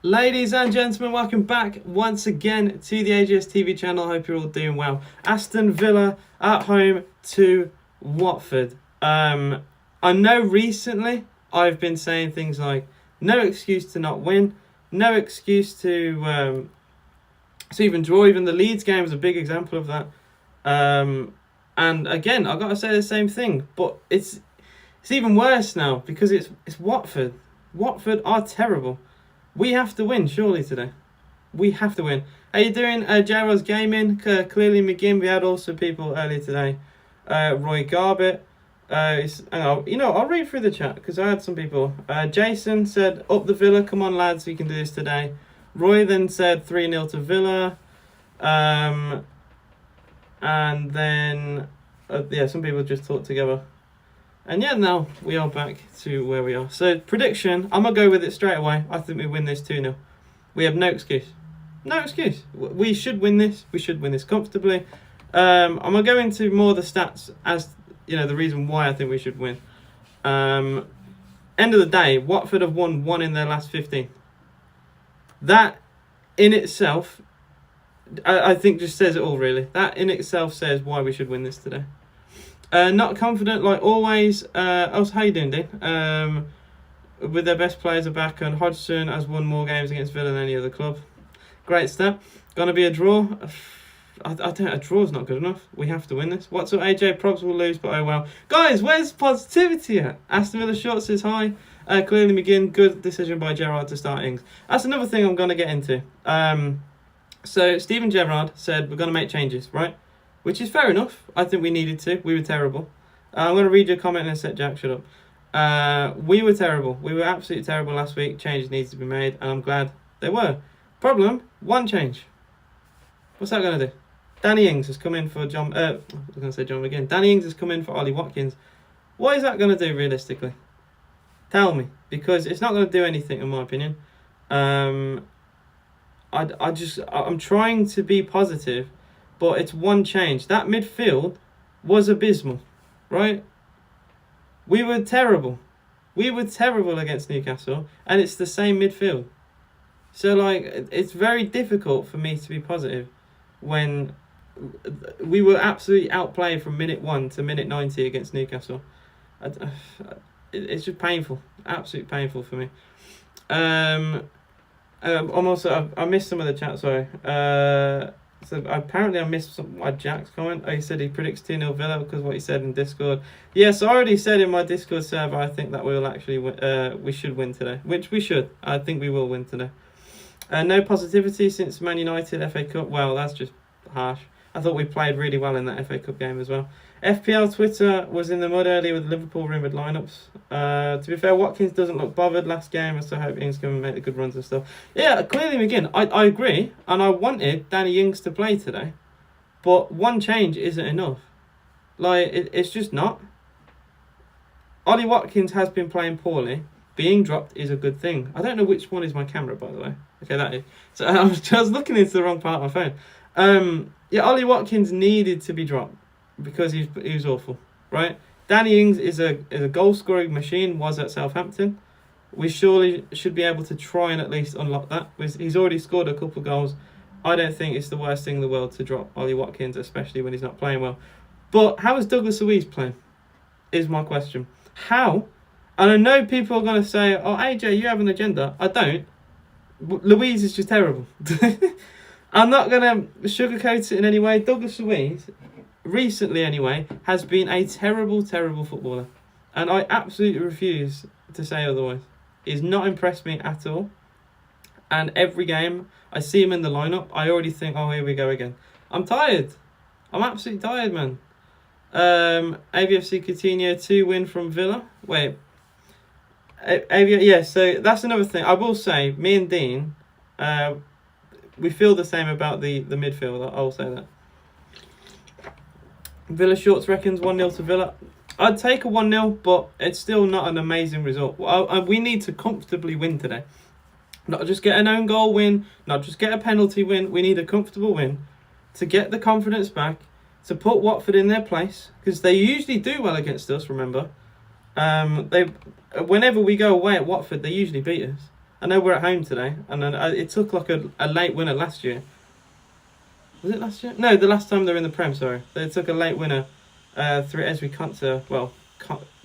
Ladies and gentlemen, welcome back once again to the AGS TV channel. Hope you're all doing well. Aston Villa at home to Watford. I know recently I've been saying things like no excuse to not win, no excuse to even draw. Even the Leeds game was a big example of that. And again, I've got to say the same thing, but it's even worse now because it's Watford. Watford are terrible. We have to win, surely, today. We have to win. How you doing? Jarod's Gaming, Clearly McGinn. We had also people earlier today. Roy Garbett. I'll read through the chat because I had some people. Jason said, up the Villa. Come on, lads, we can do this today. Roy then said 3-0 to Villa. And then, some people just talked together. And yeah, now we are back to where we are. So, prediction, I'm going to go with it straight away. I think we win this 2-0. We have no excuse. No excuse. We should win this. We should win this comfortably. I'm going to go into more of the stats as, the reason why I think we should win. End of the day, Watford have won 1 in their last 15. That in itself, I think just says it all, really. That in itself says why we should win this today. Not confident like always. How you doing, Dean? With their best players are back, and Hodgson has won more games against Villa than any other club. Great step. Gonna be a draw. I think a draw's not good enough. We have to win this. What's up, AJ? Probs will lose, but oh well. Guys, where's positivity at? Aston Villa short says hi. Clearly McGinn, good decision by Gerrard to start Ings. That's another thing I'm gonna get into. So Steven Gerrard said we're gonna make changes, right? Which is fair enough. I think we needed to. We were terrible. I'm going to read your comment in a sec, Jack. Shut up. We were terrible. We were absolutely terrible last week. Changes needs to be made, and I'm glad they were. Problem, one change. What's that going to do? Danny Ings has come in for John... I was going to say John McGinn. Danny Ings has come in for Ollie Watkins. What is that going to do, realistically? Tell me. Because it's not going to do anything, in my opinion. I'm trying to be positive, but it's one change. That midfield was abysmal, right? We were terrible. We were terrible against Newcastle, and it's the same midfield. So, it's very difficult for me to be positive when we were absolutely outplayed from minute 1 to minute 90 against Newcastle. It's just painful. Absolutely painful for me. I missed some of the chat, sorry. So apparently I missed Jack's comment. He said he predicts 2-0 Villa because of what he said in Discord. Yes, I already said in my Discord server I think that we will actually we should win today. Which we should. I think we will win today. No positivity since Man United FA Cup. Well, that's just harsh. I thought we played really well in that FA Cup game as well. FPL Twitter was in the mud earlier with Liverpool rumoured lineups. To be fair, Watkins doesn't look bothered last game, so I hope Ings can make the good runs and stuff. Yeah, clearly again, I agree, and I wanted Danny Ings to play today, but one change isn't enough. It's just not. Ollie Watkins has been playing poorly. Being dropped is a good thing. I don't know which one is my camera, by the way. Okay, that is. So I was looking into the wrong part of my phone. Ollie Watkins needed to be dropped because he was awful, right? Danny Ings is a goal scoring machine. Was at Southampton. We surely should be able to try and at least unlock that. He's already scored a couple of goals. I don't think it's the worst thing in the world to drop Ollie Watkins, especially when he's not playing well. But how is Douglas Luiz playing? Is my question. How? And I know people are going to say, "Oh, AJ, you have an agenda." I don't. Luiz is just terrible. I'm not going to sugarcoat it in any way. Douglas Luiz, recently anyway, has been a terrible, terrible footballer. And I absolutely refuse to say otherwise. He's not impressed me at all. And every game I see him in the lineup, I already think, oh, here we go again. I'm tired. I'm absolutely tired, man. AVFC Coutinho 2 win from Villa. Wait. So that's another thing. I will say, me and Dean... we feel the same about the midfield. I'll say that. Villa Shorts reckons 1-0 to Villa. I'd take a 1-0, but it's still not an amazing result. We need to comfortably win today. Not just get an own goal win, not just get a penalty win. We need a comfortable win to get the confidence back, to put Watford in their place, because they usually do well against us, remember. Whenever we go away at Watford, they usually beat us. I know we're at home today, and then it took like a late winner last year. Was it last year? No, the last time they were in the Prem, sorry. They took a late winner through Esri Konsa,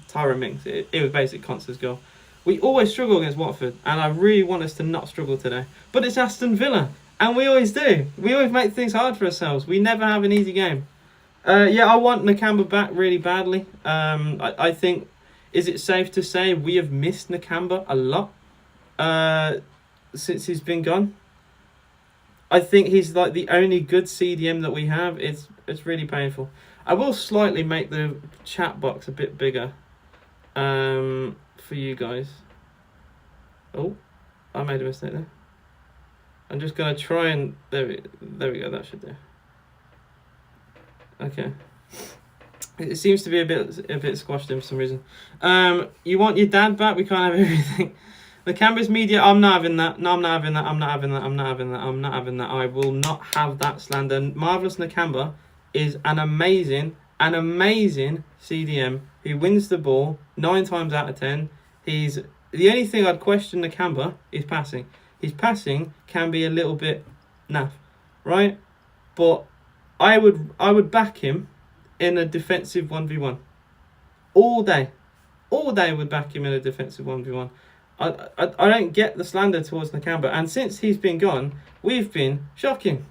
Tyra Mings. It was basically Konsa's goal. We always struggle against Watford, and I really want us to not struggle today. But it's Aston Villa, and we always do. We always make things hard for ourselves. We never have an easy game. I want Nakamba back really badly. I think, is it safe to say we have missed Nakamba a lot since he's been gone? I think he's like the only good CDM that we have. It's really painful. I will slightly make the chat box a bit bigger for you guys. Oh, I made a mistake there. I'm just going to try and... There we go, that should do. Okay. It seems to be a bit squashed in for some reason. You want your dad back? We can't have everything. The Canberra's media, I'm not having that. No, I'm not having that. I'm not having that. I'm not having that. I'm not having that. I will not have that slander. Marvellous Nakamba is an amazing CDM who wins the ball 9 times out of 10. He's the only thing I'd question Nakamba is passing. His passing can be a little bit naff, right? But I would back him in a defensive 1v1 all day. All day I would back him in a defensive 1v1. I don't get the slander towards Nakamba, and since he's been gone, we've been shocking.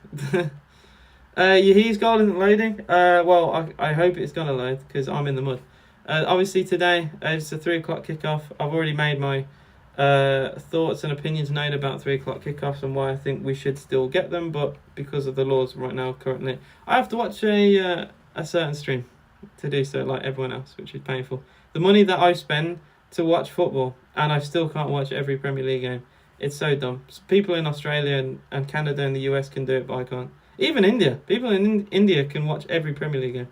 His goal isn't loading. I hope it's gonna load because I'm in the mud. Obviously today it's a 3 o'clock kickoff. I've already made my thoughts and opinions known about 3 o'clock kickoffs and why I think we should still get them, but because of the laws right now currently, I have to watch a certain stream to do so, like everyone else, which is painful. The money that I spend to watch football, and I still can't watch every Premier League game. It's so dumb. People in Australia and Canada and the US can do it, but I can't. Even India. People in India can watch every Premier League game.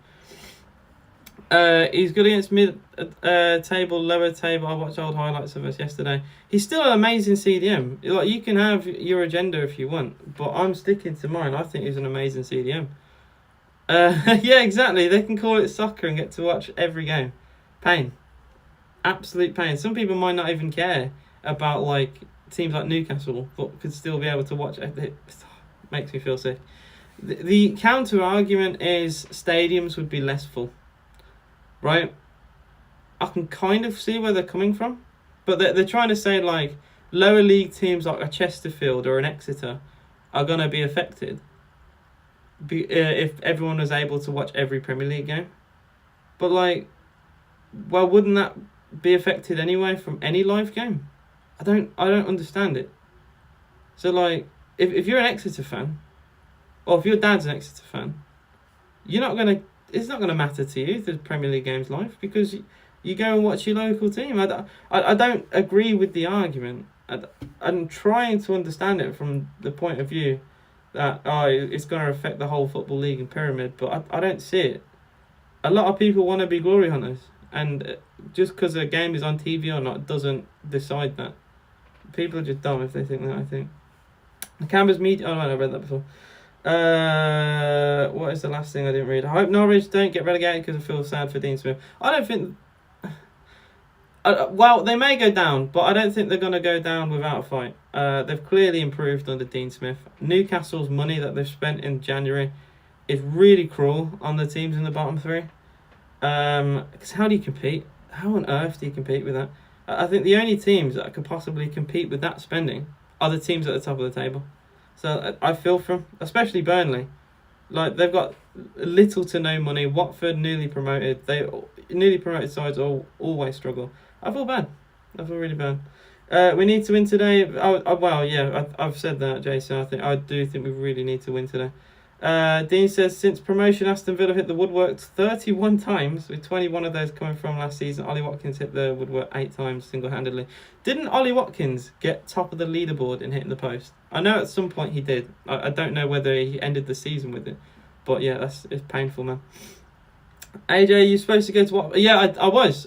He's good against mid-table, lower table. I watched old highlights of us yesterday. He's still an amazing CDM. Like, you can have your agenda if you want, but I'm sticking to mine. I think he's an amazing CDM. Yeah, exactly. They can call it soccer and get to watch every game. Pain. Absolute pain. Some people might not even care about like teams like Newcastle, but could still be able to watch it. It makes me feel sick. The counter argument is stadiums would be less full, right? I can kind of see where they're coming from, but they're trying to say like lower league teams like a Chesterfield or an Exeter are going to be affected if everyone was able to watch every Premier League game. But like, well, wouldn't that be affected anyway from any live game? I don't understand it. So like, if you're an Exeter fan, or if your dad's an Exeter fan, it's not gonna matter to you if the Premier League game's live, because you go and watch your local team. I don't agree with the argument. I'm trying to understand it from the point of view that it's going to affect the whole football league and pyramid, but I don't see it. A lot of people want to be glory hunters, and just because a game is on TV or not doesn't decide that. People are just dumb if they think that, I think. The Canberra's media... Oh, no, I read that before. What is the last thing I didn't read? I hope Norwich don't get relegated because I feel sad for Dean Smith. I don't think... well, they may go down, but I don't think they're going to go down without a fight. They've clearly improved under Dean Smith. Newcastle's money that they've spent in January is really cruel on the teams in the bottom three. Because how do you compete? How on earth do you compete with that? I think the only teams that could possibly compete with that spending are the teams at the top of the table. So I feel for them, especially Burnley. Like, they've got little to no money. Watford, newly promoted. Newly promoted sides always struggle. I feel bad. I feel really bad. We need to win today. I've said that, Jason. I do think we really need to win today. Dean says, since promotion, Aston Villa hit the woodwork 31 times, with 21 of those coming from last season. Ollie Watkins hit the woodwork 8 times single-handedly. Didn't Ollie Watkins get top of the leaderboard in hitting the post? I know at some point he did. I don't know whether he ended the season with it. But yeah, it's painful, man. AJ, you're supposed to go to what? Yeah, I was.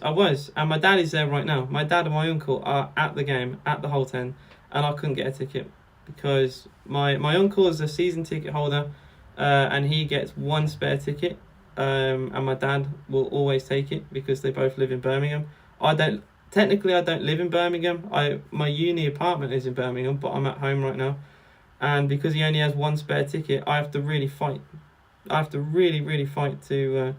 And my dad is there right now. My dad and my uncle are at the game, at the Whole 10, and I couldn't get a ticket because my uncle is a season ticket holder. And he gets 1 spare ticket, and my dad will always take it because they both live in Birmingham. I don't technically I don't live in Birmingham. My uni apartment is in Birmingham, but I'm at home right now. And because he only has one spare ticket, I have to really fight. I have to really fight to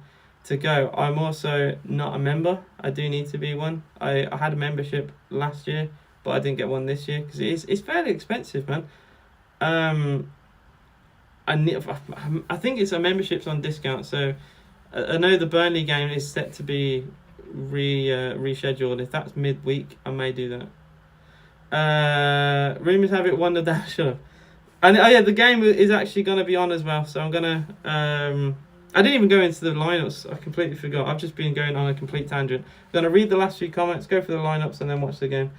go. I'm also not a member. I do need to be one. I had a membership last year, but I didn't get one this year because it's fairly expensive, man. I think it's a membership's on discount, so I know the Burnley game is set to be rescheduled. If that's midweek, I may do that. Rumours have it 1-0 down. Sure. And the game is actually going to be on as well. So I'm gonna. I didn't even go into the lineups. I completely forgot. I've just been going on a complete tangent. I'm gonna read the last few comments, go for the lineups, and then watch the game.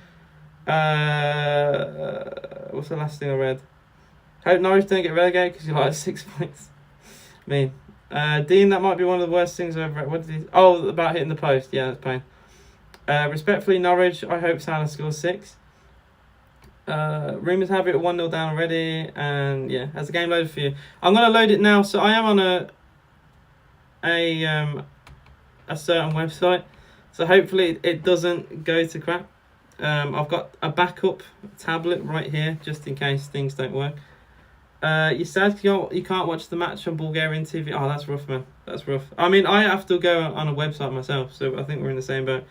What's the last thing I read? Hope Norwich don't get relegated because you're like 6 points. Dean, that might be one of the worst things I've ever read. What did he? Oh, about hitting the post. Yeah, that's pain. Respectfully, Norwich. I hope Salah scores 6. Rumours have it 1-0 down already, and yeah, has the game loaded for you? I'm gonna load it now. So I am on a certain website, so hopefully it doesn't go to crap. I've got a backup tablet right here just in case things don't work. You said you can't watch the match on Bulgarian TV. Oh, that's rough, man. That's rough. I mean, I have to go on a website myself, so I think we're in the same boat.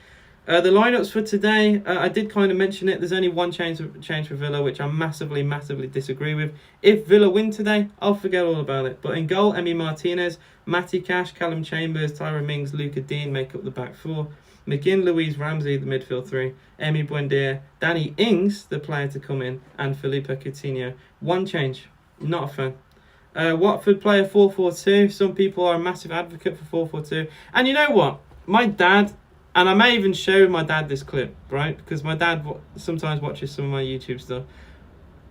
The lineups for today, I did kind of mention it. There's only one change for Villa, which I massively disagree with. If Villa win today, I'll forget all about it. But in goal, Emi Martinez, Matty Cash, Callum Chambers, Tyrone Mings, Luca Dean make up the back four. McGinn, Louise, Ramsey, the midfield three. Emi Buendia, Danny Ings, the player to come in, and Felipe Coutinho. One change, not a fan. Watford play a 4-4-2. Some people are a massive advocate for 4-4-2. And you know what? My dad... And I may even show my dad this clip, right? Because my dad sometimes watches some of my YouTube stuff.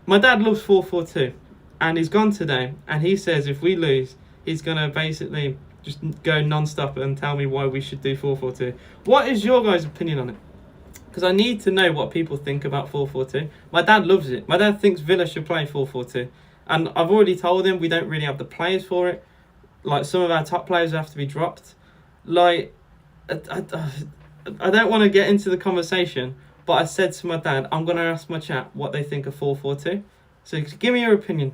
My dad loves 4-4-2. And he's gone today. And he says if we lose, he's going to basically just go non-stop and tell me why we should do 4-4-2. What is your guys' opinion on it? Because I need to know what people think about 4-4-2. My dad loves it. My dad thinks Villa should play 4-4-2. And I've already told him we don't really have the players for it. Like, some of our top players have to be dropped. Like... I don't want to get into the conversation, but I said to my dad, I'm going to ask my chat what they think of 4-4-2. So give me your opinion.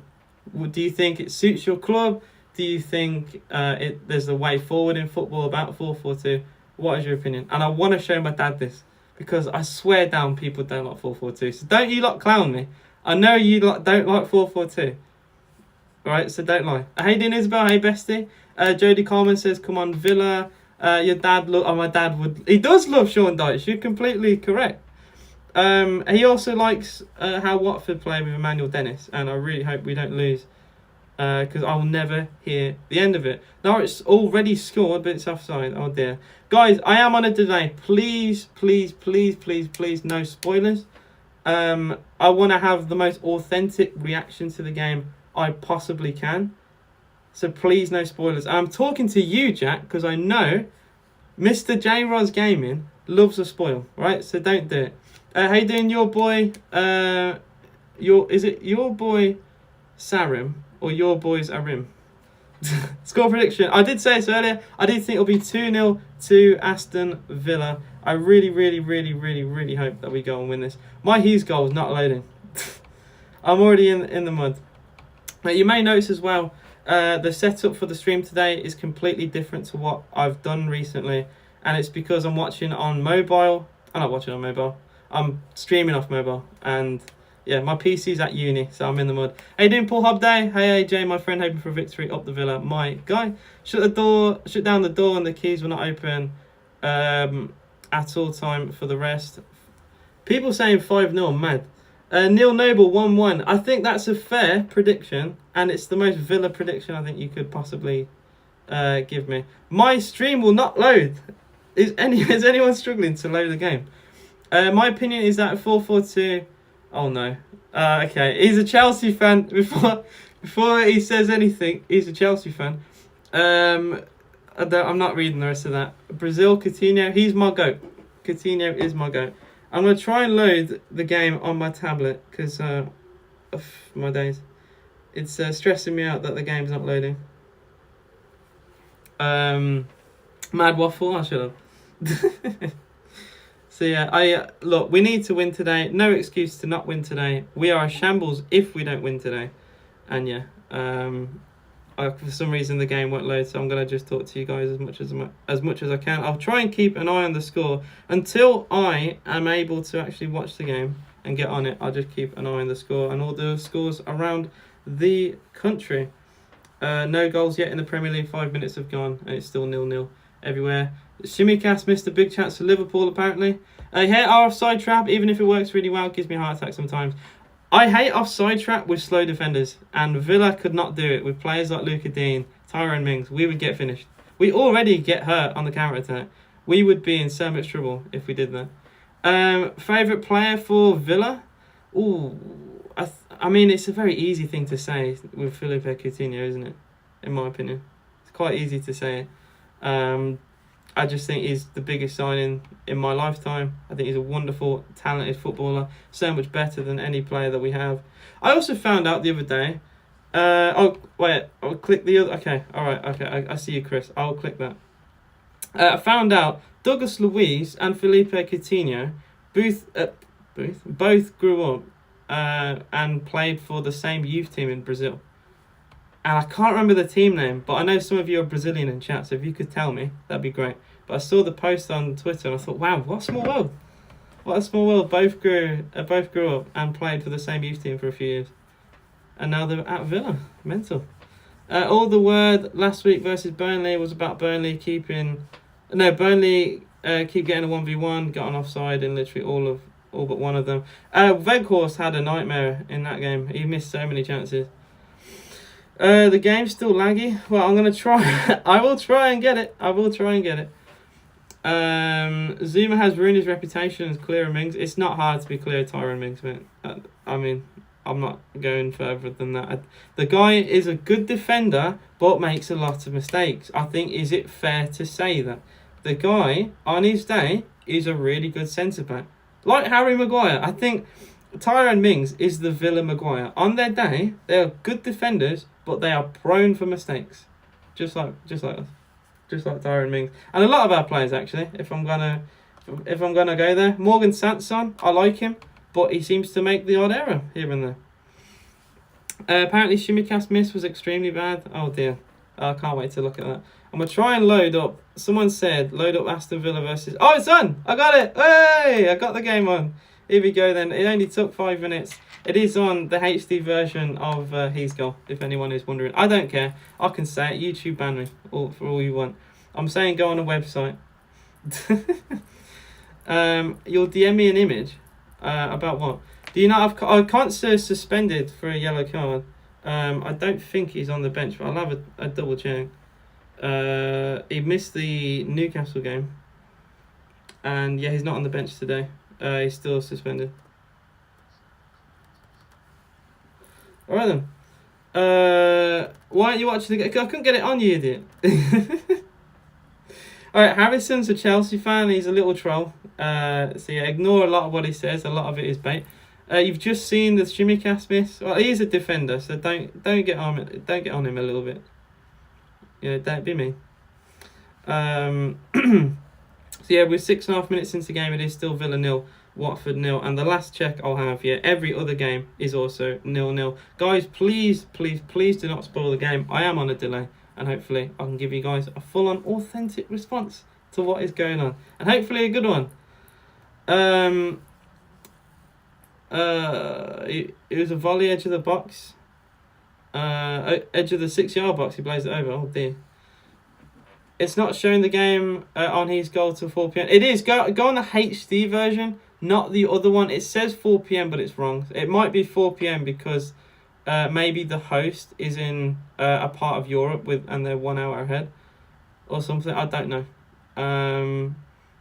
Do you think it suits your club? Do you think there's a way forward in football about 4-4-2? What is your opinion? And I want to show my dad this, because I swear down people don't like 4-4-2. So don't you lot clown me. I know you lot don't like 4-4-2. Alright, so don't lie. Hey, Dean Isabel. Hey, bestie. Jody Coleman says, come on, Villa. Your dad my dad would. He does love Sean Dyche. You're completely correct. He also likes how Watford play with Emmanuel Dennis, and I really hope we don't lose, because I'll never hear the end of it. Norwich already scored, but it's offside. Oh dear, guys, I am on a delay. Please, no spoilers. I want to have the most authentic reaction to the game I possibly can. So please, no spoilers. I'm talking to you, Jack, because I know Mr. J. Roz Gaming loves a spoil, right? So don't do it. How you doing, your boy? Is it your boy Sarim or your boys Arim? Score prediction. I did say this earlier. I did think it'll be 2-0 to Aston Villa. I really hope that we go and win this. My Hughes goal is not loading. I'm already in the mud. Now, you may notice as well, the setup for the stream today is completely different to what I've done recently, and it's because I'm watching on mobile. I'm not watching on mobile. I'm streaming off mobile, and yeah, my PC's at uni, so I'm in the mud. How you doing, Paul Hobday? Hey, AJ, my friend, hoping for a victory up the Villa. My guy, shut down the door, and the keys will not open at all time for the rest. People saying 5-0, mad. Neil Noble 1-1. I think that's a fair prediction, and it's the most Villa prediction I think you could possibly give me. My stream will not load. Is anyone struggling to load the game? My opinion is that 4-4-2. Oh no. Okay, he's a Chelsea fan. Before he says anything, he's a Chelsea fan. I'm not reading the rest of that. Brazil, Coutinho. He's my goat. Coutinho is my goat. I'm going to try and load the game on my tablet because my days. It's stressing me out that the game's not loading. Mad waffle, I should have. So yeah, look, we need to win today. No excuse to not win today. We are a shambles if we don't win today. And yeah, for some reason the game won't load, so I'm gonna just talk to you guys as much as I can. I'll try and keep an eye on the score until I am able to actually watch the game and get on it. I'll just keep an eye on the score and all the scores around the country. No goals yet in the Premier League. 5 minutes have gone and it's still 0-0 everywhere. Shimicast missed a big chance for Liverpool apparently. I hate our offside trap, even if it works really well, it gives me a heart attack sometimes. I hate offside trap with slow defenders, and Villa could not do it with players like Luca Dean, Tyrone Mings. We would get finished. We already get hurt on the counter attack. We would be in so much trouble if we did that. Favourite player for Villa? Ooh, I mean, it's a very easy thing to say with Felipe Coutinho, isn't it? In my opinion, it's quite easy to say. I just think he's the biggest signing in my lifetime. I think he's a wonderful, talented footballer, so much better than any player that we have. I also found out the other day. I'll click the other. Okay, all right. Okay, I see you, Chris. I'll click that. I found out Douglas Luiz and Felipe Coutinho both grew up and played for the same youth team in Brazil. And I can't remember the team name, but I know some of you are Brazilian in chat, so if you could tell me, that'd be great. But I saw the post on Twitter and I thought, wow, what a small world. What a small world. Both grew up and played for the same youth team for a few years. And now they're at Villa. Mental. All the word last week versus Burnley was about Burnley keep getting a 1v1, got on offside in literally all but one of them. Weghorst had a nightmare in that game. He missed so many chances. The game's still laggy. Well, I'm going to try. I will try and get it. Zuma has ruined his reputation as Clear Mings. It's not hard to be clear of Tyrone Mings, man. I mean, I'm not going further than that. The guy is a good defender, but makes a lot of mistakes. I think, is it fair to say that? The guy, on his day, is a really good centre-back. Like Harry Maguire. I think Tyrone Mings is the Villa Maguire. On their day, they are good defenders, but they are prone for mistakes. Just like us. Just like Tyrone Mings. And a lot of our players, actually, if I'm gonna go there. Morgan Sanson, I like him, but he seems to make the odd error here and there. Apparently Shimicast miss was extremely bad. Oh dear. I can't wait to look at that. I'm going to try and load up. Someone said load up Aston Villa versus... Oh, it's on! I got it! Hey! I got the game on. Here we go then. It only took 5 minutes. It is on the HD version of His Goal, if anyone is wondering. I don't care. I can say it. YouTube ban me for all you want. I'm saying go on a website. You'll DM me an image. About what? Do you not have... I can't say suspended for a yellow card. I don't think he's on the bench, but I'll have a double check. He missed the Newcastle game. And yeah, he's not on the bench today. He's still suspended. Alright then. Why aren't you watching the game? I couldn't get it on, you idiot. Alright, Harrison's a Chelsea fan. He's a little troll. So yeah, ignore a lot of what he says. A lot of it is bait. You've just seen the Shimicast miss. Well, he is a defender, so don't get on him a little bit. Yeah, don't be mean. So yeah, we're 6.5 minutes into the game. It is still Villa 0, Watford 0, and the last check I'll have here. Every other game is also 0-0. Guys, please do not spoil the game. I am on a delay, and hopefully I can give you guys a full-on, authentic response to what is going on, and hopefully a good one. It was a volley edge of the box, edge of the 6-yard box. He plays it over. Oh dear. It's not showing the game on His Goal till 4 p.m. It is. Go on the HD version, not the other one. It says 4 p.m, but it's wrong. It might be 4 p.m. because maybe the host is in a part of Europe and they're 1 hour ahead or something. I don't know.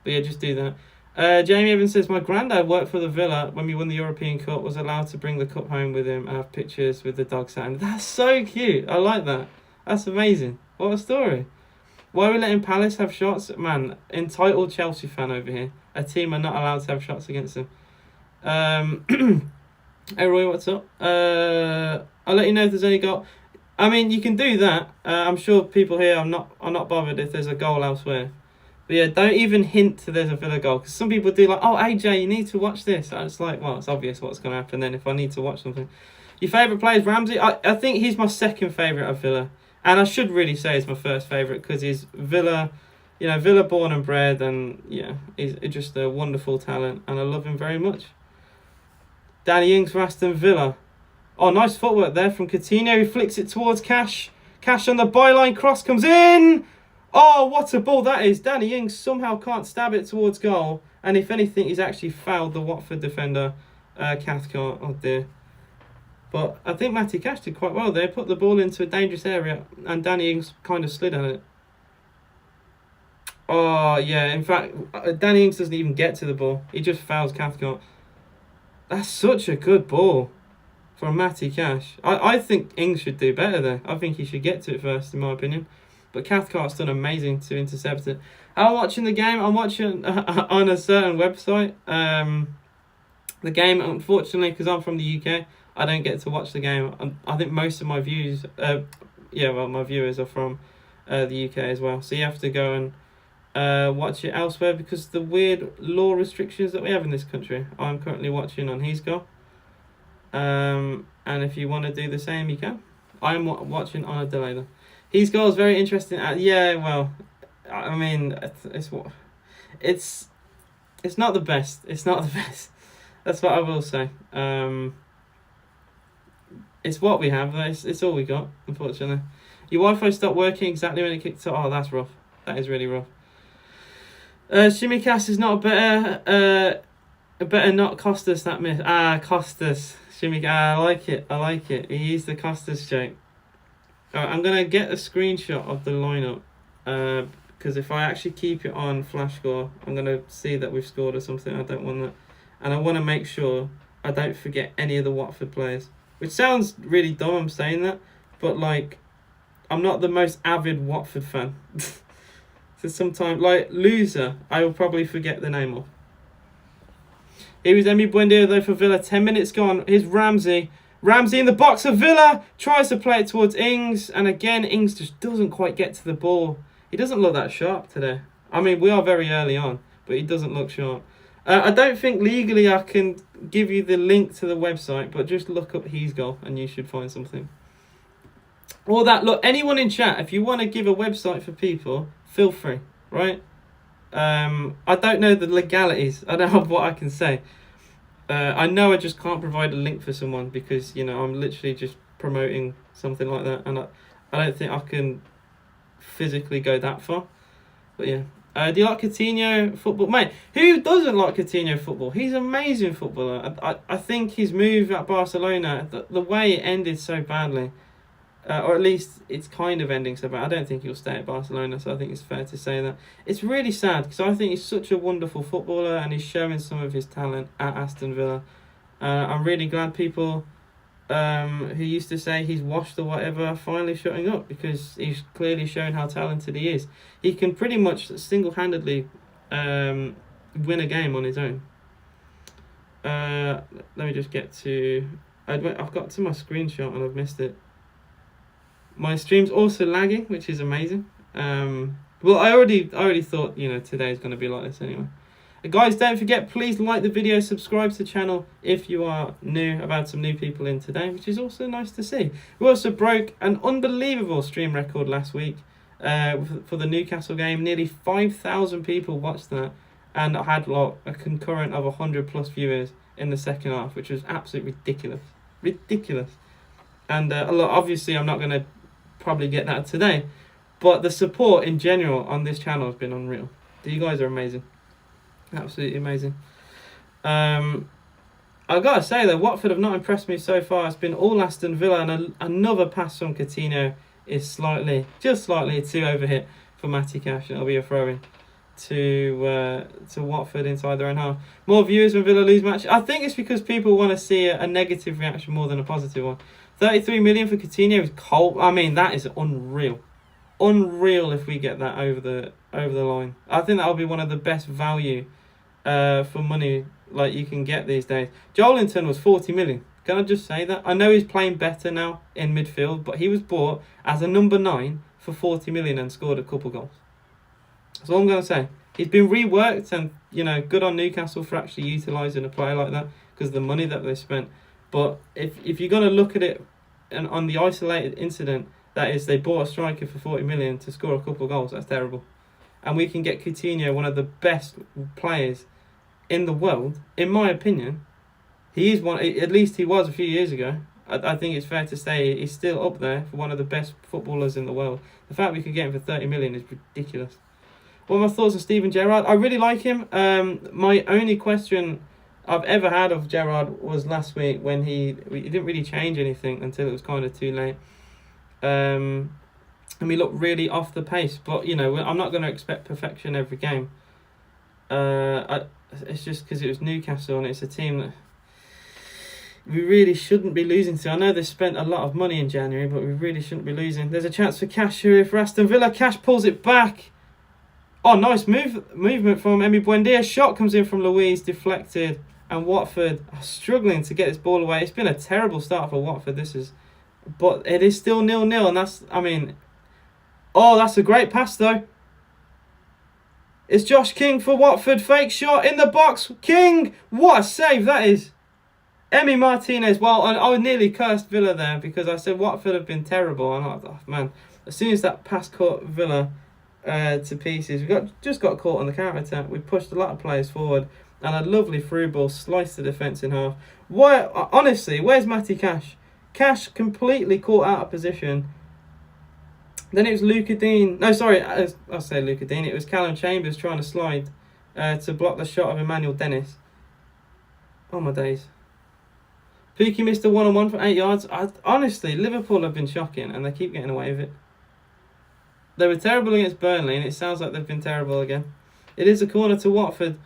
But yeah, just do that. Jamie Evans says, my granddad worked for the Villa when we won the European Cup, was allowed to bring the cup home with him and have pictures with the dog sound. That's so cute. I like that. That's amazing. What a story. Why are we letting Palace have shots? Man, entitled Chelsea fan over here. A team are not allowed to have shots against them. Hey Roy, what's up? I'll let you know if there's any goal. I mean, you can do that. I'm sure people here are not bothered if there's a goal elsewhere. But yeah, don't even hint to there's a Villa goal, because some people do like, oh AJ, you need to watch this. And it's like, well, it's obvious what's going to happen then if I need to watch something. Your favourite player is Ramsey. I think he's my second favourite of Villa, and I should really say he's my first favourite because he's Villa, Villa born and bred, and yeah, he's just a wonderful talent, and I love him very much. Danny Ings for Aston Villa. Oh, nice footwork there from Coutinho. He flicks it towards Cash. Cash on the byline, cross comes in. Oh, what a ball that is. Danny Ings somehow can't stab it towards goal. And if anything, he's actually fouled the Watford defender, Cathcart. Oh, dear. But I think Matty Cash did quite well there. Put the ball into a dangerous area, and Danny Ings kind of slid on it. Oh, yeah. In fact, Danny Ings doesn't even get to the ball. He just fouls Cathcart. That's such a good ball from Matty Cash. I think Ings should do better there. I think he should get to it first, in my opinion. But Cathcart's done amazing to intercept it. I'm watching the game. I'm watching on a certain website. The game, unfortunately, because I'm from the UK, I don't get to watch the game. I think most of my views, my viewers are from the UK as well. So you have to go and watch it elsewhere because the weird law restrictions that we have in this country. I'm currently watching on His Goal. And if you want to do the same, you can. I'm watching on a delay though. His Goal is very interesting. I mean, it's not the best. It's not the best. That's what I will say. It's what we have. It's all we got, unfortunately. Your Wi-Fi stopped working exactly when it kicked off. Oh, that's rough. That is really rough. Shimikas is not a better not Costas that miss. Costas. Shimikas. I like it. He used the Costas joke. Alright, I'm going to get a screenshot of the lineup. Because if I actually keep it on Flash Score, I'm going to see that we've scored or something. I don't want that. And I want to make sure I don't forget any of the Watford players. Which sounds really dumb, I'm saying that. But, I'm not the most avid Watford fan. So sometimes, loser, I will probably forget the name of. Here is Emi Buendia, though, for Villa. 10 minutes gone. Here's Ramsey. Ramsey in the box of Villa. Tries to play it towards Ings. And again, Ings just doesn't quite get to the ball. He doesn't look that sharp today. I mean, we are very early on, but he doesn't look sharp. I don't think legally I can give you the link to the website, but just look up His Goal and you should find something. Look, anyone in chat, if you want to give a website for people, feel free, right? I don't know the legalities. I don't know what I can say. I know I just can't provide a link for someone because, I'm literally just promoting something like that. And I don't think I can physically go that far. But yeah. Do you like Coutinho football? Mate, who doesn't like Coutinho football? He's an amazing footballer. I think his move at Barcelona, the way it ended so badly, or at least it's kind of ending so bad. I don't think he'll stay at Barcelona, so I think it's fair to say that. It's really sad because I think he's such a wonderful footballer and he's showing some of his talent at Aston Villa. I'm really glad people who used to say he's washed or whatever are finally shutting up because he's clearly shown how talented he is. He can pretty much single-handedly win a game on his own. Let me just get to... I've got to my screenshot and I've missed it. My stream's also lagging, which is amazing. Well, I already thought, today's going to be like this anyway. Guys, don't forget, please like the video, subscribe to the channel if you are new. I've had some new people in today, which is also nice to see. We also broke an unbelievable stream record last week for the Newcastle game. Nearly 5,000 people watched that, and I had a concurrent of 100 plus viewers in the second half, which was absolutely ridiculous. And obviously I'm not going to probably get that today, but the support in general on this channel has been unreal. You guys are amazing. Absolutely amazing. I've got to say though, Watford have not impressed me so far. It's been all Aston Villa, and another pass from Coutinho is just slightly too overhit for Matty Cash, and it'll be a throw-in to Watford inside their own half. More viewers when Villa lose match. I think it's because people want to see a negative reaction more than a positive one. 33 million for Coutinho is cold. I mean, that is unreal. Unreal if we get that over the line. I think that'll be one of the best value for money you can get these days. Joelinton was 40 million. Can I just say that? I know he's playing better now in midfield, but he was bought as a number 9 for 40 million and scored a couple goals. That's all I'm going to say. He's been reworked, and good on Newcastle for actually utilising a player like that because of the money that they spent. But if you're going to look at it and on the isolated incident, that is, they bought a striker for 40 million to score a couple of goals. That's terrible. And we can get Coutinho, one of the best players in the world, in my opinion. He is one, at least he was a few years ago. I think it's fair to say he's still up there for one of the best footballers in the world. The fact we could get him for 30 million is ridiculous. What are my thoughts on Steven Gerrard? I really like him. My only question I've ever had of Gerrard was last week when he didn't really change anything until it was kind of too late. And we looked really off the pace. But, I'm not going to expect perfection every game. It's just because it was Newcastle and it's a team that we really shouldn't be losing to. I know they spent a lot of money in January, but we really shouldn't be losing. There's a chance for Cash here for Aston Villa. Cash pulls it back. Oh, nice movement from Emi Buendia. Shot comes in from Louise, deflected. And Watford are struggling to get this ball away. It's been a terrible start for Watford. But it is still 0-0. And that's a great pass though. It's Josh King for Watford. Fake shot in the box. King! What a save that is. Emi Martinez. Well, I nearly cursed Villa there because I said Watford have been terrible. And man, as soon as that pass caught Villa to pieces, we just got caught on the counter attack. We pushed a lot of players forward, and a lovely through ball sliced the defence in half. Honestly, where's Matty Cash? Cash completely caught out of position. Then it was Luca Dean. No, sorry, I'll say Luca Dean. It was Callum Chambers trying to slide to block the shot of Emmanuel Dennis. Oh my days. Pookie missed a one-on-one for 8 yards. Honestly, Liverpool have been shocking and they keep getting away with it. They were terrible against Burnley and it sounds like they've been terrible again. It is a corner to Watford.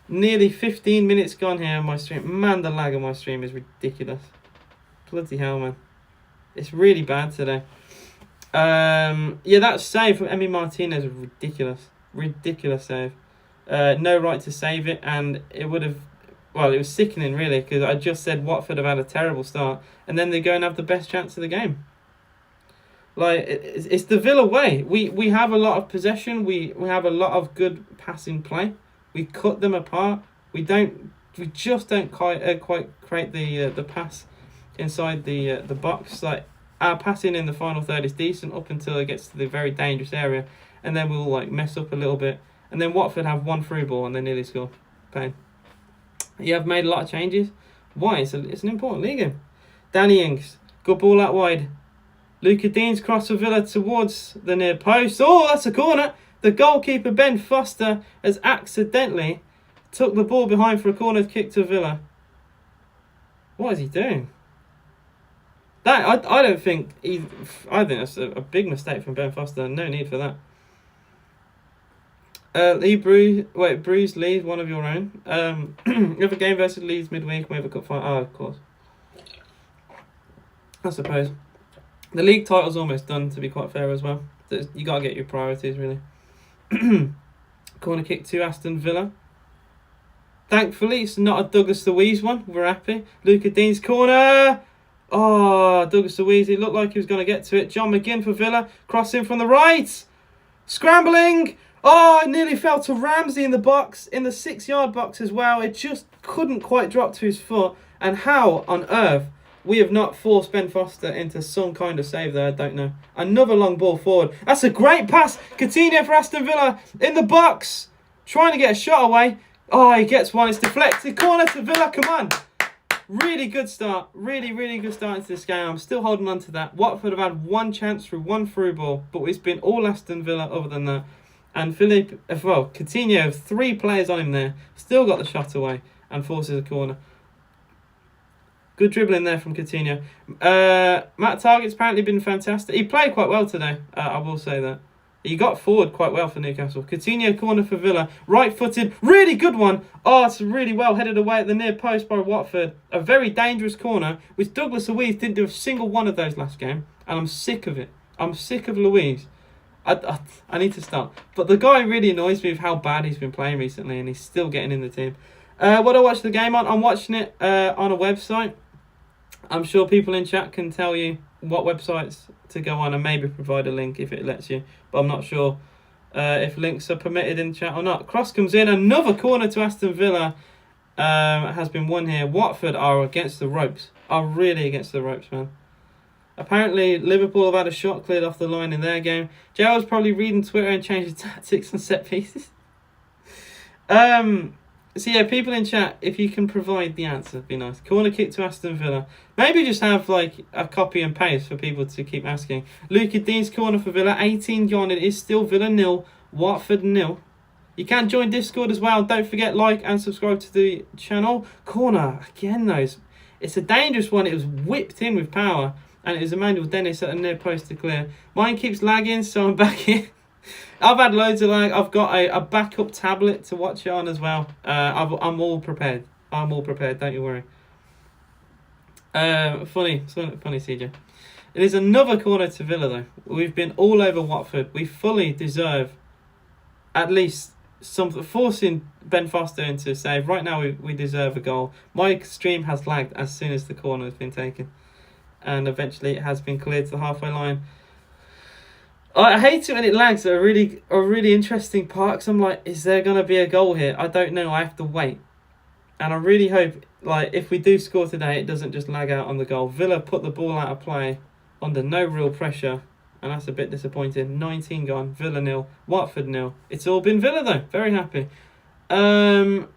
Nearly 15 minutes gone here on my stream. Man, the lag on my stream is ridiculous. Bloody hell, man. It's really bad today. That save from Emi Martinez was ridiculous. Ridiculous save. No right to save it, and it would have... Well, it was sickening, really, because I just said Watford have had a terrible start, and then they go and have the best chance of the game. It's the Villa way. We have a lot of possession. We have a lot of good passing play. We cut them apart. We just don't quite create the pass inside the box. Our passing in the final third is decent up until it gets to the very dangerous area, and then we'll mess up a little bit. And then Watford have one through ball and they nearly score. Pain. You have made a lot of changes. Why? It's an important league game. Danny Ings, good ball out wide. Luca Dean's cross for Villa towards the near post. Oh, that's a corner. The goalkeeper, Ben Foster, has accidentally took the ball behind for a corner kick to Villa. What is he doing? I think that's a big mistake from Ben Foster. No need for that. Bruce Leeds, one of your own. You have a game versus Leeds midweek. We have a cup fight. Oh, of course. I suppose. The league title's almost done, to be quite fair as well. You got to get your priorities, really. Corner kick to Aston Villa. Thankfully, it's not a Douglas Luiz one. We're happy. Luca Dean's corner. Oh, Douglas Luiz. It looked like he was going to get to it. John McGinn for Villa. Crossing from the right. Scrambling. Oh, it nearly fell to Ramsey in the box. In the 6-yard box as well. It just couldn't quite drop to his foot. And how on earth we have not forced Ben Foster into some kind of save there, I don't know. Another long ball forward. That's a great pass. Coutinho for Aston Villa in the box. Trying to get a shot away. Oh, he gets one. It's deflected. Corner to Villa. Come on. Really good start. Really, really good start into this game. I'm still holding on to that. Watford have had one chance through one through ball, but it's been all Aston Villa other than that. And Coutinho, 3 players on him there. Still got the shot away and forces a corner. Good dribbling there from Coutinho. Matt Targett's apparently been fantastic. He played quite well today, I will say that. He got forward quite well for Newcastle. Coutinho corner for Villa. Right-footed. Really good one. Oh, it's really well headed away at the near post by Watford. A very dangerous corner, which Douglas Luiz didn't do a single one of those last game. And I'm sick of it. I'm sick of Luiz. I need to stop. But the guy really annoys me with how bad he's been playing recently, and he's still getting in the team. What do I watch the game on? I'm watching it on a website. I'm sure people in chat can tell you what websites to go on and maybe provide a link if it lets you. But I'm not sure if links are permitted in chat or not. Cross comes in, another corner to Aston Villa has been won here. Watford are against the ropes, are really against the ropes, man. Apparently, Liverpool have had a shot cleared off the line in their game. Joe's probably reading Twitter and changing tactics on set pieces. So yeah, people in chat, if you can provide the answer, it'd be nice. Corner kick to Aston Villa. Maybe just have like a copy and paste for people to keep asking. Luca Dean's corner for Villa, 18 gone. It is still Villa 0, Watford 0. You can join Discord as well. Don't forget, like and subscribe to the channel. Corner, again though, it's a dangerous one. It was whipped in with power, and it was Emmanuel Dennis at the near post to clear. Mine keeps lagging, so I'm back in. I've had loads of lag. I've got a backup tablet to watch it on as well. I'm all prepared. I'm all prepared, don't you worry. Funny, CJ. It is another corner to Villa, though. We've been all over Watford. We fully deserve at least something, forcing Ben Foster into a save. Right now, we deserve a goal. My stream has lagged as soon as the corner has been taken. And eventually, it has been cleared to the halfway line. I hate it when it lags at a really interesting part, because I'm like, is there going to be a goal here? I don't know. I have to wait. And I really hope, like, if we do score today, it doesn't just lag out on the goal. Villa put the ball out of play under no real pressure, and that's a bit disappointing. 19 gone, Villa 0, Watford 0. It's all been Villa, though. Very happy. Guys,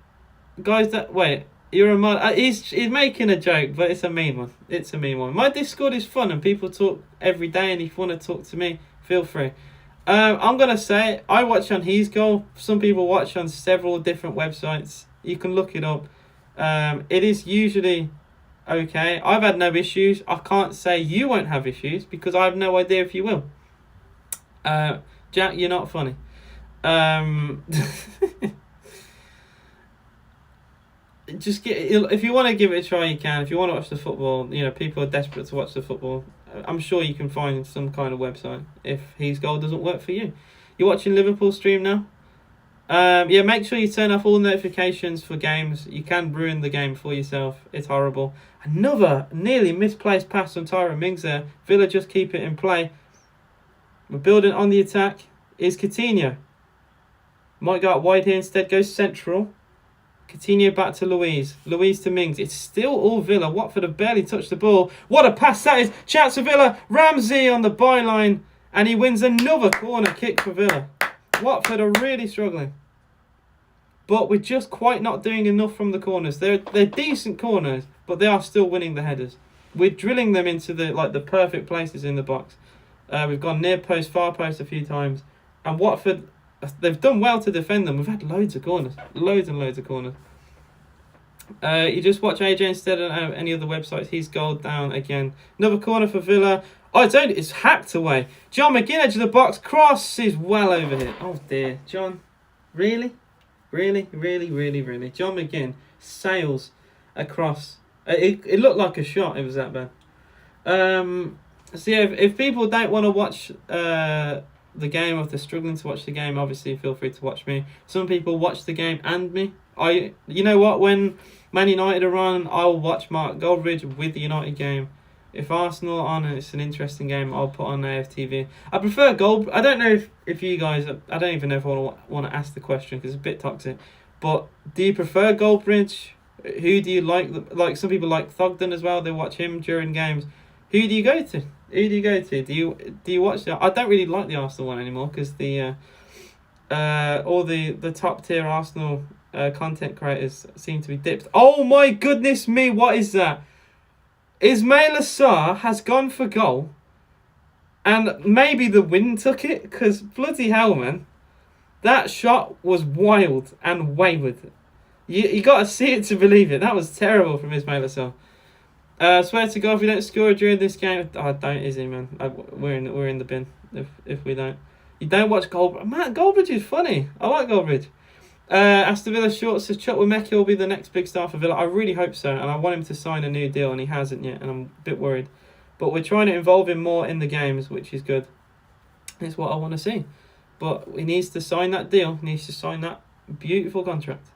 wait. You're a mod. He's making a joke, but it's a mean one. It's a mean one. My Discord is fun, and people talk every day, and if you want to talk to me, feel free. I'm going to say, I watch on His Goal. Some people watch on several different websites. You can look it up. It is usually okay. I've had no issues. I can't say you won't have issues, because I have no idea if you will. Jack, you're not funny. If you want to give it a try, you can. If you want to watch the football, people are desperate to watch the football. I'm sure you can find some kind of website if His Goal doesn't work for you. You're watching Liverpool stream now? Yeah, make sure you turn off all notifications for games. You can ruin the game for yourself. It's horrible. Another nearly misplaced pass from Tyrone Mings there. Villa just keep it in play. We're building on the attack. Is Coutinho. Might go out wide here instead. Goes central. Coutinho back to Louise. Louise to Mings. It's still all Villa. Watford have barely touched the ball. What a pass that is. Chance for Villa. Ramsey on the byline. And he wins another corner kick for Villa. Watford are really struggling. But we're just quite not doing enough from the corners. They're decent corners, but they are still winning the headers. We're drilling them into the perfect places in the box. We've gone near post, far post a few times. And Watford, they've done well to defend them. We've had loads of corners. Loads and loads of corners. You just watch AJ instead of any other websites. He's goal down again. Another corner for Villa. Oh, it's hacked away. John McGinn, edge of the box. Cross is well over here. Oh, dear. John, really? Really? John McGinn sails across. It looked like a shot. It was that bad. So, yeah, if people don't want to watch the game, or if they're struggling to watch the game, obviously feel free to watch me. Some people watch the game and me. You know what? When Man United are on, I'll watch Mark Goldridge with the United game. If Arsenal are on and it's an interesting game, I'll put on AFTV. I prefer Gold. I don't know if you guys. I don't even know if I want to ask the question, because it's a bit toxic. But do you prefer Goldbridge? Who do you like? Like, some people like Thogden as well. They watch him during games. Who do you go to? Do you watch that? I don't really like the Arsenal one anymore, because all the top tier Arsenal content creators seem to be dipped. Oh my goodness me! What is that? Ismail Assar has gone for goal, and maybe the wind took it, because bloody hell, man, that shot was wild and wayward. You got to see it to believe it. That was terrible from Ismail Assar. Swear to God, if we don't score during this game, don't, is he, man? We're in the bin if we don't. You don't watch Goldbridge. Man, Goldbridge is funny. I like Goldbridge. Aston Villa short says Chuck Wemeke will be the next big star for Villa. I really hope so, and I want him to sign a new deal, and he hasn't yet, and I'm a bit worried. But we're trying to involve him more in the games, which is good. It's what I want to see. But he needs to sign that deal. He needs to sign that beautiful contract.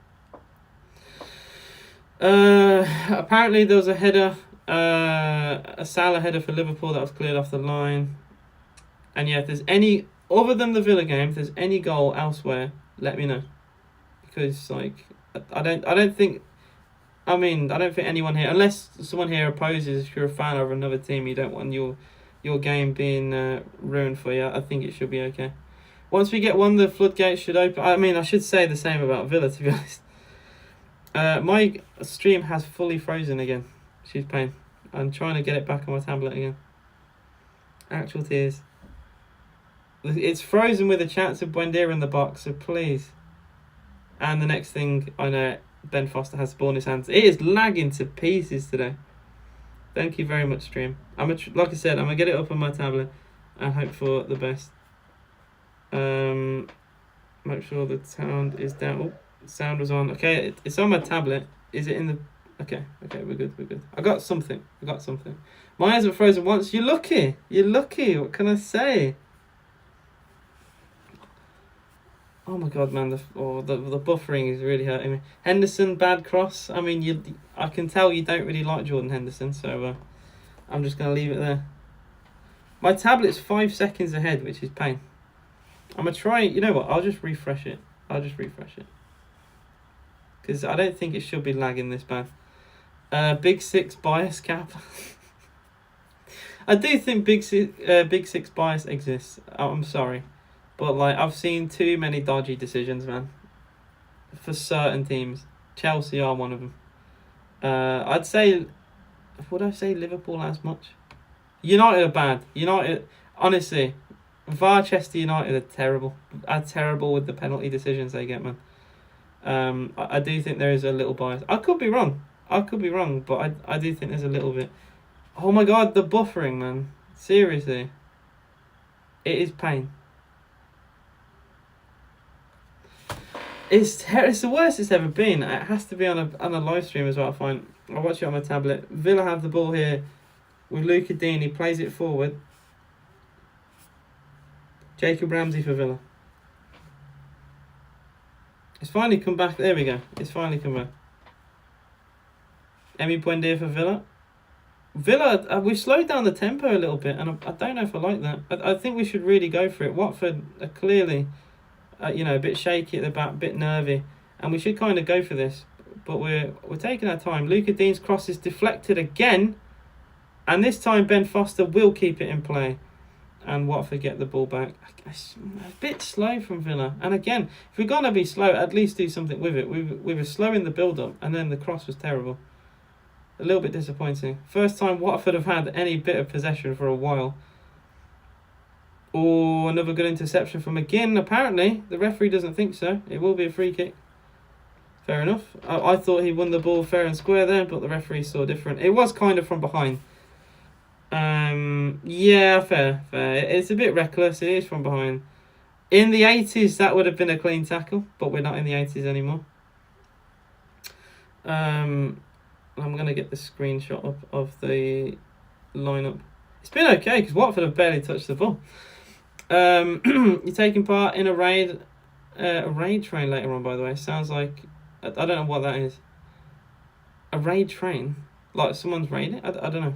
Apparently there was a header, a Salah header for Liverpool that was cleared off the line. And yeah, if there's any other than the Villa game, if there's any goal elsewhere, let me know. Because like I don't think anyone here, unless someone here opposes, if you're a fan of another team, you don't want your game being ruined for you. I think it should be okay. Once we get one, the floodgates should open. I mean, I should say the same about Villa, to be honest. My stream has fully frozen again. She's pain. I'm trying to get it back on my tablet again. Actual tears. It's frozen with a chance of Buendia in the box, so please. And the next thing I know, Ben Foster has the ball in his hands. It is lagging to pieces today. Thank you very much, stream. Like I said, I'm going to get it up on my tablet and hope for the best. Make sure the sound is down. Oh, sound was on. Okay, it's on my tablet. Is it in the... Okay, we're good. I got something. My eyes were frozen once. You're lucky. What can I say? Oh my god, man! The buffering is really hurting me. Henderson, bad cross. I mean, I can tell you don't really like Jordan Henderson, so I'm just gonna leave it there. My tablet's 5 seconds ahead, which is pain. I'm gonna try. You know what? I'll just refresh it. Because I don't think it should be lagging this bad. Big Six bias cap. I do think Big Six bias exists. I'm sorry. But like I've seen too many dodgy decisions, man. For certain teams, Chelsea are one of them. I'd say, would I say Liverpool as much? United are bad. United, honestly, Manchester United are terrible. With the penalty decisions they get, man. I do think there is a little bias. I could be wrong, but I do think there's a little bit. Oh my god, the buffering, man. Seriously, it is pain. It's the worst it's ever been. It has to be on a live stream as well. I find I'll watch it on my tablet. Villa have the ball here with Luca Dean. He plays it forward. Jacob Ramsey for Villa. It's finally come back. There we go. It's finally come back. Emi Buendia for Villa. We've slowed down the tempo a little bit, and I don't know if I like that. I think we should really go for it. Watford are clearly... a bit shaky at the back, a bit nervy, and we should kind of go for this. But we're taking our time. Luca Dean's cross is deflected again, and this time Ben Foster will keep it in play, and Watford get the ball back. It's a bit slow from Villa, and again, if we're gonna be slow, at least do something with it. We were slow in the build-up, and then the cross was terrible. A little bit disappointing. First time Watford have had any bit of possession for a while. Oh, another good interception from McGinn. Apparently, the referee doesn't think so. It will be a free kick. Fair enough. I thought he won the ball fair and square there, but the referee saw different. It was kind of from behind. Yeah, fair. It's a bit reckless. It is from behind. In the 80s, that would have been a clean tackle, but we're not in the 80s anymore. I'm going to get the screenshot up of the lineup. It's been okay, because Watford have barely touched the ball. You're taking part in a raid train later on, by the way. Sounds like... I don't know what that is. A raid train? Like someone's raiding? I don't know.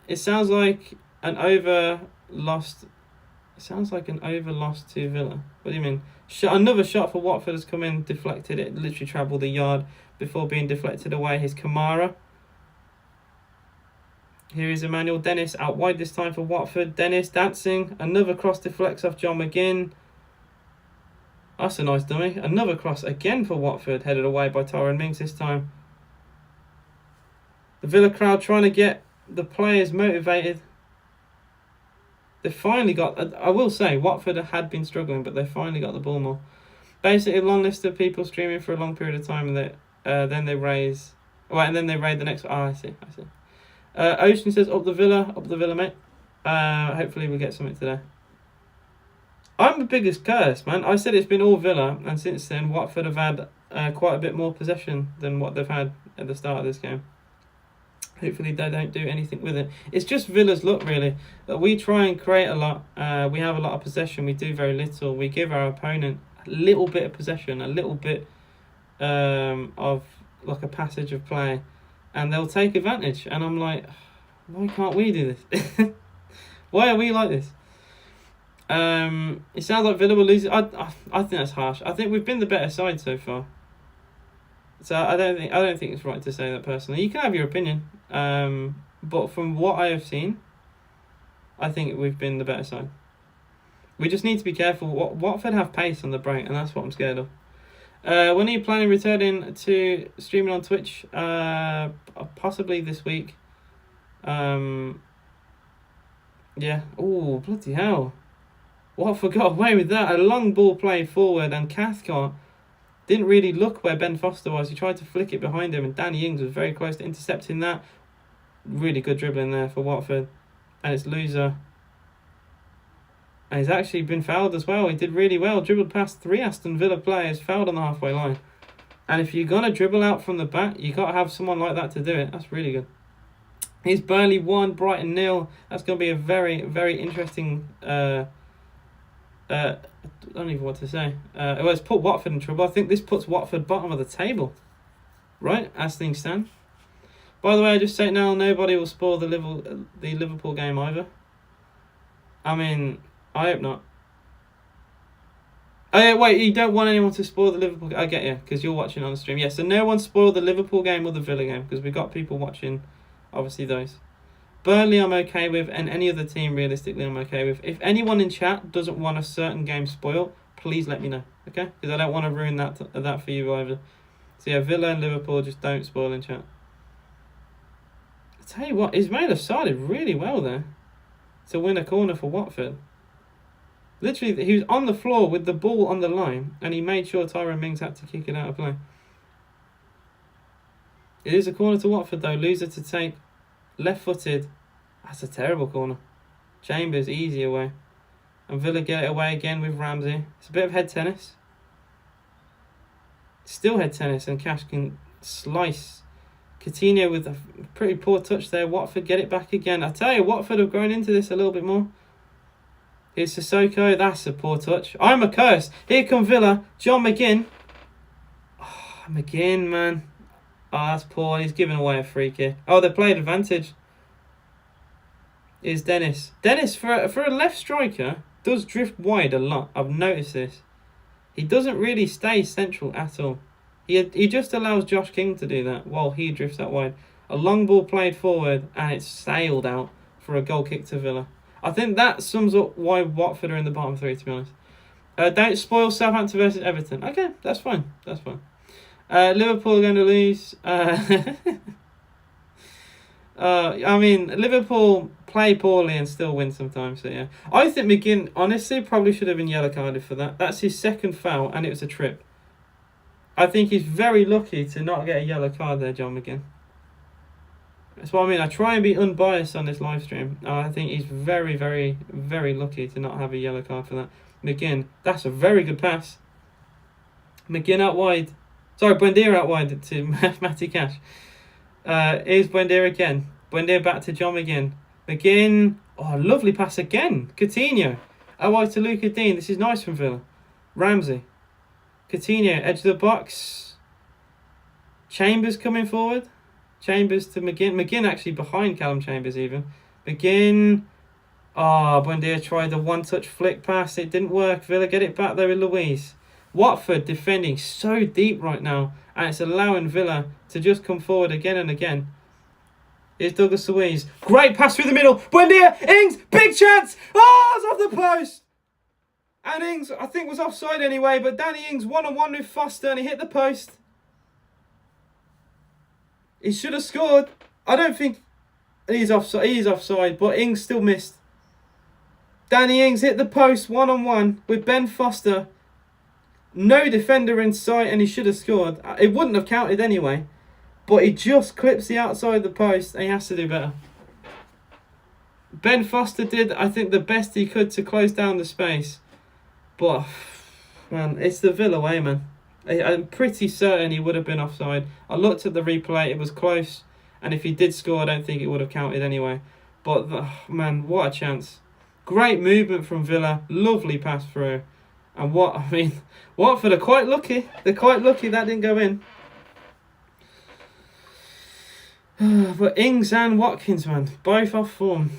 It sounds like an over lost... It sounds like an over lost to Villa. What do you mean? Another shot for Watford has come in, deflected. It literally travelled a yard before being deflected away. Here's Kamara. Here is Emmanuel Dennis out wide this time for Watford. Dennis dancing. Another cross deflects off John McGinn. That's a nice dummy. Another cross again for Watford, headed away by Tyrone Mings this time. The Villa crowd trying to get the players motivated. They finally got... I will say, Watford had been struggling, but they finally got the ball more. Basically, a long list of people streaming for a long period of time, and then they raise... and then they raid the next... I see. Ocean says, up the Villa, mate. Hopefully we get something today. I'm the biggest curse, man. I said it's been all Villa, and since then Watford have had quite a bit more possession than what they've had at the start of this game. Hopefully they don't do anything with it. It's just Villa's luck, really. We try and create a lot. We have a lot of possession. We do very little. We give our opponent a little bit of possession, a little bit of like a passage of play, and they'll take advantage. And I'm like, why can't we do this? Why are we like this? It sounds like Villa will lose. I think that's harsh. I think we've been the better side so far. So I don't think it's right to say that personally. You can have your opinion. But from what I have seen, I think we've been the better side. We just need to be careful. Watford have pace on the break, and that's what I'm scared of. When are you planning returning to streaming on Twitch? Possibly this week. Yeah. Oh, bloody hell. Watford got away with that. A long ball play forward, and Cathcart didn't really look where Ben Foster was. He tried to flick it behind him, and Danny Ings was very close to intercepting that. Really good dribbling there for Watford. And it's Loser. And he's actually been fouled as well. He did really well. Dribbled past 3 Aston Villa players, fouled on the halfway line. And if you're going to dribble out from the back, you got to have someone like that to do it. That's really good. He's Burnley 1, Brighton 0. That's going to be a very, very interesting... I don't even know what to say. Well, it's put Watford in trouble. I think this puts Watford bottom of the table. Right, as things stand. By the way, I just say it now, nobody will spoil the Liverpool game either. I mean, I hope not. Oh yeah, wait, you don't want anyone to spoil the Liverpool game. I get you, because you're watching on the stream. Yeah, so no one spoil the Liverpool game or the Villa game, because we've got people watching, obviously, those. Burnley I'm okay with, and any other team, realistically, I'm okay with. If anyone in chat doesn't want a certain game spoiled, please let me know, okay? Because I don't want to ruin that for you either. So yeah, Villa and Liverpool, just don't spoil in chat. I tell you what, Ismail have started really well there to win a corner for Watford. Literally, he was on the floor with the ball on the line, and he made sure Tyrone Mings had to kick it out of play. It is a corner to Watford, though. Loser to take. Left-footed. That's a terrible corner. Chambers, easy away. And Villa get it away again with Ramsey. It's a bit of head tennis. Still head tennis, and Cash can slice. Coutinho with a pretty poor touch there. Watford get it back again. I tell you, Watford have grown into this a little bit more. Here's Sissoko. That's a poor touch. I'm a curse. Here come Villa. John McGinn. Oh, McGinn, man. Oh, that's poor. He's giving away a free kick. Oh, they played advantage. Here's Dennis. Dennis, for a left striker, does drift wide a lot. I've noticed this. He doesn't really stay central at all. He just allows Josh King to do that while he drifts that wide. A long ball played forward, and it's sailed out for a goal kick to Villa. I think that sums up why Watford are in the bottom 3, to be honest. Don't spoil Southampton versus Everton. Okay, that's fine. That's fine. Liverpool are going to lose. I mean, Liverpool play poorly and still win sometimes. So yeah, I think McGinn honestly probably should have been yellow carded for that. That's his second foul, and it was a trip. I think he's very lucky to not get a yellow card there, John McGinn. That's what I mean. I try and be unbiased on this live stream. I think he's very, very, very lucky to not have a yellow card for that. McGinn, that's a very good pass. McGinn out wide. Sorry, Buendia out wide to Matty Cash. Here's Buendia again. Buendia back to John McGinn. McGinn, oh, lovely pass again. Coutinho, out wide to Luca Dean. This is nice from Villa. Ramsey. Coutinho, edge of the box. Chambers coming forward. Chambers to McGinn. McGinn actually behind Callum Chambers even. McGinn. Buendia tried the one-touch flick pass. It didn't work. Villa get it back there with Luiz. Watford defending so deep right now, and it's allowing Villa to just come forward again and again. Here's Douglas Luiz. Great pass through the middle. Buendia. Ings. Big chance. Oh, it's off the post. And Ings, I think, was offside anyway, but Danny Ings one-on-one with Foster, and he hit the post. He should have scored. I don't think he's offside. He is offside, but Ings still missed. Danny Ings hit the post one-on-one with Ben Foster. No defender in sight, and he should have scored. It wouldn't have counted anyway, but he just clips the outside of the post, and he has to do better. Ben Foster did, I think, the best he could to close down the space. But, man, it's the Villa way, man. I'm pretty certain he would have been offside. I looked at the replay, it was close. And if he did score, I don't think it would have counted anyway. But, man, what a chance. Great movement from Villa. Lovely pass through. And Watford are quite lucky. They're quite lucky that didn't go in. But Ings and Watkins, man, both off form.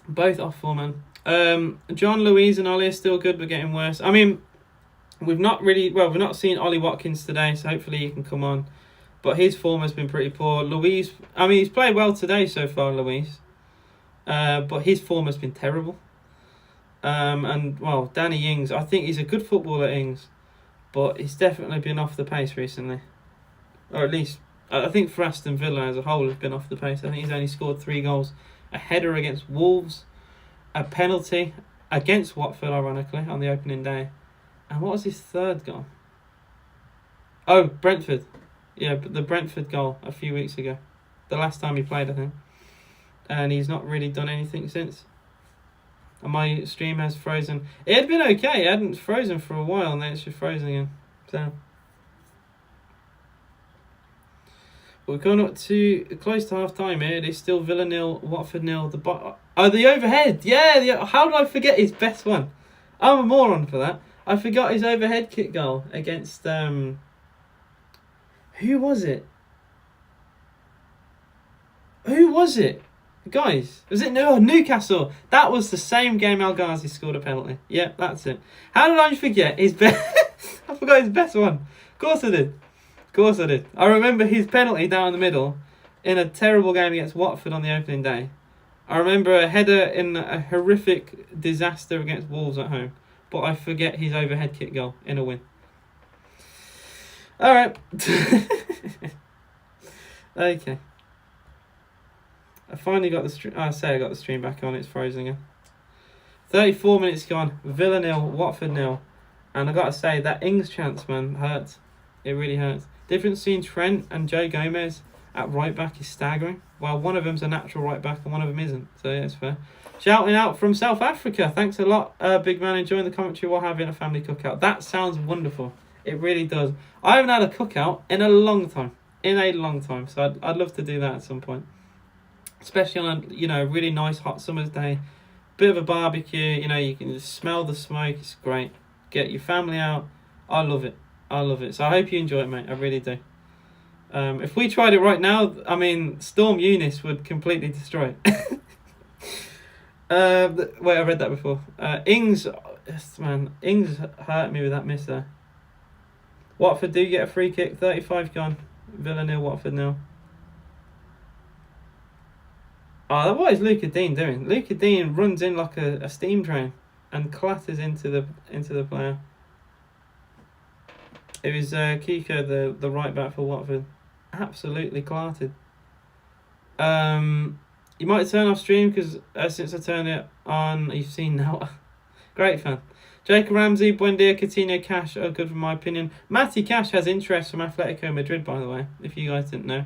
Both off form, man. John, Louise, and Ollie are still good, but getting worse. I mean, we've not seen Ollie Watkins today, so hopefully he can come on. But his form has been pretty poor. Louise, I mean, he's played well today so far, Louise. But his form has been terrible. And, well, Danny Ings, I think he's a good footballer, Ings. But he's definitely been off the pace recently. Or at least, I think for Aston Villa as a whole has been off the pace. I think he's only scored 3 goals. A header against Wolves. A penalty against Watford, ironically, on the opening day. And what was his third goal? Oh, Brentford. Yeah, but the Brentford goal a few weeks ago. The last time he played, I think. And he's not really done anything since. And my stream has frozen. It had been okay. It hadn't frozen for a while, and then it's just frozen again. So we're going up to close to half time here. It is still Villa 0, Watford 0. The overhead. Yeah, how did I forget his best one? I'm a moron for that. I forgot his overhead kick goal against who was it? Guys, was it Newcastle? That was the same game El Ghazi scored a penalty. Yeah, that's it. How did I forget his best? I forgot his best one. Of course I did. I remember his penalty down the middle in a terrible game against Watford on the opening day. I remember a header in a horrific disaster against Wolves at home. But I forget his overhead kick goal in a win. Alright. Okay. I finally got the stream. I got the stream back on. It's frozen again. 34 minutes gone. Villa 0, Watford 0. And I got to say, that Ings chance, man, hurts. It really hurts. Difference between Trent and Joe Gomez at right back is staggering. Well, one of them's a natural right back and one of them isn't. So yeah, it's fair. Shouting out from South Africa. Thanks a lot, big man. Enjoying the commentary while having a family cookout. That sounds wonderful. It really does. I haven't had a cookout in a long time. So I'd love to do that at some point. Especially on a really nice hot summer's day. Bit of a barbecue. You can just smell the smoke. It's great. Get your family out. I love it. So I hope you enjoy it, mate. I really do. If we tried it right now, I mean, Storm Eunice would completely destroy it. Wait, I read that before. Ings hurt me with that miss there. Watford do get a free kick. 35 gone. Villa 0, Watford 0. Oh, what is Luca Dean doing? Luca Dean runs in like a steam train and clatters into the player. It was Kiko, the right back for Watford. Absolutely clattered. You might turn off stream because since I turned it on, you've seen now. Great fan. Jacob Ramsey, Buendia, Coutinho, Cash are good for my opinion. Matty Cash has interest from Atletico Madrid, by the way, if you guys didn't know.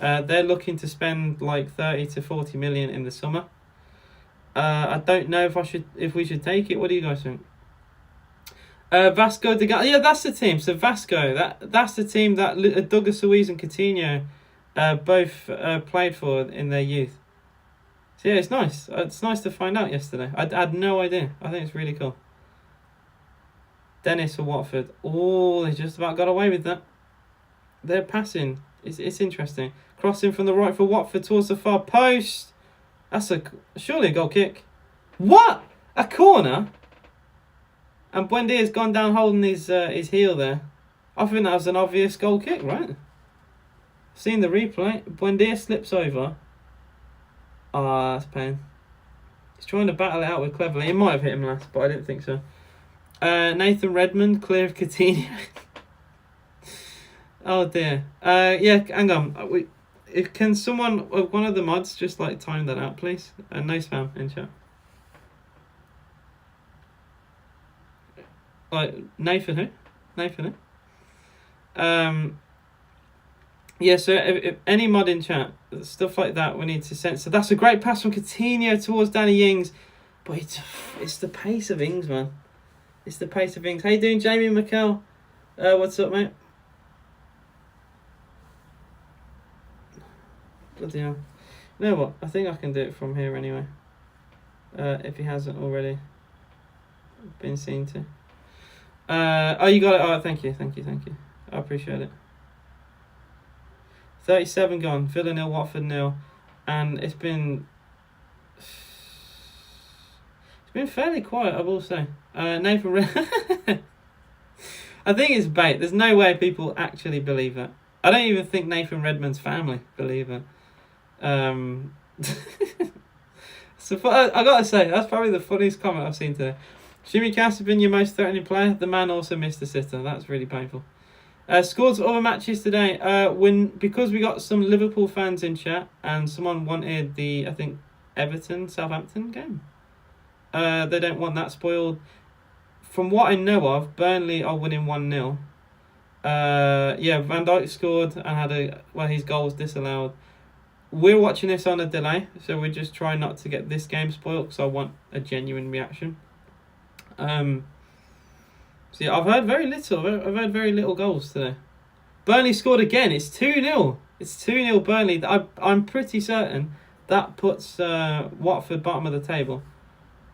They're looking to spend like 30 to 40 million in the summer. I don't know if we should take it. What do you guys think? Vasco da Gama. Yeah, that's the team. So Vasco, that's the team that Douglas Luiz and Coutinho both played for in their youth. So yeah, it's nice. It's nice to find out yesterday. I had no idea. I think it's really cool. Dennis for Watford. Oh, they just about got away with that. They're passing. It's interesting. Crossing from the right for Watford towards the far post. That's surely a goal kick. What? A corner? And Buendia's gone down holding his heel there. I think that was an obvious goal kick, right? Seen the replay. Buendia slips over. Ah, that's pain. He's trying to battle it out with Cleverly. He might have hit him last, but I didn't think so. Nathan Redmond, clear of Coutinho. Oh dear. Yeah, hang on. Can someone, one of the mods, just like time that out, please? No spam in chat. Nathan who? Yeah, so if any mod in chat, stuff like that, we need to send. So that's a great pass from Coutinho towards Danny Ings, but it's the pace of Ings, man. It's the pace of Ings. How you doing, Jamie McKell? What's up, mate? Bloody hell. You know what? I think I can do it from here anyway. If he hasn't already been seen to. Oh, you got it. Oh, thank you. I appreciate it. 37 gone. Villa 0, Watford 0. And it's been It's been fairly quiet, I will say. Nathan Red. I think it's bait. There's no way people actually believe it. I don't even think Nathan Redmond's family believe it. So I gotta say, that's probably the funniest comment I've seen today. Jimmy Cass has been your most threatening player. The man also missed a sitter. That's really painful. Scores for other matches today. Because we got some Liverpool fans in chat and someone wanted the, I think, Everton Southampton game. They don't want that spoiled. From what I know of, Burnley are winning 1-0. Van Dijk scored and had his goal was disallowed. We're watching this on a delay, so we're just trying not to get this game spoiled because I want a genuine reaction. I've heard very little. I've heard very little goals today. Burnley scored again. It's 2-0. It's 2-0 Burnley. I'm pretty certain that puts Watford bottom of the table.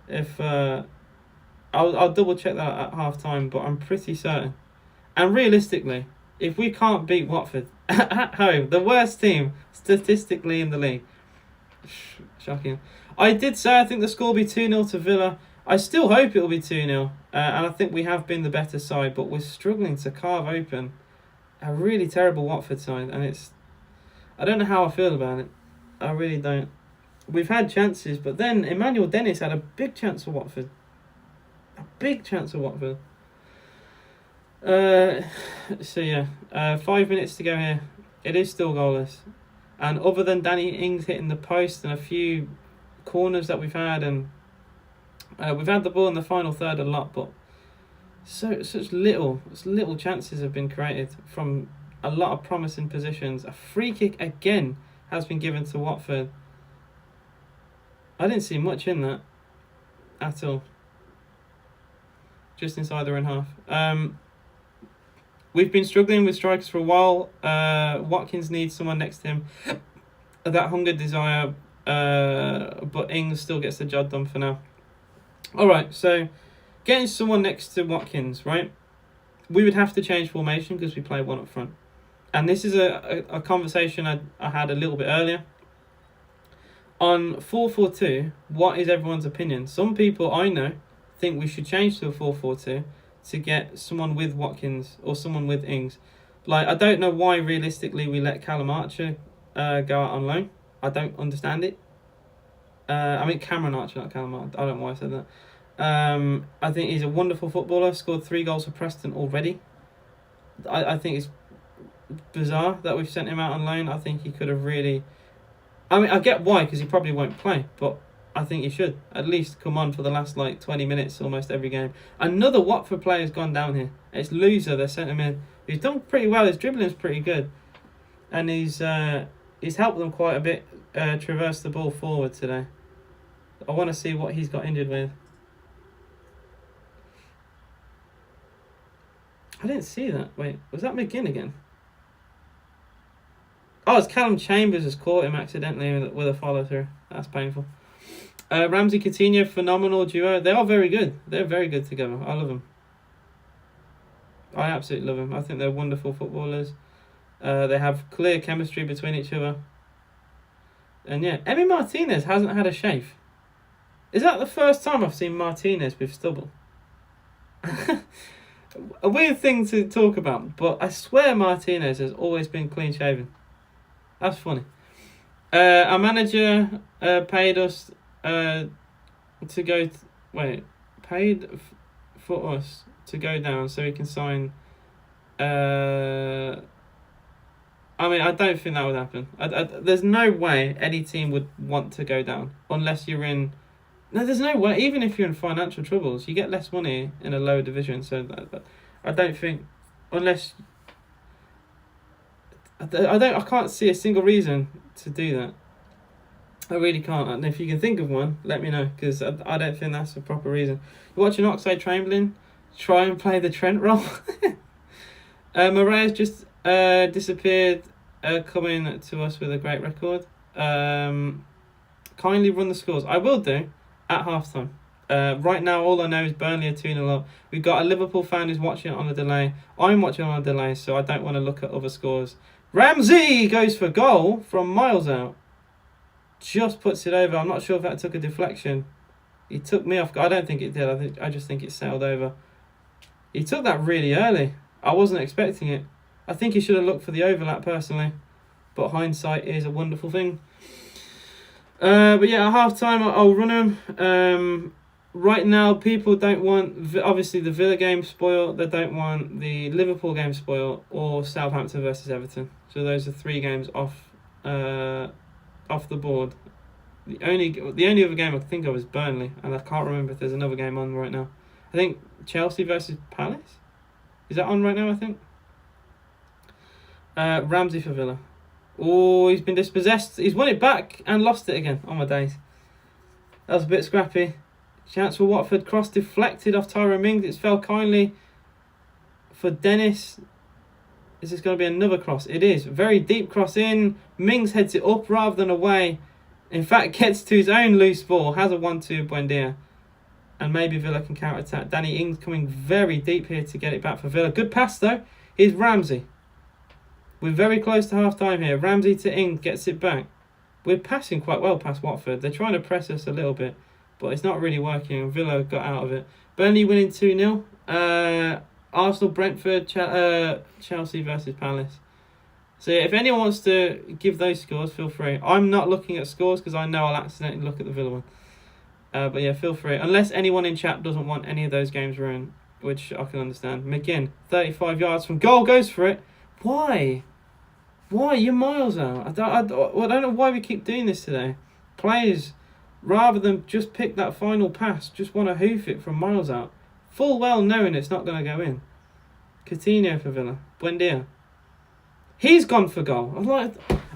If I'll double check that at half time, but I'm pretty certain. And realistically, if we can't beat Watford at home, the worst team statistically in the league, shocking. I did say I think the score will be 2-0 to Villa. I still hope it will be 2-0, and I think we have been the better side, but we're struggling to carve open a really terrible Watford side, and I don't know how I feel about it. I really don't. We've had chances, but then Emmanuel Dennis had a big chance for Watford. A big chance for Watford. 5 minutes to go here. It is still goalless. And other than Danny Ings hitting the post and a few corners that we've had, and we've had the ball in the final third a lot, but such little chances have been created from a lot of promising positions. A free kick again has been given to Watford. I didn't see much in that at all. Just inside their own half. We've been struggling with strikers for a while. Watkins needs someone next to him. That hunger, desire, but Ings still gets the job done for now. Alright, so getting someone next to Watkins, right? We would have to change formation because we play one up front. And this is a conversation I had a little bit earlier. On 4-4-2, what is everyone's opinion? Some people I know think we should change to a 4-4-2 to get someone with Watkins or someone with Ings. I don't know why realistically we let Callum Archer go out on loan. I don't understand it. Cameron Archer, not Callum Archer. I don't know why I said that. I think he's a wonderful footballer. Scored 3 goals for Preston already. I think it's bizarre that we've sent him out on loan. I think he could have really... I get why, because he probably won't play, but I think he should at least come on for the last 20 minutes almost every game. Another Watford player has gone down here. It's Loser, their centre mid. He's done pretty well. His dribbling's pretty good, and he's helped them quite a bit traverse the ball forward today. I want to see what he's got injured with. I didn't see that. Wait, was that McGinn again? Oh, it's Callum Chambers has caught him accidentally with a follow through. That's painful. Ramsey Coutinho, phenomenal duo. They are very good. They're very good together. I love them. I absolutely love them. I think they're wonderful footballers. They have clear chemistry between each other. And yeah, Emi Martinez hasn't had a shave. Is that the first time I've seen Martinez with stubble? A weird thing to talk about, but I swear Martinez has always been clean shaven. That's funny. Our manager paid us to go... for us to go down so he can sign... I don't think that would happen. There's no way any team would want to go down unless you're in... No, there's no way. Even if you're in financial troubles, you get less money in a lower division. So I don't think... Unless... I can't see a single reason to do that. I really can't. And if you can think of one, let me know, because I don't think that's a proper reason. You're watching Oxlade Chamberlain try and play the Trent role. Moraes just disappeared, coming to us with a great record. Kindly run the scores. I will do at halftime. Right now, all I know is Burnley are 2-0 up. We've got a Liverpool fan who's watching it on a delay. I'm watching on a delay, so I don't want to look at other scores. Ramsey goes for goal from miles out. Just puts it over. I'm not sure if that took a deflection. He took me off. I don't think it did. I just think it sailed over. He took that really early. I wasn't expecting it. I think he should have looked for the overlap personally. But hindsight is a wonderful thing. But yeah, at half time, I'll run them. Right now, people don't want, obviously, the Villa game spoiled. They don't want the Liverpool game spoiled or Southampton versus Everton. So those are 3 games off the board. The only other game I can think of is Burnley, and I can't remember if there's another game on right now. I think Chelsea versus Palace. Is that on right now, I think? Ramsey for Villa. Oh, he's been dispossessed. He's won it back and lost it again. Oh my days. That was a bit scrappy. Chance for Watford. Cross deflected off Tyrone Mings. It's fell kindly for Dennis. Is this going to be another cross? It is. Very deep cross in. Mings heads it up rather than away. In fact, gets to his own loose ball. Has a 1-2 Buendia. And maybe Villa can counter-attack. Danny Ings coming very deep here to get it back for Villa. Good pass though. Here's Ramsey. We're very close to half-time here. Ramsey to Ings, gets it back. We're passing quite well past Watford. They're trying to press us a little bit, but it's not really working. Villa got out of it. Burnley winning 2-0. Arsenal, Brentford, Chelsea versus Palace. So yeah, if anyone wants to give those scores, feel free. I'm not looking at scores because I know I'll accidentally look at the Villa one. But yeah, feel free. Unless anyone in chat doesn't want any of those games ruined, which I can understand. McGinn, 35 yards from goal, goes for it. Why? You're miles out. I don't know why we keep doing this today. Players, rather than just pick that final pass, just want to hoof it from miles out. Full well knowing it's not going to go in. Coutinho for Villa. Buendia. He's gone for goal.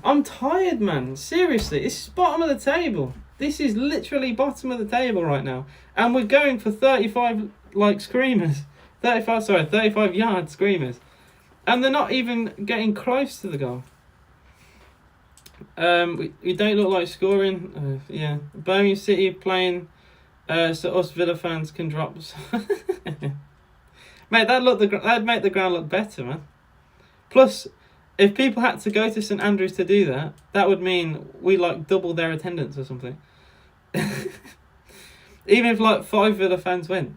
I'm tired, man. Seriously, it's bottom of the table. This is literally bottom of the table right now. And we're going for 35 screamers. 35 yard screamers. And they're not even getting close to the goal. We don't look like scoring. Yeah. Birmingham City playing so us Villa fans can drop. Mate, that'd make the ground look better, man. Plus, if people had to go to St Andrews to do that, that would mean we double their attendance or something. Even if 5 Villa fans went,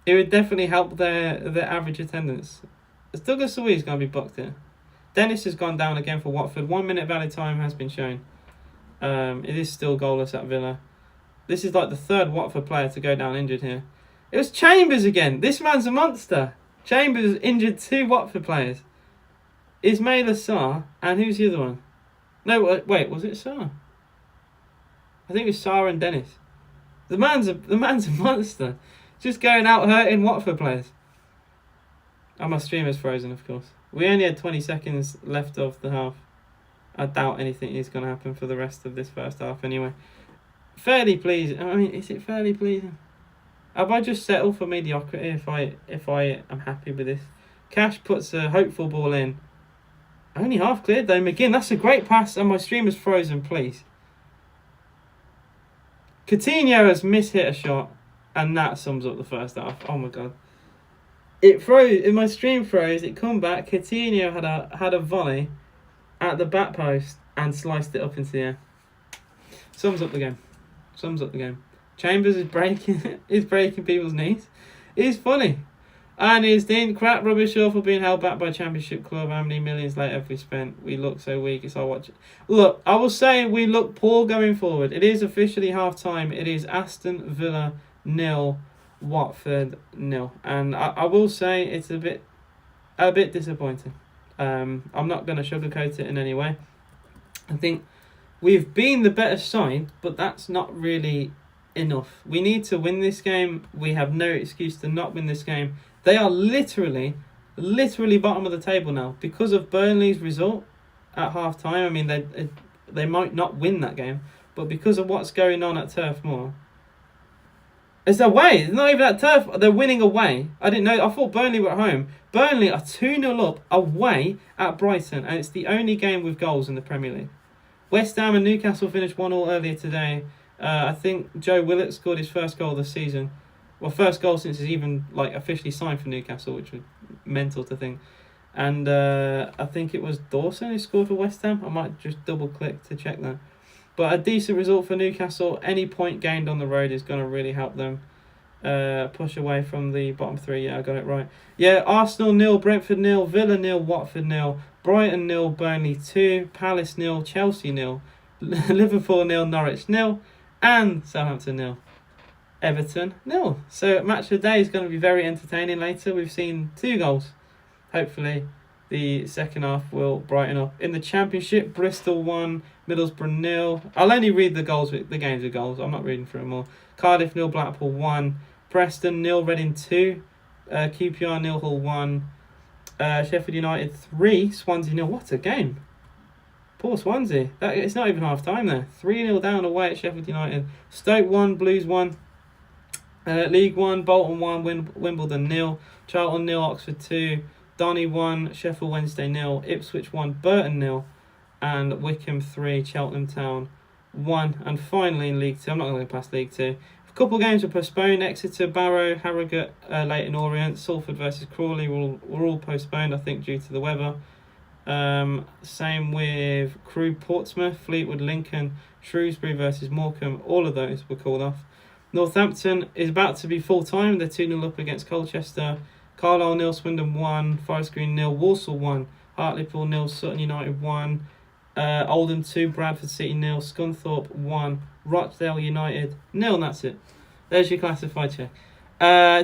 it would definitely help their average attendance. Douglas Luiz going to be booked here. Dennis has gone down again for Watford. 1 minute valid time has been shown. It is still goalless at Villa. This is the 3rd Watford player to go down injured here. It was Chambers again. This man's a monster. Chambers injured 2 Watford players. Ismail Sarr, and who's the other one? No, wait, was it Sarr? I think it was Sarr and Dennis. The man's a monster. Just going out hurting Watford players. Oh, my stream is frozen, of course. We only had 20 seconds left of the half. I doubt anything is going to happen for the rest of this first half anyway. Fairly pleasing. I mean, is it fairly pleasing? Have I just settled for mediocrity if I am happy with this? Cash puts a hopeful ball in. Only half cleared though. McGinn, that's a great pass, and my stream is frozen, please. Coutinho has mishit a shot, and that sums up the first half. Oh my god. It froze. My stream froze. It come back. Coutinho had a volley at the back post and sliced it up into the air. Sums up the game. Chambers is breaking people's knees. He's funny. And he's doing crap rubbish for being held back by Championship Club. How many millions later have we spent? We look so weak. It's our watch. Look, I will say we look poor going forward. It is officially half time. It is Aston Villa 0. Watford 0, and I will say it's a bit disappointing. I'm not going to sugarcoat it in any way. I think we've been the better side, but that's not really enough. We need to win this game. We have no excuse to not win this game. They are literally bottom of the table now because of Burnley's result at half time. I mean, they might not win that game, but because of what's going on at Turf Moor. It's away. It's not even at Turf. They're winning away. I didn't know. I thought Burnley were at home. Burnley are 2-0 up away at Brighton, and it's the only game with goals in the Premier League. West Ham and Newcastle finished 1-1 earlier today. I think Joe Willett scored his first goal of the season. Well, first goal since he's even officially signed for Newcastle, which was mental to think. And I think it was Dawson who scored for West Ham. I might just double click to check that. But a decent result for Newcastle. Any point gained on the road is going to really help them push away from the bottom three. Yeah, I got it right. Yeah, Arsenal 0, Brentford 0, Villa 0, Watford 0, Brighton 0, Burnley 2, Palace 0, Chelsea 0, Liverpool 0, Norwich 0, and Southampton 0. Everton 0. So match of the day is going to be very entertaining later. We've seen 2 goals. Hopefully the second half will brighten up. In the Championship, Bristol 1, Middlesbrough 0. I'll only read the games with goals. I'm not reading through them all. Cardiff 0, Blackpool 1, Preston 0, Reading 2, QPR 0, Hull 1, Sheffield United 3, Swansea 0. What a game! Poor Swansea. It's not even half time there. 3-0 down away at Sheffield United. Stoke 1, Blues 1. League 1, Bolton 1, Wimbledon 0, Charlton 0, Oxford 2, Donny 1, Sheffield Wednesday 0, Ipswich 1, Burton 0, and Wickham 3, Cheltenham Town 1. And finally in League 2, I'm not going to go past League 2. A couple of games were postponed. Exeter, Barrow, Harrogate, Leyton Orient, Salford versus Crawley were all postponed, I think, due to the weather. Same with Crewe, Portsmouth, Fleetwood, Lincoln, Shrewsbury versus Morecambe. All of those were called off. Northampton is about to be full-time. They're 2-0 up against Colchester. Carlisle 0, Swindon 1, Forest Green 0, Walsall 1, Hartlepool 0, Sutton United 1, Oldham 2, Bradford City 0, Scunthorpe 1, Rochdale United 0, and that's it. There's your classified check.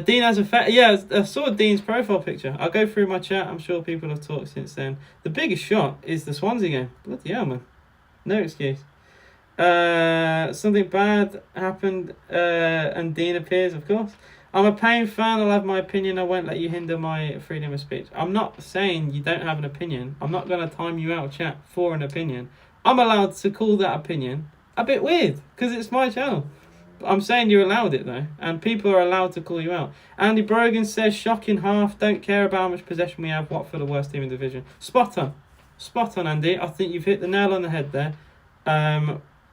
Dean has I saw Dean's profile picture. I'll go through my chat. I'm sure people have talked since then. The biggest shot is the Swansea game. Bloody hell, man. No excuse. Something bad happened and Dean appears, of course. I'm a Payne fan. I'll have my opinion. I won't let you hinder my freedom of speech. I'm not saying you don't have an opinion. I'm not going to time you out of chat for an opinion. I'm allowed to call that opinion a bit weird because it's my channel. I'm saying you're allowed it though, and people are allowed to call you out. Andy Brogan says, shocking half, don't care about how much possession we have, Watford the worst team in the division. Spot on Andy. I think you've hit the nail on the head there.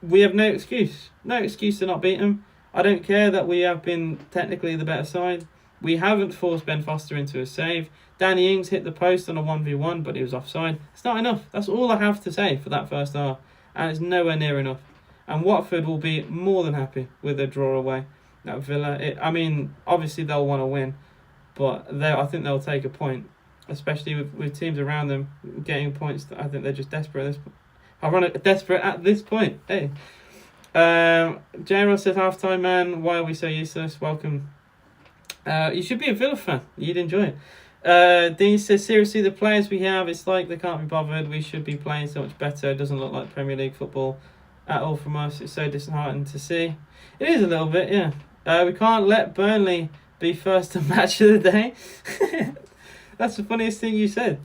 We have no excuse to not beat them. I don't care that we have been technically the better side. We haven't forced Ben Foster into a save. Danny Ings hit the post on a 1v1, but he was offside. It's not enough. That's all I have to say for that first half, and it's nowhere near enough. And Watford will be more than happy with a draw away at Villa. Obviously they'll want to win, but I think they'll take a point, especially with teams around them getting points. I think they're just desperate at this point. Hey, J-Ross says, half-time man, why are we so useless? Welcome. You should be a Villa fan. You'd enjoy it. Dean says, seriously, the players we have, it's like they can't be bothered. We should be playing so much better. It doesn't look like Premier League football at all from us. It's so disheartening to see. It is a little bit, yeah. We can't let Burnley be first to match of the day. That's the funniest thing you said.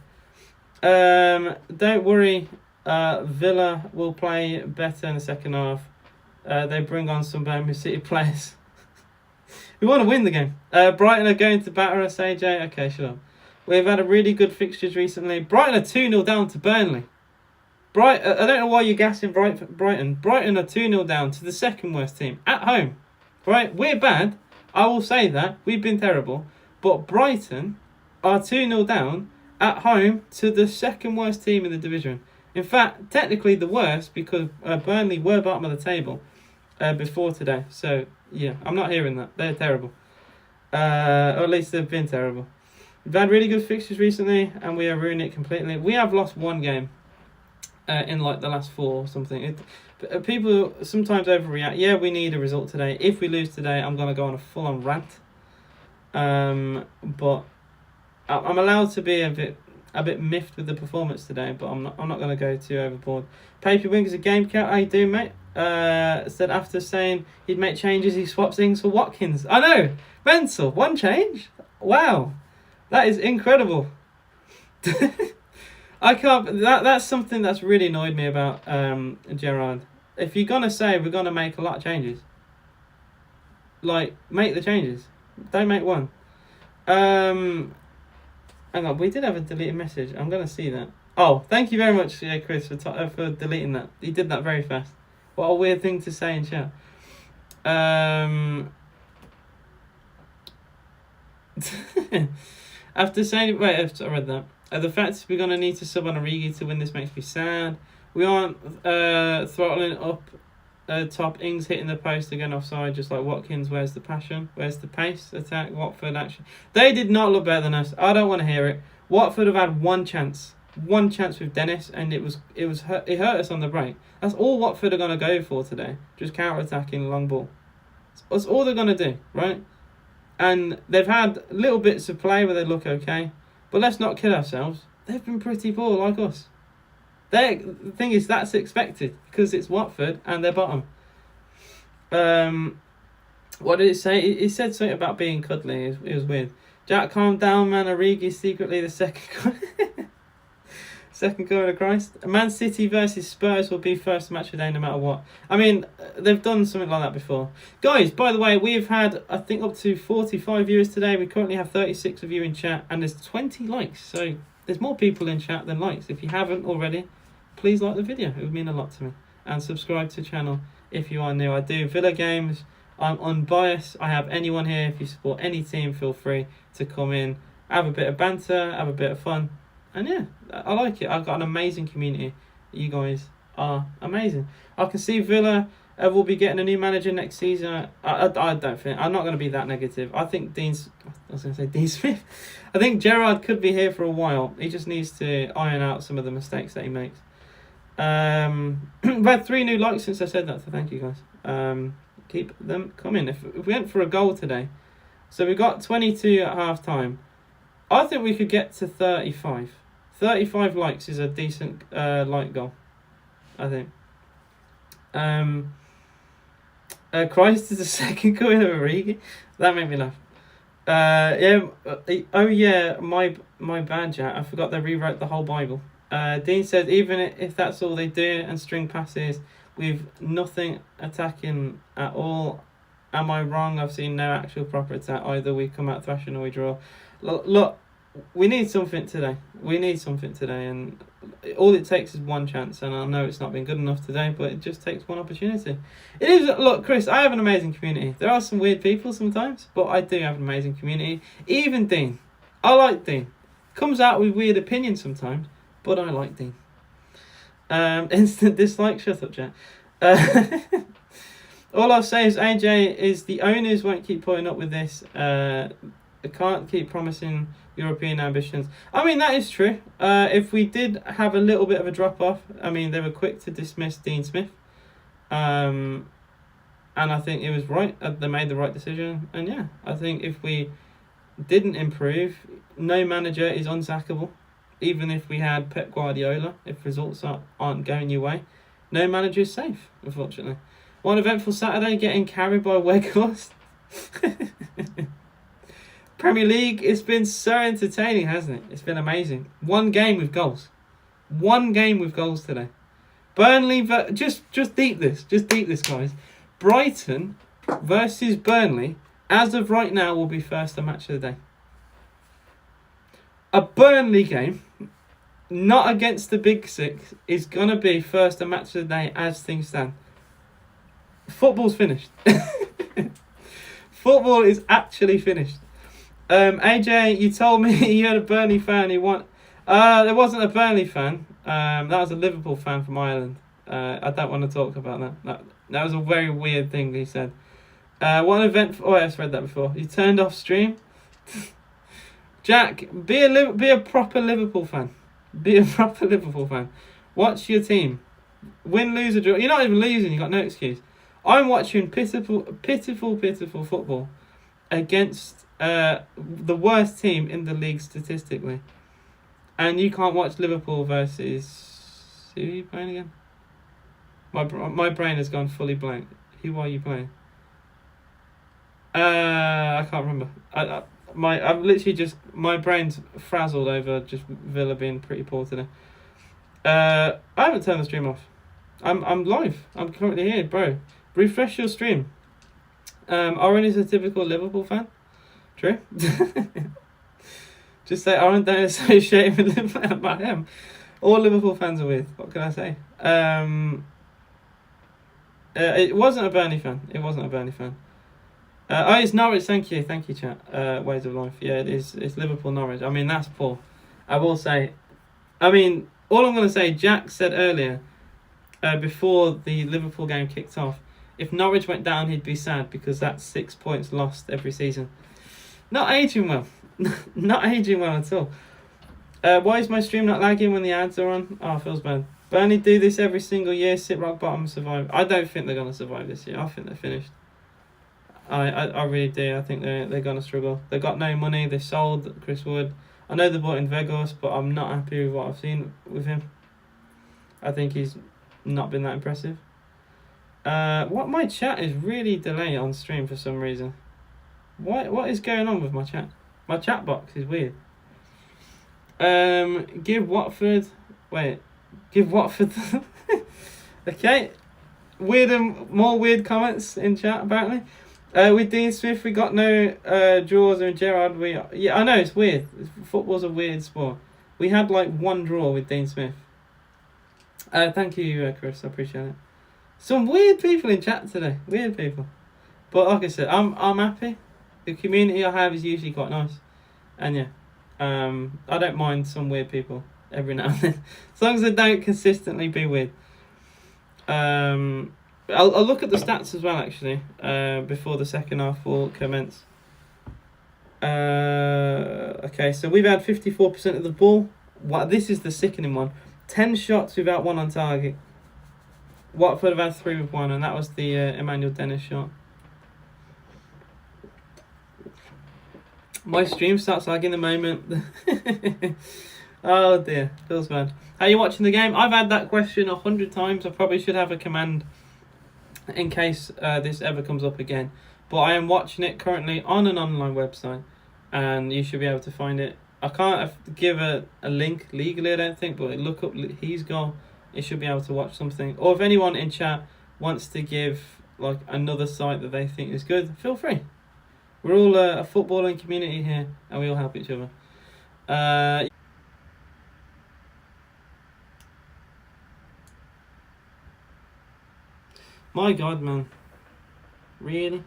Don't worry. Villa will play better in the second half. They bring on some Birmingham City players. We want to win the game. Brighton are going to batter us, AJ. Okay, sure. We've had a really good fixtures recently. Brighton are 2-0 down to Burnley. I don't know why you're gassing Brighton. Brighton are 2-0 down to the second worst team at home. Right? We're bad. I will say that. We've been terrible. But Brighton are 2-0 down at home to the second worst team in the division. In fact, technically the worst because Burnley were bottom of the table before today. So, yeah, I'm not hearing that. They're terrible. Or at least they've been terrible. We've had really good fixtures recently and we are ruining it completely. We have lost one game in like the last 4 or something. People sometimes overreact. Yeah, we need a result today. If we lose today, I'm going to go on a full-on rant. But I'm allowed to be a bit miffed with the performance today, but I'm not going to go too overboard. Paper Wings a game count. How you doing, mate? Said after saying he'd make changes, he swaps things for Watkins. I know, mental. One change. Wow, that is incredible. I can't. That's something that's really annoyed me about Gerrard. If you're gonna say we're gonna make a lot of changes, like make the changes. Don't make one. Hang on, we did have a deleted message. I'm gonna see that. Oh, thank you very much, Chris, for deleting that. You did that very fast. What a weird thing to say in chat. After saying, wait, I read that. The fact we're going to need to sub on Origi to win this makes me sad. We aren't throttling up top. Ings hitting the post again offside, just like Watkins. Where's the passion? Where's the pace? Attack. Watford action. They did not look better than us. I don't want to hear it. Watford have had one chance with Dennis, and it hurt us on the break. That's all Watford are going to go for today. Just counter-attacking long ball. That's all they're going to do, right? And they've had little bits of play where they look okay, but let's not kid ourselves. They've been pretty poor, like us. The thing is, that's expected because it's Watford and they're bottom. What did it say? It said something about being cuddly. It was weird. Jack, calm down, man. Origi secretly the second second coming of Christ. Man City versus Spurs will be first match of the day no matter what. I mean, they've done something like that before. Guys, by the way, we've had, I think, up to 45 viewers today. We currently have 36 of you in chat and there's 20 likes. So there's more people in chat than likes. If you haven't already, please like the video. It would mean a lot to me. And subscribe to the channel if you are new. I do Villa games. I'm unbiased. I have anyone here. If you support any team, feel free to come in, have a bit of banter, have a bit of fun. And yeah, I like it. I've got an amazing community. You guys are amazing. I can see Villa will be getting a new manager next season. I don't think. I'm not going to be that negative. I think Dean Smith. I think Gerrard could be here for a while. He just needs to iron out some of the mistakes that he makes. We've had 3 new likes since I said that, so thank you guys. Keep them coming. If we went for a goal today, so we got 22 at half time. I think we could get to 35. 35 likes is a decent like goal, I think. Christ is the second coming of Origi. That made me laugh. My bad, Jack. I forgot they rewrote the whole Bible. Dean says even if that's all they do and string passes with nothing attacking at all, am I wrong? I've seen no actual proper attack. Either we come out thrashing or we draw. Look, we need something today. And all it takes is one chance. And I know it's not been good enough today, but it just takes one opportunity. It is. Look, Chris, I have an amazing community. There are some weird people sometimes, but I do have an amazing community. Even Dean. I like Dean. Comes out with weird opinions sometimes, but I like Dean. Instant dislike. Shut up, Jack. All I'll say is AJ is the owners won't keep putting up with this. They can't keep promising European ambitions. I mean, that is true. If we did have a little bit of a drop off, I mean, they were quick to dismiss Dean Smith. And I think it was right. They made the right decision. And yeah, I think if we didn't improve, no manager is unsackable. Even if we had Pep Guardiola, if results aren't going your way, no manager is safe, unfortunately. One eventful Saturday, getting carried by Weghorst. Premier League, it's been so entertaining, hasn't it? It's been amazing. One game with goals today. Burnley, just deep this, guys. Brighton versus Burnley, as of right now, will be first match of the day. A Burnley game, not against the Big Six, is going to be first match of the day as things stand. Football's finished. Football is actually finished. AJ, you told me you had a Burnley fan who won. There wasn't a Burnley fan. That was a Liverpool fan from Ireland. I don't want to talk about that. That was a very weird thing he said. One event. I've read that before. You turned off stream. Jack, be a proper Liverpool fan. Be a proper Liverpool fan. Watch your team. Win, lose, or draw. You're not even losing. You got no excuse. I'm watching pitiful football against the worst team in the league statistically, and you can't watch Liverpool versus who are you playing again? My brain has gone fully blank. Who are you playing? I can't remember. I'm literally just, my brain's frazzled over just Villa being pretty poor today. I haven't turned the stream off. I'm live. I'm currently here, bro. Refresh your stream. Oren is a typical Liverpool fan. True. Just say Oren don't associate with Liverpool. I am. All Liverpool fans are weird. What can I say? It wasn't a Burnley fan. It's Norwich. Thank you, chat. Ways of life. Yeah, it is. It's Liverpool Norwich. I mean, that's poor. I will say. I mean, all I'm going to say. Jack said earlier, before the Liverpool game kicked off. If Norwich went down, he'd be sad because that's 6 points lost every season. Not aging well. Not aging well at all. Why is my stream not lagging when the ads are on? Oh, it feels bad. Burnley do this every single year, sit rock bottom, survive. I don't think they're going to survive this year. I think they're finished. I really do. I think they're going to struggle. They've got no money. They sold Chris Wood. I know they bought in Vegas, but I'm not happy with what I've seen with him. I think he's not been that impressive. What my chat is really delayed on stream for some reason. What is going on with my chat? My chat box is weird. Give Watford. Okay. Weird and more weird comments in chat apparently. With Dean Smith, we got no draws, and Gerrard, I know it's weird. Football's a weird sport. We had like one draw with Dean Smith. Thank you, Chris. I appreciate it. Some weird people in chat today. Weird people. But like I said, I'm happy. The community I have is usually quite nice, and yeah, I don't mind some weird people every now and then, as long as they don't consistently be weird. I'll look at the stats as well actually before the second half will commence. Okay, so we've had 54% of the ball. This is the sickening one. 10 shots without one on target. Watford have had 3 with 1, and that was the Emmanuel Dennis shot. My stream starts lagging the moment. Oh dear, feels bad. Are you watching the game? I've had that question 100 times. I probably should have a command in case this ever comes up again. But I am watching it currently on an online website, and you should be able to find it. I can't give a link legally, I don't think, but look up He's Goal. You should be able to watch something. Or if anyone in chat wants to give like another site that they think is good, feel free. We're all a footballing community here, and we all help each other. My God, man. Really?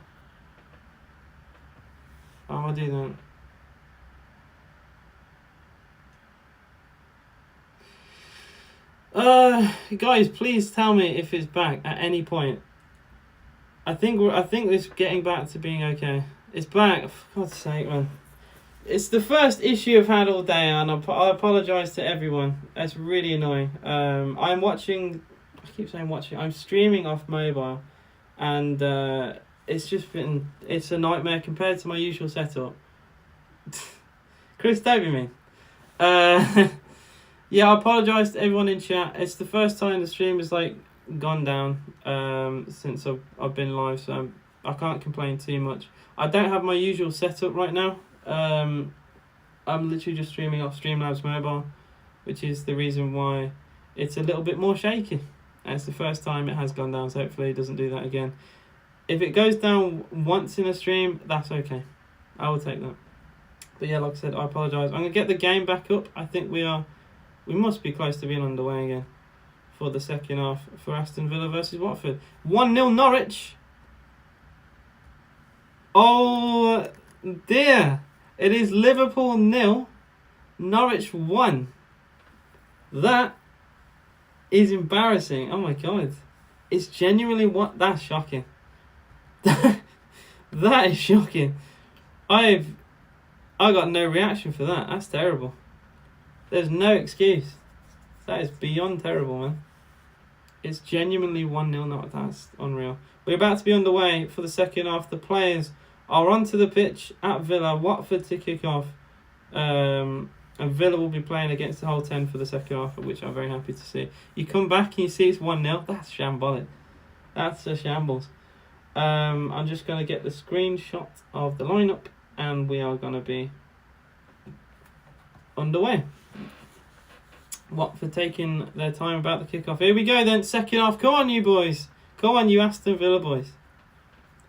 Why would I do that? Guys, please tell me if it's back at any point. I think it's getting back to being okay. It's back. For God's sake, man. It's the first issue I've had all day, and I apologise to everyone. That's really annoying. I'm watching. I keep saying watching. I'm streaming off mobile, and it's a nightmare compared to my usual setup. Chris, don't be mean. Yeah, I apologise to everyone in chat. It's the first time the stream has gone down since I've been live, so I can't complain too much. I don't have my usual setup right now. I'm literally just streaming off Streamlabs mobile, which is the reason why it's a little bit more shaky. And it's the first time it has gone down, so hopefully it doesn't do that again. If it goes down once in a stream, that's okay. I will take that. But yeah, like I said, I apologise. I'm going to get the game back up. I think we must be close to being underway again for the second half for Aston Villa versus Watford. 1-0 Norwich. Oh dear. It is Liverpool 0, Norwich 1. That is embarrassing. Oh my God. It's genuinely that's shocking. That is shocking. I got no reaction for that. That's terrible. There's no excuse. That is beyond terrible, man. It's genuinely 1-0 now. That's unreal. We're about to be underway for the second half. The players are onto the pitch at Villa. Watford to kick off. And Villa will be playing against the whole 10 for the second half, which I'm very happy to see. You come back and you see it's 1-0. That's shambolic. That's a shambles. I'm just going to get the screenshot of the lineup, and we are going to be underway. Watford taking their time about the kickoff. Here we go then, second half. Come on, you boys. Come on, you Aston Villa boys.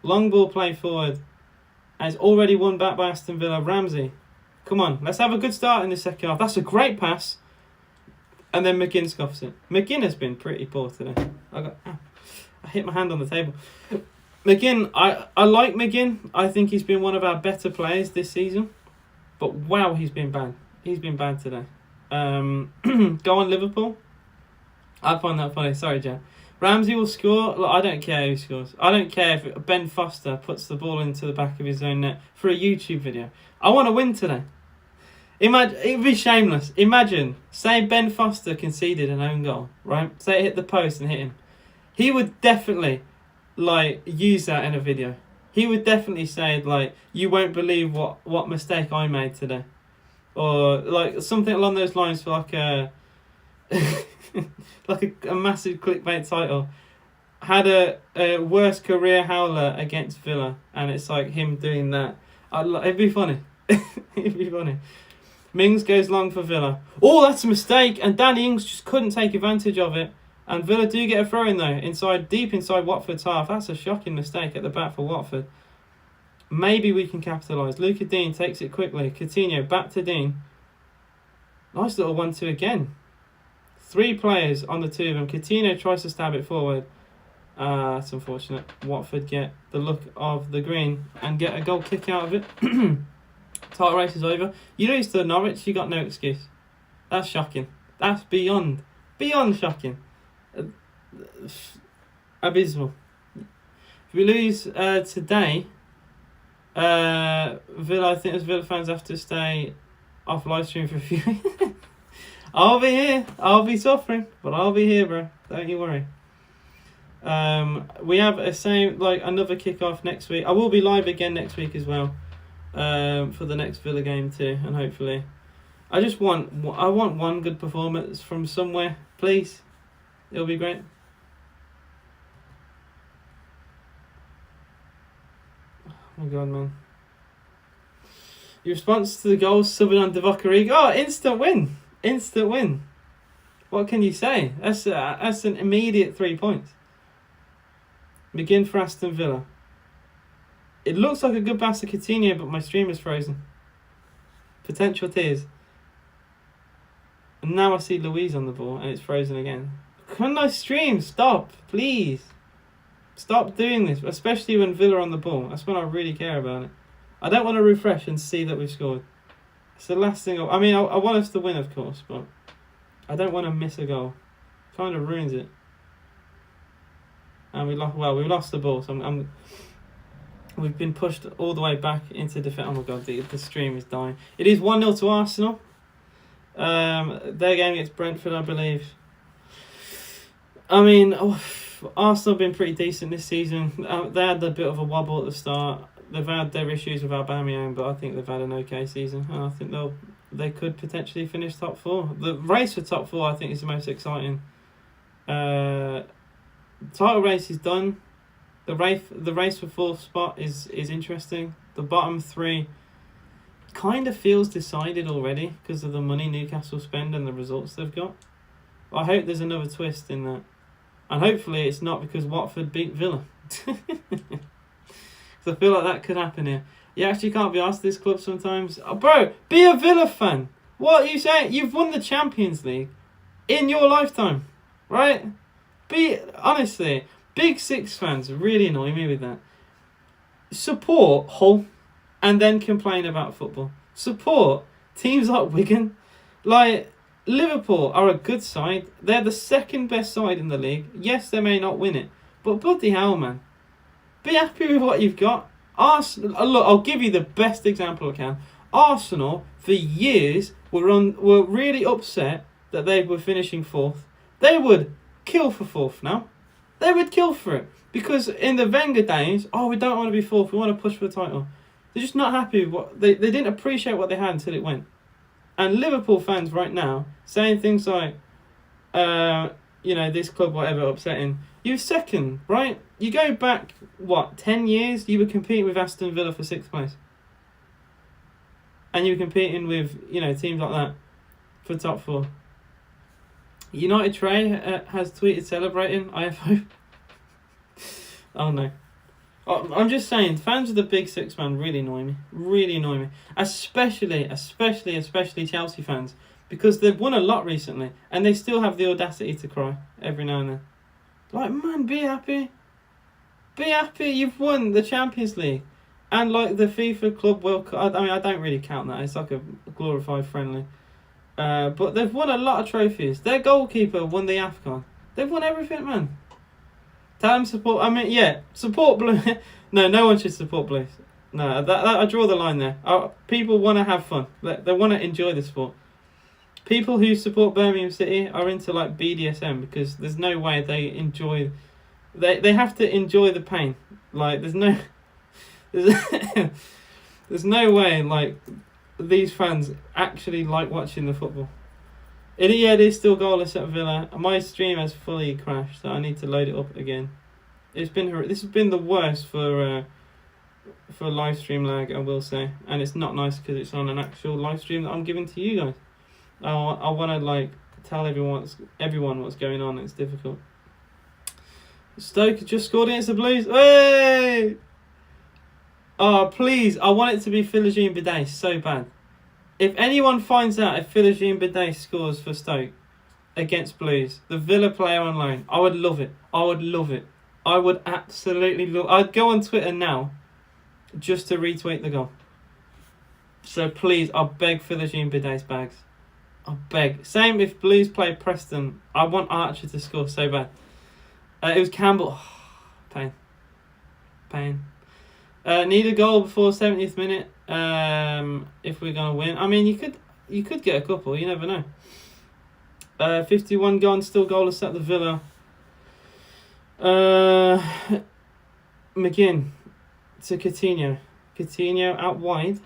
Long ball play forward. And it's already won back by Aston Villa. Ramsey. Come on, let's have a good start in the second half. That's a great pass. And then McGinn scuffs it. McGinn has been pretty poor today. I hit my hand on the table. McGinn, I like McGinn. I think he's been one of our better players this season. But wow, he's been bad. He's been bad today. Go on, Liverpool. I find that funny. Sorry, Jen. Ramsey will score. Look, I don't care who scores. I don't care if Ben Foster puts the ball into the back of his own net for a YouTube video. I want to win today. Imagine, it would be shameless. Imagine, say Ben Foster conceded an own goal, right? Say it hit the post and hit him. He would definitely, use that in a video. He would definitely say, you won't believe what mistake I made today. Or, something along those lines for, a massive clickbait title. Had a worst career howler against Villa, and it's him doing that. It'd be funny. It'd be funny. Mings goes long for Villa. Oh, that's a mistake, and Danny Ings just couldn't take advantage of it. And Villa do get a throw in though, deep inside Watford's half. That's a shocking mistake at the back for Watford. Maybe we can capitalise. Luca Dean takes it quickly. Coutinho back to Dean. Nice little 1-2 again. 3 players on the 2 of them. Coutinho tries to stab it forward. That's unfortunate. Watford get the look of the green and get a goal kick out of it. Title race is over. You lose to Norwich, you got no excuse. That's shocking. That's beyond shocking. Abysmal. If we lose today, Villa, I think as Villa fans have to stay off live stream for a few weeks. I'll be here. I'll be suffering, but I'll be here, bro. Don't you worry. We have another kickoff next week. I will be live again next week as well, for the next Villa game too, and hopefully, I want one good performance from somewhere, please. It'll be great. Oh my god, man. Your response to the goals, subbing on Divock. Oh, instant win. Instant win. What can you say? That's an immediate 3 points. McGinn for Aston Villa. It looks like a good pass to Coutinho, but my stream is frozen. Potential tears. And now I see Louise on the ball, and it's frozen again. Can I stream? Stop, please. Stop doing this, especially when Villa are on the ball. That's when I really care about it. I don't want to refresh and see that we've scored. It's the last thing. I want us to win, of course, but I don't want to miss a goal. Kind of ruins it. And we lost the ball, so we've been pushed all the way back into defence. Oh my god, the stream is dying. It is 1-0 to Arsenal. Their game against Brentford, I believe. Arsenal have been pretty decent this season. They had a bit of a wobble at the start. They've had their issues with Aubameyang, but I think they've had an okay season. And I think they could potentially finish top 4. The race for top 4, I think, is the most exciting. Title race is done. The race for 4th spot is interesting. The bottom 3 kind of feels decided already because of the money Newcastle spend and the results they've got. I hope there's another twist in that. And hopefully it's not because Watford beat Villa. Because I feel like that could happen here. You actually can't be asked this club sometimes. Oh, bro, be a Villa fan. What are you saying? You've won the Champions League in your lifetime, right? Honestly, Big Six fans really annoy me with that. Support Hull and then complain about football. Support teams like Wigan. Liverpool are a good side. They're the second best side in the league. Yes, they may not win it, but bloody hell, man. Be happy with what you've got. Arsenal. Look, I'll give you the best example I can. Arsenal, for years, were really upset that they were finishing 4th. They would kill for 4th now. They would kill for it. Because in the Wenger days, we don't want to be 4th, we want to push for the title. They're just not happy with what... They didn't appreciate what they had until it went. And Liverpool fans right now, saying things like, this club, whatever, upsetting. You're second, right? You go back, 10 years? You were competing with Aston Villa for 6th place. And you were competing with, teams like that for top 4. United Trey has tweeted celebrating IFO. Oh no. I'm just saying, fans of the Big Six, man, really annoy me. Really annoy me. Especially Chelsea fans. Because they've won a lot recently. And they still have the audacity to cry every now and then. Man, be happy. Be happy. You've won the Champions League. And the FIFA Club World Cup. I don't really count that. It's like a glorified friendly. But they've won a lot of trophies. Their goalkeeper won the AFCON. They've won everything, man. Tell them support. I mean, yeah, support Blue. No one should support Blues. No, that I draw the line there. People want to have fun. They want to enjoy the sport. People who support Birmingham City are into like BDSM because there's no way they enjoy. They have to enjoy the pain. Like there's no no way like these fans actually like watching the football. It is still goalless at Villa. My stream has fully crashed, so I need to load it up again. This has been the worst for live stream lag, I will say, and it's not nice because it's on an actual live stream that I'm giving to you guys. I want to like tell everyone what's going on. It's difficult. Stoke just scored against the Blues. Hey! Oh please! I want it to be Philogene Bidet so bad. If anyone finds out if Philogene Bidet scores for Stoke against Blues, the Villa player on loan, I would love it. I would absolutely love. I'd go on Twitter now, just to retweet the goal. So please, I beg Philogene Bidet's bags. I beg. Same if Blues play Preston. I want Archer to score so bad. It was Campbell. Oh, pain. Need a goal before 70th minute. If we're gonna win, I mean, you could get a couple. You never know. 51 gone, still goalless at the Villa. McGinn to Coutinho. Coutinho out wide.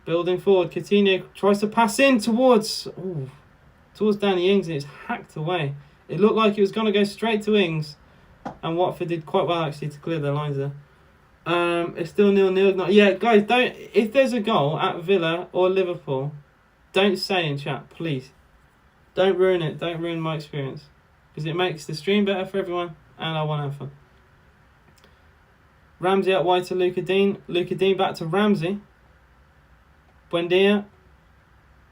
Building forward. Coutinho tries to pass in towards Danny Ings, and it's hacked away. It looked like it was going to go straight to Ings, and Watford did quite well actually to clear their lines there. It's still 0-0. Yeah, guys, don't. If there's a goal at Villa or Liverpool, don't say in chat, please. Don't ruin it. Don't ruin my experience, because it makes the stream better for everyone, and I want to have fun. Ramsey out wide to Luca Dean. Luca Dean back to Ramsey. Buendia.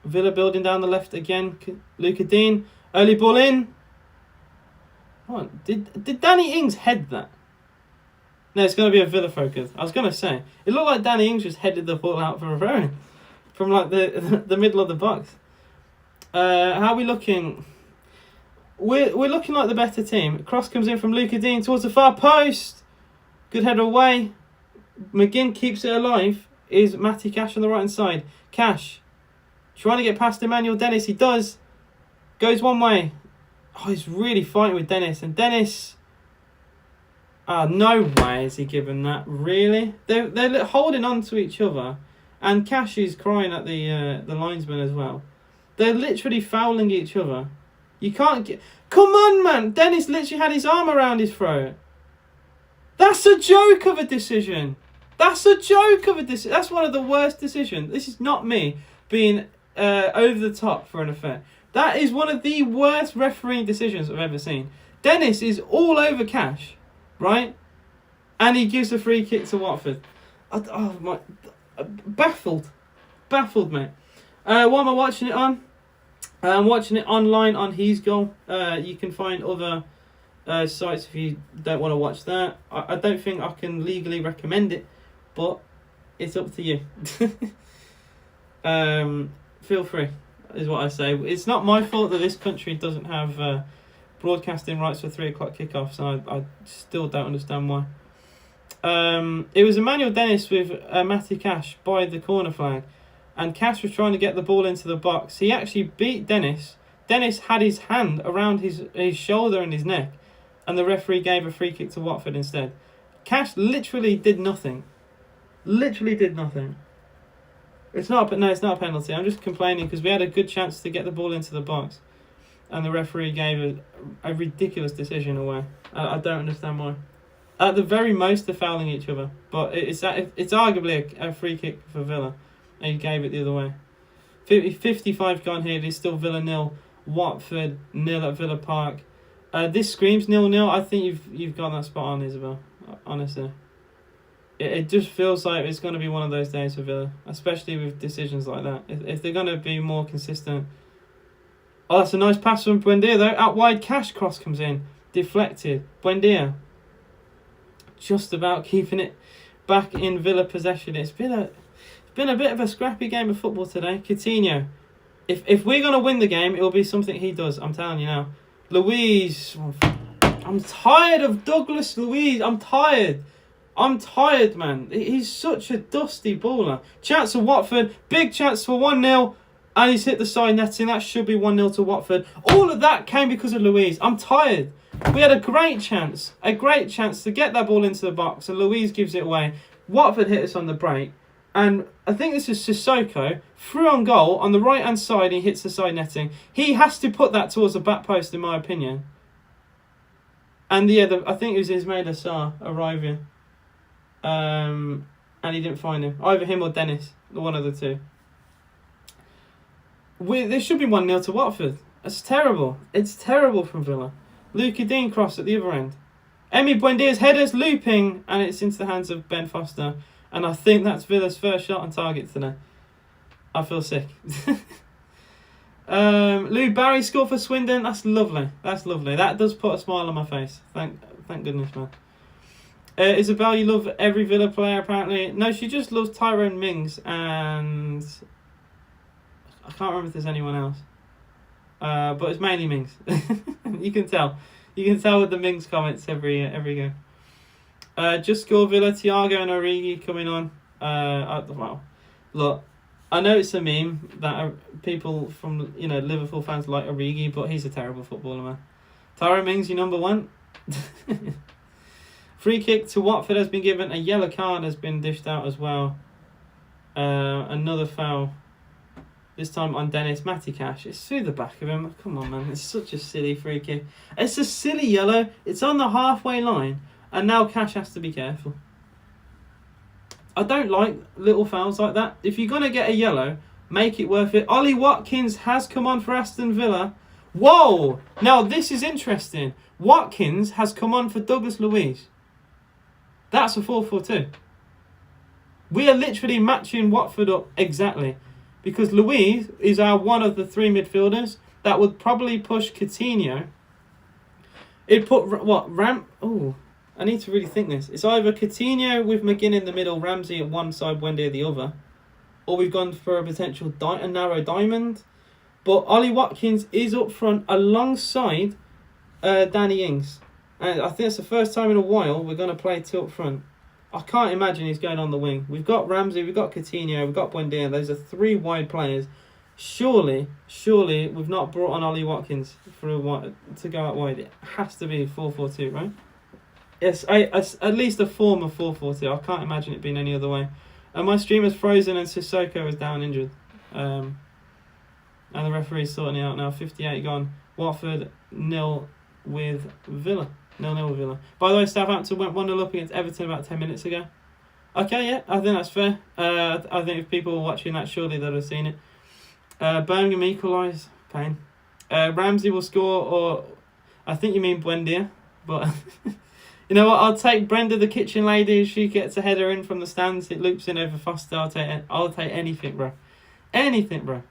Villa building down the left again. Luca Dean. Early ball in. What? Did Danny Ings head that? No, it's going to be a Villa focus. I was going to say. It looked like Danny Ings just headed the ball out for a throw from like the middle of the box. How are we looking? We're looking like the better team. Cross comes in from Luca Dean towards the far post. Good header away. McGinn keeps it alive. Is Matty Cash on the right hand side. Cash trying to get past Emmanuel Dennis. He does. Goes one way. Oh, he's really fighting with Dennis. And Dennis... no way is he given that. Really? They're holding on to each other. And Cash is crying at the linesman as well. They're literally fouling each other. You can't get... Come on, man! Dennis literally had his arm around his throat. That's a joke of a decision. That's one of the worst decisions. This is not me being over the top for an affair. That is one of the worst refereeing decisions I've ever seen. Dennis is all over Cash, right? And he gives a free kick to Watford. Baffled, mate. What am I watching it on? I'm watching it online on His Goal. You can find other sites if you don't want to watch that. I don't think I can legally recommend it, but it's up to you. Feel free, is what I say. It's not my fault that this country doesn't have broadcasting rights for 3 o'clock kickoffs, and I still don't understand why. It was Emmanuel Dennis with Matty Cash by the corner flag, and Cash was trying to get the ball into the box. He actually beat Dennis. Dennis had his hand around his shoulder and his neck, and the referee gave a free kick to Watford instead. Cash literally did nothing. It's not a penalty. I'm just complaining because we had a good chance to get the ball into the box, and the referee gave a ridiculous decision away. I don't understand why. At the very most, they're fouling each other, but it's arguably a free kick for Villa, and he gave it the other way. 55 gone here. It's still Villa 0, Watford 0 at Villa Park. This screams 0-0. I think you've got that spot on, Isabel. Honestly, it just feels like it's going to be one of those days for Villa, especially with decisions like that. If they're going to be more consistent. Oh, that's a nice pass from Buendia though. Out wide, Cash cross comes in, deflected. Buendia just about keeping it back in Villa possession. It's been It's been a bit of a scrappy game of football today. Coutinho. If we're going to win the game, it will be something he does. I'm telling you now. Luiz. I'm tired of Douglas Luiz. I'm tired, man. He's such a dusty baller. Chance of Watford. Big chance for 1-0. And he's hit the side netting. That should be 1-0 to Watford. All of that came because of Luiz. I'm tired. We had a great chance to get that ball into the box, and Luiz gives it away. Watford hit us on the break, and I think this is Sissoko, through on goal, on the right-hand side, he hits the side netting. He has to put that towards the back post, in my opinion. And yeah, I think it was Ismail Assar arriving. And he didn't find him. Either him or Dennis, one of the two. There should be 1-0 to Watford. That's terrible. It's terrible from Villa. Luka Dean cross at the other end. Emi Buendia's header's looping, and it's into the hands of Ben Foster. And I think that's Villa's first shot on target today. I feel sick. Lou Barry scored for Swindon. That's lovely. That does put a smile on my face. Thank goodness, man. Isabel, you love every Villa player, apparently. No, she just loves Tyrone Mings, and I can't remember if there's anyone else. But it's mainly Mings. You can tell. With the Mings comments every game. Just score Villa, Thiago and Origi coming on. Well, look, I know it's a meme that people from Liverpool fans like Origi, but he's a terrible footballer, man. Tyrone Mings, you number one. Free kick to Watford has been given. A yellow card has been dished out as well. Another foul. This time on Dennis Matty-Cash. It's through the back of him. Come on, man. It's such a silly free kick. It's a silly yellow. It's on the halfway line. And now Cash has to be careful. I don't like little fouls like that. If you're going to get a yellow, make it worth it. Ollie Watkins has come on for Aston Villa. Whoa! Now, this is interesting. Watkins has come on for Douglas Luiz. That's a 4-4-2. We are literally matching Watford up exactly. Because Luiz is our one of the three midfielders that would probably push Coutinho. It'd put, I need to really think this. It's either Coutinho with McGinn in the middle, Ramsey at one side, Wendy at the other. Or we've gone for a potential a narrow diamond. But Ollie Watkins is up front alongside Danny Ings. And I think it's the first time in a while we're going to play two up front. I can't imagine he's going on the wing. We've got Ramsey, we've got Coutinho, we've got Buendia. Those are three wide players. Surely we've not brought on Ollie Watkins to go out wide. It has to be 4-4-2, right? Yes, at least a form of 4-4-2. I can't imagine it being any other way. And my stream is frozen and Sissoko is down injured. And the referee's sorting it out now. 58 gone. Watford 0 with Villa. 0-0 with Villa. By the way, Southampton went 1-0 up against Everton about 10 minutes ago. Okay, yeah, I think that's fair. I think if people were watching that, surely they'd have seen it. Birmingham equalise. Pain. Ramsey will score, or I think you mean Buendia. But you know what? I'll take Brenda, the kitchen lady. She gets a header in from the stands. It loops in over Foster. I'll take anything, bro. Anything, bro.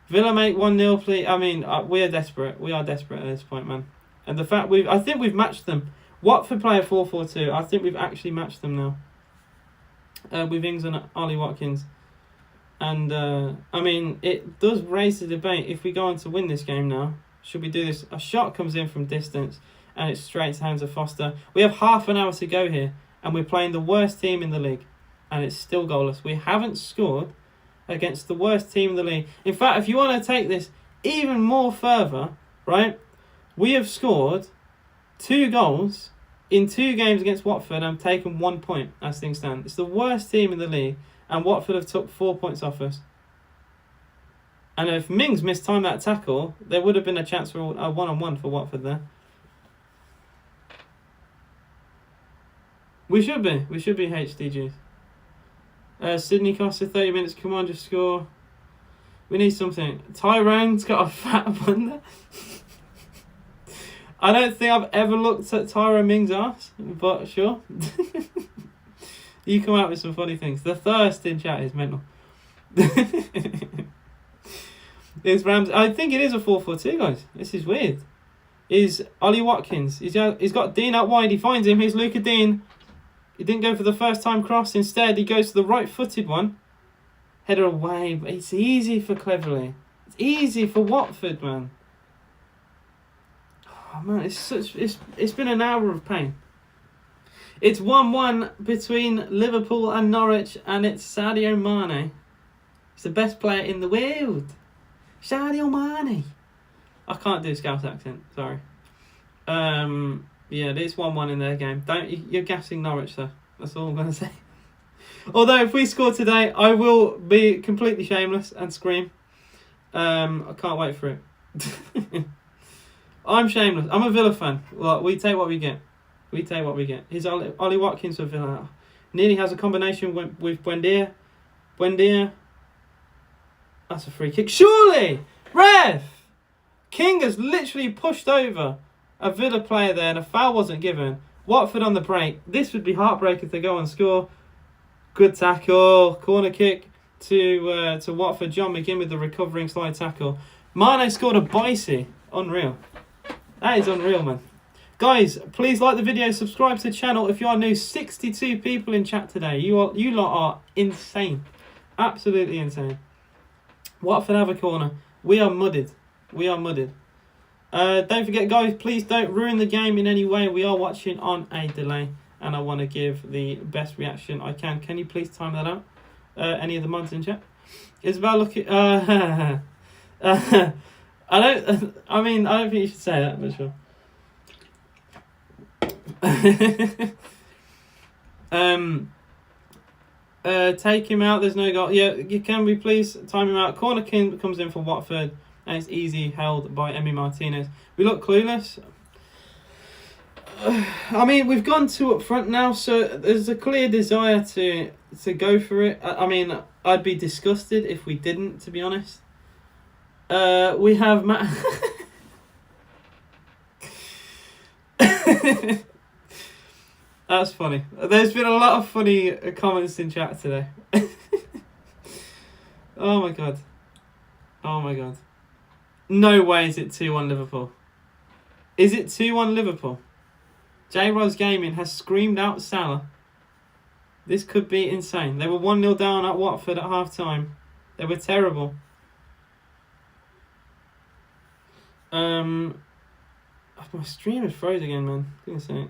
Villa make 1-0, please. I mean, we are desperate. We are desperate at this point, man. And the fact I think we've matched them. Watford play a 4-4-2. I think we've actually matched them now. With Ings and Ollie Watkins. And, I mean, it does raise the debate. If we go on to win this game now, should we do this? A shot comes in from distance, and it's straight to the hands of Foster. We have half an hour to go here, and we're playing the worst team in the league. And it's still goalless. We haven't scored against the worst team in the league. In fact, if you want to take this even more further, right? We have scored 2 goals in 2 games against Watford and taken 1 point as things stand. It's the worst team in the league, and Watford have took 4 points off us. And if Mings mistimed that tackle, there would have been a chance for a 1-on-1 for Watford there. We should be HDGs. Sydney Costa, 30 minutes. Come on, just score. We need something. Tyrone's got a fat blunder. I don't think I've ever looked at Tyrone Mings' arse, but sure. You come out with some funny things. The thirst in chat is mental. It's Rams. I think it is a 4-4-2, guys. This is weird. Is Ollie Watkins. He's got Dean out wide. He finds him. Here's Luka Dean. He didn't go for the first time cross. Instead, he goes to the right-footed one. Header away. But it's easy for Cleverley. It's easy for Watford, man. Oh man, it's been an hour of pain. It's 1-1 between Liverpool and Norwich, and it's Sadio Mane. He's the best player in the world. Sadio Mane. I can't do a Scouse accent. Sorry. Yeah, it's 1-1 in their game. You're gassing Norwich though. That's all I'm gonna say. Although if we score today, I will be completely shameless and scream. I can't wait for it. I'm shameless. I'm a Villa fan. Like, we take what we get. We take what we get. Here's Ollie Watkins for Villa. Nearly has a combination with Buendia. Buendia. That's a free kick. Surely! Ref! King has literally pushed over a Villa player there and a foul wasn't given. Watford on the break. This would be heartbreaking if they go and score. Good tackle. Corner kick to Watford. John McGinn with the recovering slide tackle. Mane scored a bicey. Unreal. That is unreal, man. Guys, please like the video, subscribe to the channel if you are new. 62 people in chat today. You lot are insane. Absolutely insane. Watford have a corner. We are mudded. We are mudded. Don't forget, guys, please don't ruin the game in any way. We are watching on a delay, and I want to give the best reaction I can. Can you please time that out? Any of the mods in chat? Isabel, look at... I don't think you should say that, but sure. Take him out. There's no goal. Yeah, can we please time him out? Corner king comes in for Watford, and it's easy held by Emi Martinez. We look clueless. I mean, we've gone 2 up front now, so there's a clear desire to go for it. I mean, I'd be disgusted if we didn't, to be honest. We have That's funny. There's been a lot of funny comments in chat today. Oh my god. Oh my god. No way is it 2-1 Liverpool. Is it 2-1 Liverpool? J-Roz Gaming has screamed out Salah. This could be insane. They were 1-0 down at Watford at half time. They were terrible. My stream is froze again, man. Goodness sake.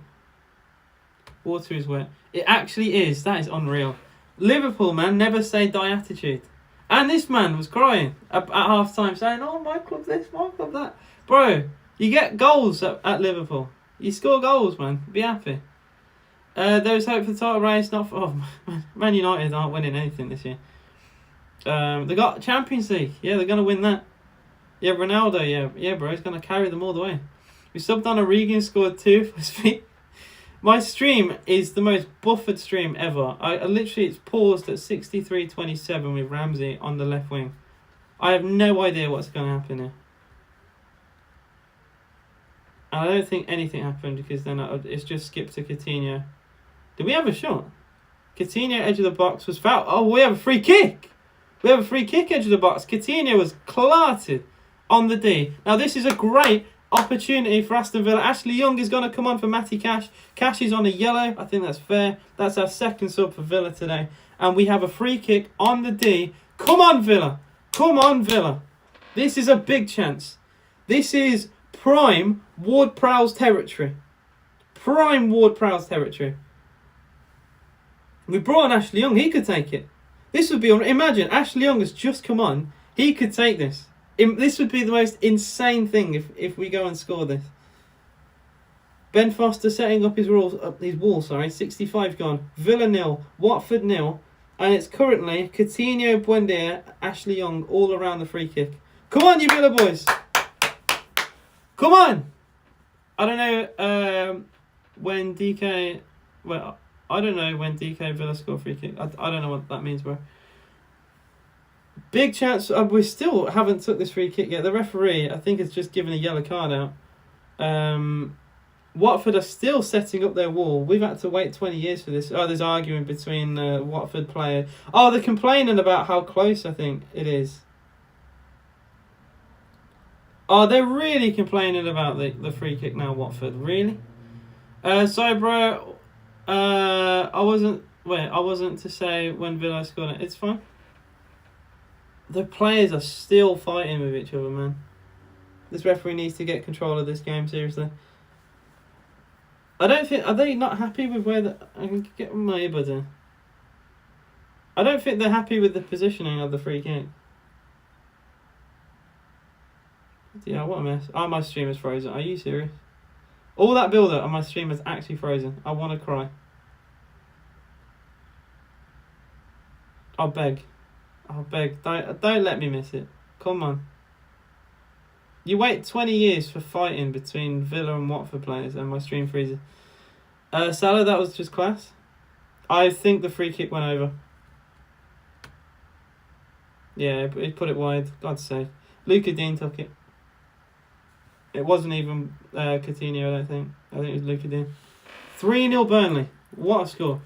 Water is wet. It actually is. That is unreal. Liverpool, man, never say die attitude. And this man was crying at half time, saying, "Oh, my club this, my club that." Bro, you get goals at Liverpool. You score goals, man. Be happy. There is hope for the title race. Not for, Man United aren't winning anything this year. They got Champions League. Yeah, they're gonna win that. Yeah, Ronaldo. Yeah, bro, he's gonna carry them all the way. We subbed on Origi, scored 2 for his feet. My stream is the most buffered stream ever. I literally, it's paused at 63:27 with Ramsey on the left wing. I have no idea what's going to happen here. And I don't think anything happened because then it's just skipped to Coutinho. Did we have a shot? Coutinho, edge of the box, was fouled. Oh, we have a free kick. We have a free kick, edge of the box. Coutinho was clarted on the D. Now, this is a great opportunity for Aston Villa. Ashley Young is going to come on for Matty Cash. Cash is on a yellow. I think that's fair. That's our second sub for Villa today. And we have a free kick on the D. Come on, Villa. Come on, Villa. This is a big chance. This is prime Ward-Prowse territory. Prime Ward-Prowse territory. We brought on Ashley Young. He could take it. This would be... Imagine, Ashley Young has just come on. He could take this. This would be the most insane thing if we go and score this. Ben Foster setting up his wall, 65 gone. Villa 0, Watford 0. And it's currently Coutinho, Buendia, Ashley Young all around the free kick. Come on, you Villa boys. Come on. I don't know when DK... Well, I don't know when DK Villa score free kick. I don't know what that means, bro. Big chance. We still haven't took this free kick yet. The referee, I think, has just given a yellow card out. Watford are still setting up their wall. We've had to wait 20 years for this. Oh, there's arguing between Watford players. Oh, they're complaining about how close I think it is. Oh, they're really complaining about the free kick now, Watford. Really? Sorry, bro. I wasn't to say when Villa scored it. It's fine. The players are still fighting with each other, man. This referee needs to get control of this game, seriously. I don't think... Are they not happy with where the... I can get my earbuds in. I don't think they're happy with the positioning of the free kick. Yeah, what a mess. Oh, my stream is frozen. Are you serious? All that build-up and my stream is actually frozen. I want to cry. I'll beg. I'll beg. Don't let me miss it. Come on. You wait 20 years for fighting between Villa and Watford players and my stream freezes. Salah, that was just class. I think the free kick went over. Yeah, he put it wide. God's sake. Luca Dean took it. It wasn't even Coutinho, I don't think. I think it was Luca Dean. 3-0 Burnley. What a score.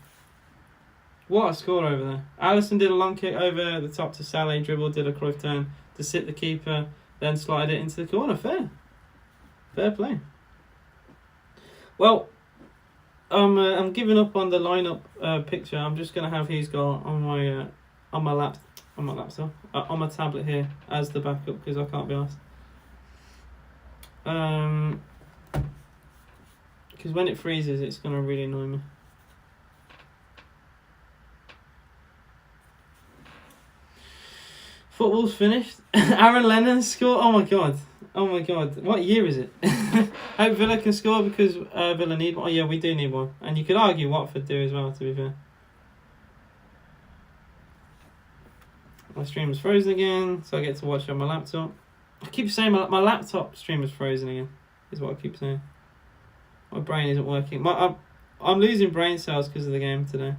What a score over there. Alisson did a long kick over the top to Salah, dribble, did a Cruyff turn to sit the keeper, then slide it into the corner. Fair play. Well, I'm giving up on the lineup picture. I'm just gonna have his goal on my laptop, on my tablet here as the backup because I can't be asked. Because when it freezes, it's gonna really annoy me. Football's finished. Aaron Lennon scored. Oh my god. What year is it? Hope Villa can score because Villa need one. Oh yeah, we do need one. And you could argue Watford do as well, to be fair. My stream is frozen again, so I get to watch on my laptop. I keep saying my laptop stream is frozen again. Is what I keep saying. My brain isn't working. I'm losing brain cells because of the game today.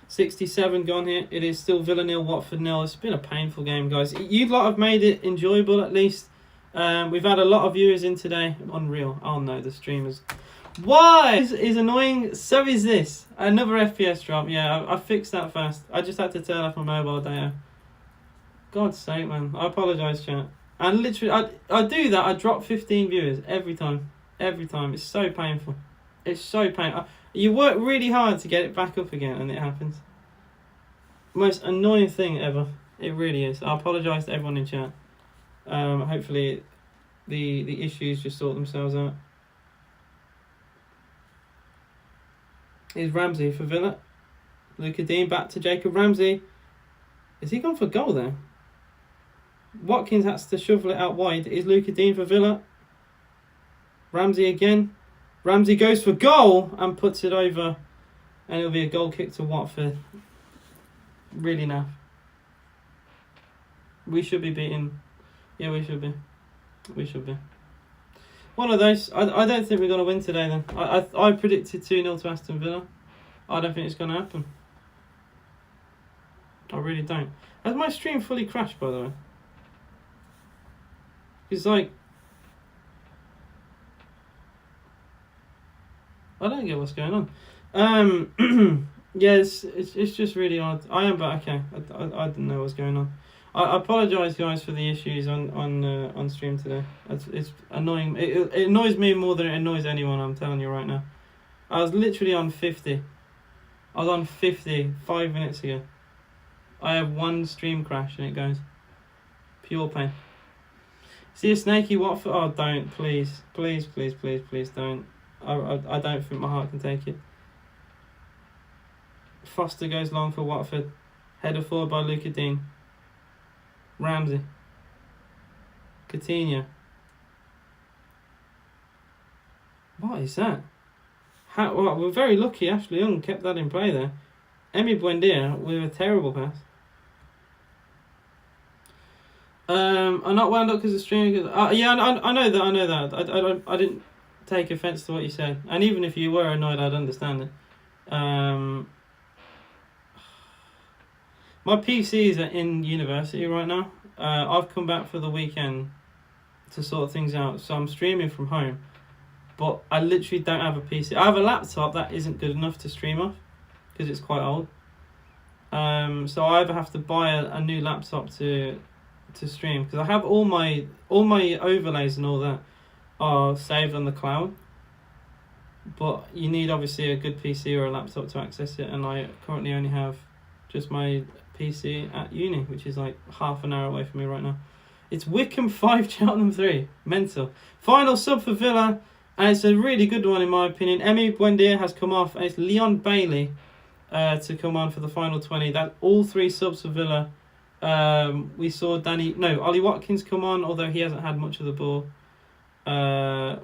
67 gone here. It is still Villa 0, Watford 0. It's been a painful game, guys. You lot have made it enjoyable at least. We've had a lot of viewers in today. Unreal. Oh no, the stream is... Why? Is annoying. So is this. Another FPS drop. Yeah, I fixed that fast. I just had to turn off my mobile data. God's sake, man. I apologise, chat. And literally, I do that. I drop 15 viewers every time. Every time. It's so painful. It's so painful. You work really hard to get it back up again and it happens. Most annoying thing ever. It really is. I apologise to everyone in chat. Hopefully the issues just sort themselves out. Here's Ramsey for Villa. Luca Dean back to Jacob Ramsey. Is he gone for goal there? Watkins has to shovel it out wide. Is Luca Dean for Villa. Ramsey again. Ramsey goes for goal and puts it over. And it'll be a goal kick to Watford. Really naff. We should be beating... Yeah, we should be. We should be. One of those. I don't think we're going to win today then. I predicted 2-0 to Aston Villa. I don't think it's going to happen. I really don't. Has my stream fully crashed, by the way? It's like... I don't get what's going on. Yeah, it's just really odd. I am, but okay. I didn't know what's going on. I apologise, guys, for the issues on stream today. It's annoying. It annoys me more than it annoys anyone. I'm telling you right now. I was literally on 50. I was on 50 5 minutes ago. I have one stream crash and it goes. Pure pain. See a snaky Watford? Oh, don't, please, please, please, please, please don't. I don't think my heart can take it. Foster goes long for Watford. Header forward by Luca Dean. Ramsey. Coutinho. What is that? Well, we're very lucky Ashley Young kept that in play there. Emi Buendia with a terrible pass. I'm not wound up because the stream... yeah, I know that. I didn't take offence to what you said. And even if you were annoyed, I'd understand it. My PCs are in university right now. I've come back for the weekend to sort things out, so I'm streaming from home. But I literally don't have a PC. I have a laptop that isn't good enough to stream off because it's quite old. So I either have to buy a new laptop to stream because I have all my overlays and all that are saved on the cloud. but you need obviously a good PC or a laptop to access it, and I currently only have just my PC at uni, which is like half an hour away from me right now. It's Wickham 5, Cheltenham 3. Mental. Final sub for Villa, and it's a really good one in my opinion. Emi Buendia has come off, and it's Leon Bailey to come on for the final 20. That's all 3 subs for Villa. We saw Ollie Watkins come on, although he hasn't had much of the ball.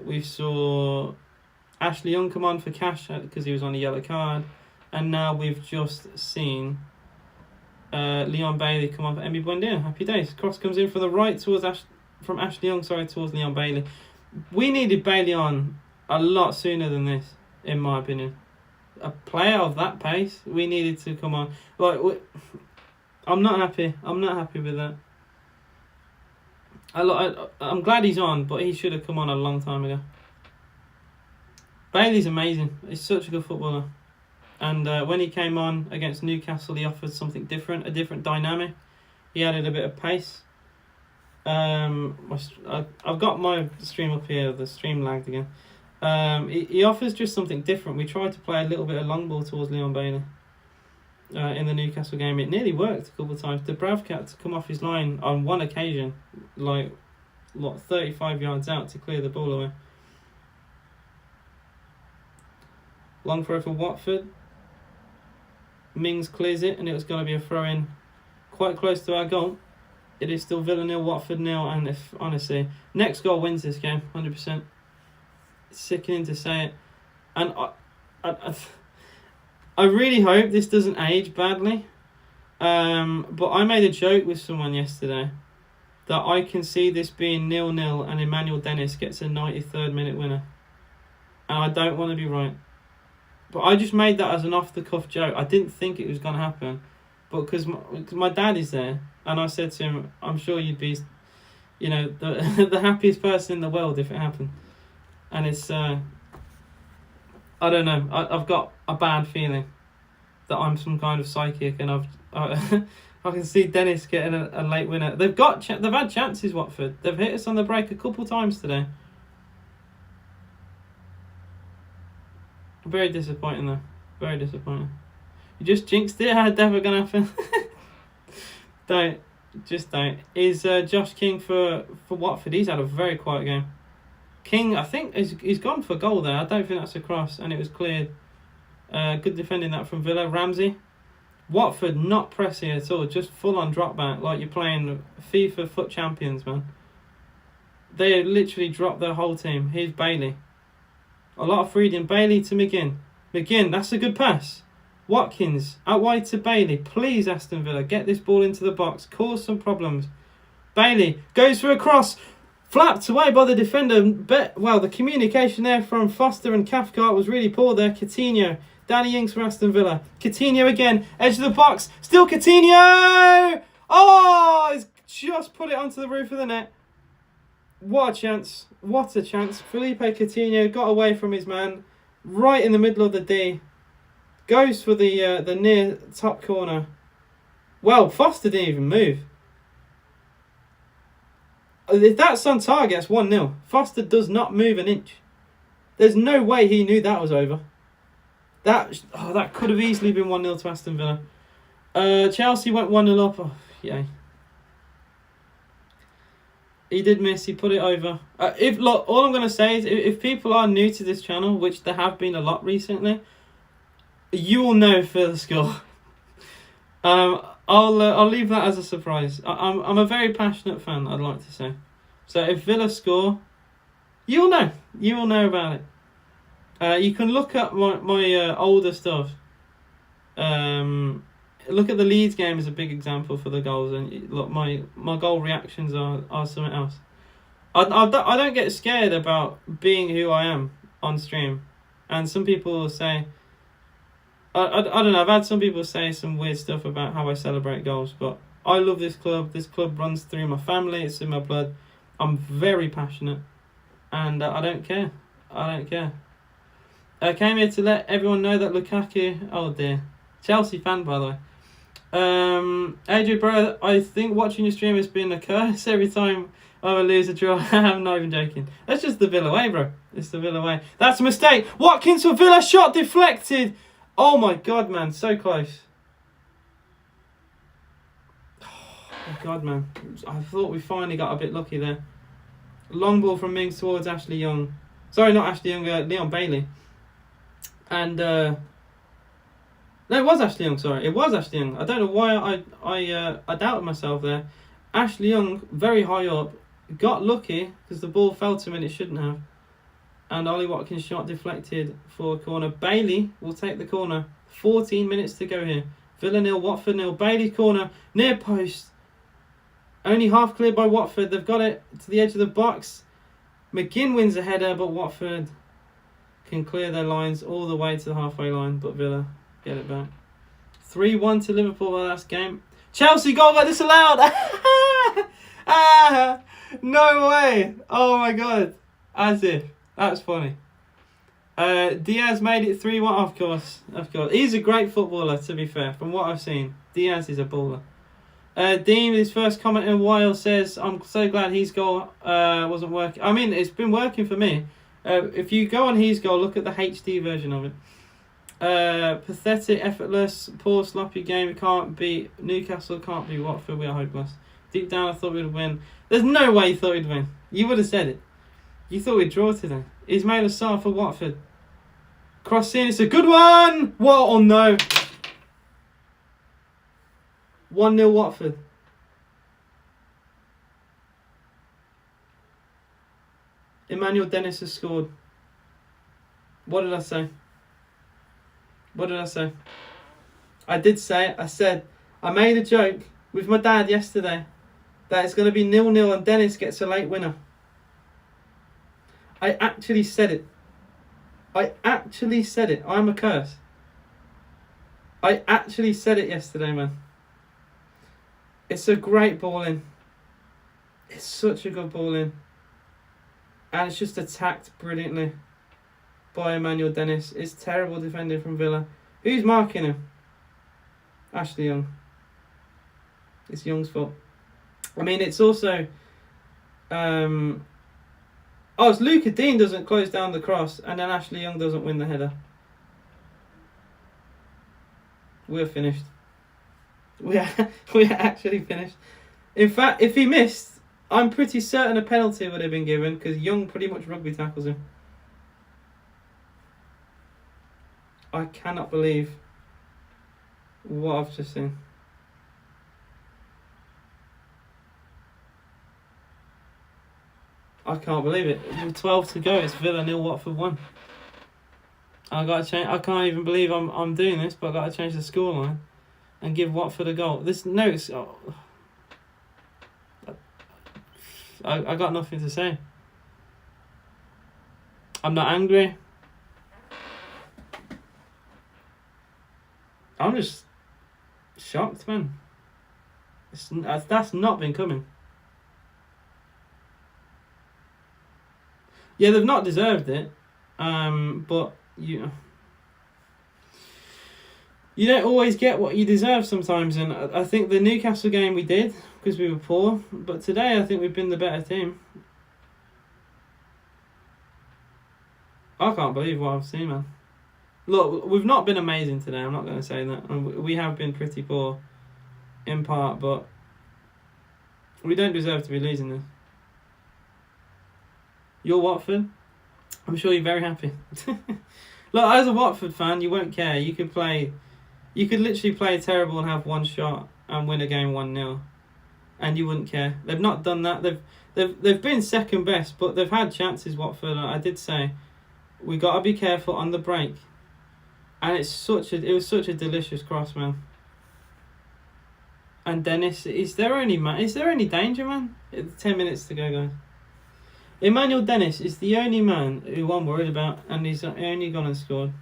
We saw Ashley Young come on for Cash because he was on a yellow card, and now we've just seen Leon Bailey come on for Emi Buendia. Happy days. Cross comes in from the right towards Ashley Young, towards Leon Bailey. We needed Bailey on a lot sooner than this, in my opinion. A player of that pace, we needed to come on. I'm not happy. I'm not happy with that. I'm glad he's on, but he should have come on a long time ago. Bailey's amazing. He's such a good footballer. And when he came on against Newcastle, he offered something different, a different dynamic. He added a bit of pace. I've got my stream up here. The stream lagged again. He offers just something different. We tried to play a little bit of long ball towards Leon Bailey in the Newcastle game. It nearly worked a couple of times. Dubravka had to come off his line on one occasion, 35 yards out to clear the ball away. Long throw for Watford. Mings clears it, and it was going to be a throw-in quite close to our goal. It is still Villa 0, Watford 0, and if honestly, next goal wins this game, 100%. It's sickening to say it. And I really hope this doesn't age badly. But I made a joke with someone yesterday that I can see this being 0-0 and Emmanuel Dennis gets a 93rd minute winner. And I don't want to be right. But I just made that as an off-the-cuff joke. I didn't think it was going to happen. But because my dad is there, and I said to him, I'm sure you'd be, the happiest person in the world if it happened. And it's, I don't know, I've got a bad feeling that I'm some kind of psychic, and I can see Dennis getting a late winner. They've had chances, Watford. They've hit us on the break a couple times today. Very disappointing though. Very disappointing. You just jinxed it. How's never gonna happen? Don't. Is Josh King for Watford? He's had a very quiet game. King, I think, he's gone for goal there. I don't think that's a cross, and it was cleared. Good defending that from Villa. Ramsey. Watford not pressing at all, just full on drop back, like you're playing FIFA Foot Champions, man. They literally dropped their whole team. Here's Bailey. A lot of freedom. Bailey to McGinn. McGinn, that's a good pass. Watkins, out wide to Bailey. Please, Aston Villa, get this ball into the box. Cause some problems. Bailey goes for a cross. Flapped away by the defender. The communication there from Foster and Cathcart was really poor there. Coutinho. Danny Ings for Aston Villa. Coutinho again. Edge of the box. Still Coutinho! Oh! He's just put it onto the roof of the net. What a chance. What a chance. Felipe Coutinho got away from his man. Right in the middle of the D. Goes for the near top corner. Well, Foster didn't even move. If that's on target, it's 1-0. Foster does not move an inch. There's no way he knew that was over. That could have easily been 1-0 to Aston Villa. Chelsea went 1-0 up. Oh, yay. He did miss. He put it over. All I'm going to say is, if people are new to this channel, which there have been a lot recently, you will know for the score. I'll leave that as a surprise. I'm a very passionate fan, I'd like to say. So if Villa score, you'll know. You will know about it. You can look at my older stuff. Look at the Leeds game as a big example for the goals, and look, my goal reactions are something else. I don't get scared about being who I am on stream, and some people will say, I don't know, I've had some people say some weird stuff about how I celebrate goals, but I love this club. This club runs through my family, it's in my blood. I'm very passionate, and I don't care. I came here to let everyone know that Lukaku, oh dear, Chelsea fan by the way. AJ bro, I think watching your stream has been a curse. Every time Either lose or draw. I'm not even joking. That's just the Villa way, bro. It's the Villa way. That's a mistake. Watkins for Villa. Shot deflected. Oh my God, man. So close. Oh my God, man. I thought we finally got a bit lucky there. Long ball from Mings towards Ashley Young. Sorry, not Ashley Young. Leon Bailey. And no, it was Ashley Young. Sorry, it was Ashley Young. I don't know why I doubted myself there. Ashley Young, very high up, got lucky because the ball fell to him and it shouldn't have. And Ollie Watkins shot deflected for a corner. Bailey will take the corner. 14 minutes to go here. Villa 0, Watford 0. Bailey's corner, near post. Only half cleared by Watford. They've got it to the edge of the box. McGinn wins a header, but Watford can clear their lines all the way to the halfway line. But Villa get it back. 3-1 to Liverpool last game. Chelsea goal got disallowed. No way. Oh my God. As if. That's funny. Diaz made it 3-1. Of course. He's a great footballer, to be fair, from what I've seen. Diaz is a baller. Dean, his first comment in a while, says, I'm so glad his goal wasn't working. I mean, it's been working for me. If you go on his goal, look at the HD version of it. Pathetic, effortless, poor, sloppy game. We can't beat Newcastle, can't beat Watford. We are hopeless. Deep down, I thought we'd win. There's no way you thought we'd win. You would have said it. You thought we'd draw today. Ismail Assar for Watford. Cross in, it's a good one! What? Oh no. 1-0 Watford. Emmanuel Dennis has scored. What did I say? I said, I made a joke with my dad yesterday that it's going to be 0-0 and Dennis gets a late winner. I actually said it. I'm a curse. I actually said it yesterday, man. It's a great ball in. It's such a good ball in. And it's just attacked brilliantly by Emmanuel Dennis. It's terrible defending from Villa. Who's marking him? Ashley Young. It's Young's fault. I mean, it's also... it's Luca Dean doesn't close down the cross and then Ashley Young doesn't win the header. We're finished. We're actually finished. In fact, if he missed, I'm pretty certain a penalty would have been given because Young pretty much rugby tackles him. I cannot believe what I've just seen. I can't believe it. With 12 to go, it's Villa 0, Watford 1. I gotta change. I can't even believe I'm doing this, but I gotta change the scoreline and give Watford a goal. This notes. I got nothing to say. I'm not angry. I'm just shocked, man. That's not been coming. Yeah, they've not deserved it, but you don't always get what you deserve sometimes, and I think the Newcastle game we did because we were poor, but today I think we've been the better team. I can't believe what I've seen, man. Look, we've not been amazing today, I'm not going to say that. We have been pretty poor in part, but we don't deserve to be losing this. You're Watford? I'm sure you're very happy. Look, as a Watford fan, you won't care. You could literally play terrible and have one shot and win a game 1-0, and you wouldn't care. They've not done that. They've been second best, but they've had chances. Watford. I did say we got to be careful on the break, and it was such a delicious cross, man. And Dennis, is there any danger, man? 10 minutes to go, guys. Emmanuel Dennis is the only man who I'm worried about, and he's only gone and scored.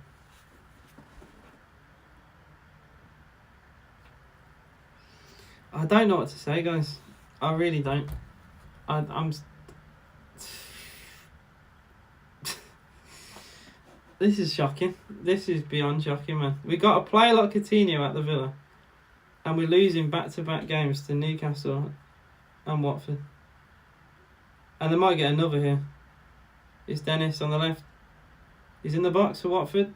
I don't know what to say, guys. I really don't. I'm. This is shocking. This is beyond shocking, man. We got a player like Coutinho at the Villa, and we're losing back-to-back games to Newcastle and Watford. And they might get another here. It's Dennis on the left. He's in the box for Watford.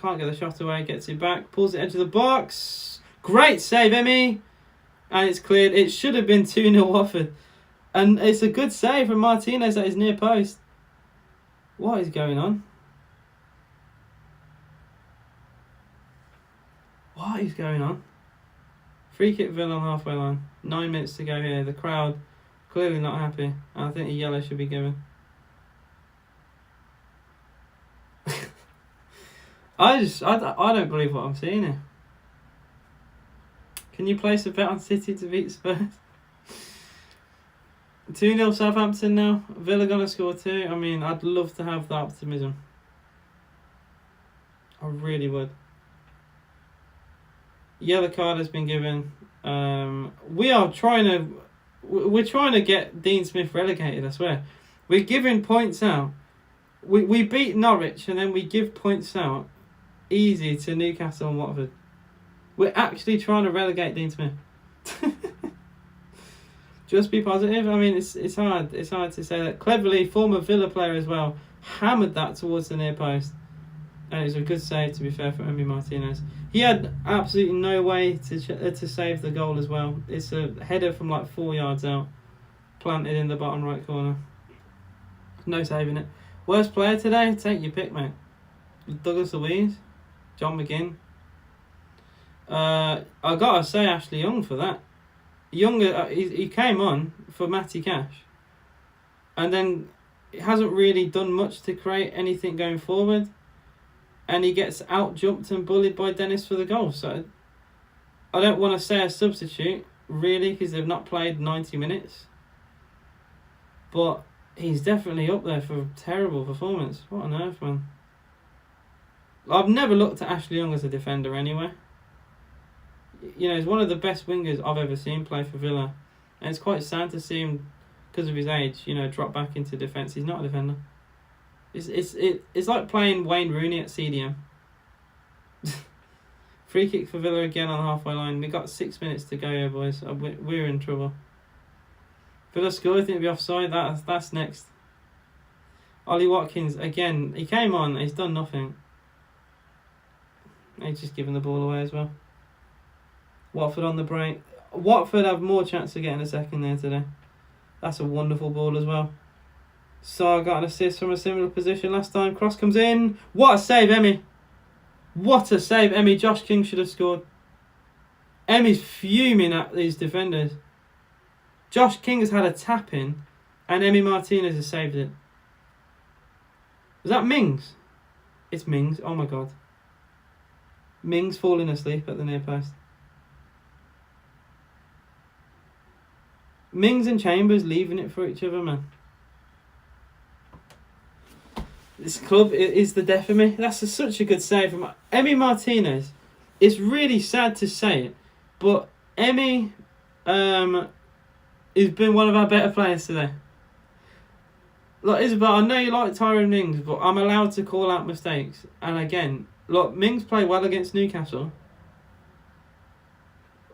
Can't get the shot away, gets it back, pulls it into the box. Great save, Emmy! And it's cleared. It should have been 2-0 Watford. And it's a good save from Martinez at his near post. What is going on? What is going on? Free kick Villa on the halfway line. 9 minutes to go here. The crowd clearly not happy. And I think a yellow should be given. I don't believe what I'm seeing here. Can you place a bet on City to beat Spurs? 2-0 Southampton now. Villa gonna score 2. I mean, I'd love to have that optimism. I really would. Yellow card has been given. We're trying to get Dean Smith relegated, I swear. We're giving points out. We beat Norwich and then we give points out easy to Newcastle and Watford. We're actually trying to relegate Dean Smith. Just be positive. I mean, it's hard. It's hard to say that. Cleverly, former Villa player as well, hammered that towards the near post. And it was a good save, to be fair, for Emi Martinez. He had absolutely no way to save the goal as well. It's a header from like 4 yards out, planted in the bottom right corner. No saving it. Worst player today? Take your pick, mate. Douglas Luiz, John McGinn. I gotta say Ashley Young for that. Young, he came on for Matty Cash, and then he hasn't really done much to create anything going forward. And he gets out-jumped and bullied by Dennis for the goal. So I don't want to say a substitute, really, because they've not played 90 minutes. But he's definitely up there for a terrible performance. What on earth, man. I've never looked at Ashley Young as a defender anyway. You know, he's one of the best wingers I've ever seen play for Villa. And it's quite sad to see him, because of his age, you know, drop back into defence. He's not a defender. It's like playing Wayne Rooney at CDM. Free kick for Villa again on the halfway line. We got 6 minutes to go here, boys. We're in trouble. Villa scored. I think it'll be offside. That's next. Ollie Watkins again. He came on. He's done nothing. He's just given the ball away as well. Watford on the break. Watford have more chance of getting a second there today. That's a wonderful ball as well. So I got an assist from a similar position last time. Cross comes in. What a save, Emmy. What a save, Emmy. Josh King should have scored. Emmy's fuming at these defenders. Josh King has had a tap in and Emi Martinez has saved it. Was that Mings? It's Mings. Oh my god. Mings falling asleep at the near post. Mings and Chambers leaving it for each other, man. This club is the death of me. That's such a good save from Emi Martinez. It's really sad to say it, but Emi has been one of our better players today. Look, Isabel, I know you like Tyrone Mings, but I'm allowed to call out mistakes. And again, look, Mings played well against Newcastle,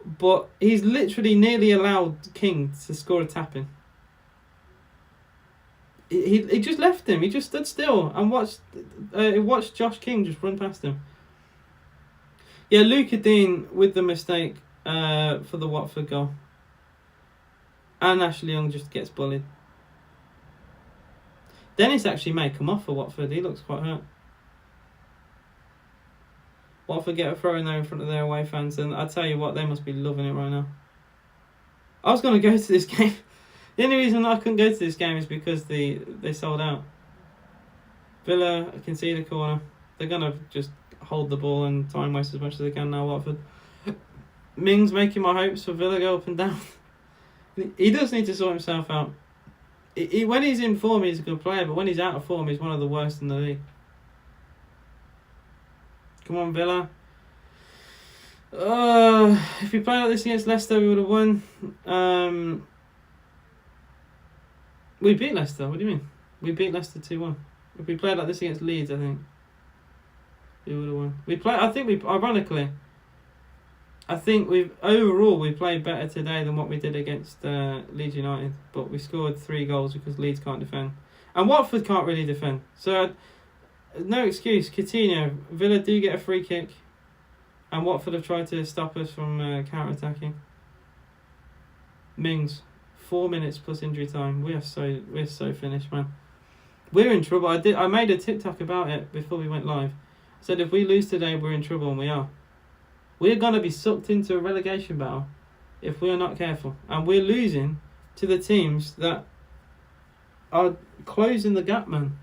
but he's literally nearly allowed King to score a tap-in. He just left him. He just stood still and watched Josh King just run past him. Yeah, Luca Dean with the mistake for the Watford goal. And Ashley Young just gets bullied. Dennis actually may come off for Watford. He looks quite hurt. Watford get a throw in there in front of their away fans, and I tell you what, they must be loving it right now. I was going to go to this game. The only reason I couldn't go to this game is because they sold out. Villa can see the corner. They're going to just hold the ball and time waste as much as they can now, Watford. Mings making my hopes for Villa go up and down. He does need to sort himself out. When he's in form, he's a good player, but when he's out of form, he's one of the worst in the league. Come on, Villa. If we played like this against Leicester, we would have won. We beat Leicester. What do you mean? We beat Leicester 2-1. If we played like this against Leeds, I think we would have won. Ironically, I think we played better today than what we did against Leeds United, but we scored 3 goals because Leeds can't defend, and Watford can't really defend. So no excuse. Coutinho, Villa do get a free kick, and Watford have tried to stop us from counter-attacking. Mings, 4 minutes plus injury time. We're so finished, man. We're in trouble. I made a TikTok about it before we went live. I said if we lose today, we're in trouble, and we are. We're going to be sucked into a relegation battle if we're not careful. And we're losing to the teams that are closing the gap, man.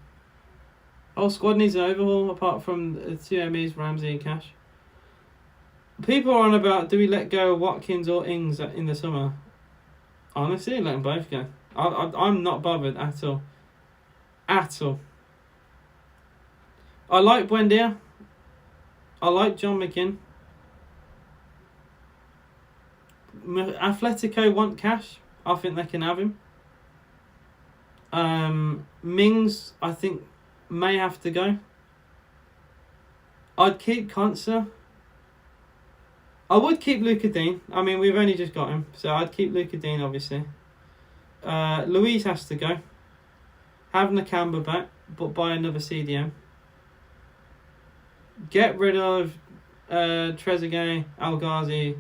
Whole squad needs an overhaul apart from the 2 Emmys, Ramsey and Cash. People are on about, do we let go of Watkins or Ings in the summer? Honestly, let them both go. I'm not bothered at all. At all. I like Buendia. I like John McGinn. Atletico want Cash. I think they can have him. Mings, I think, may have to go. I'd keep Konsa. I would keep Luca Dean. I mean, we've only just got him, so I'd keep Luca Dean, obviously. Louise has to go. Have Nakamba back, but buy another CDM. Get rid of Trezeguet, Al Ghazi,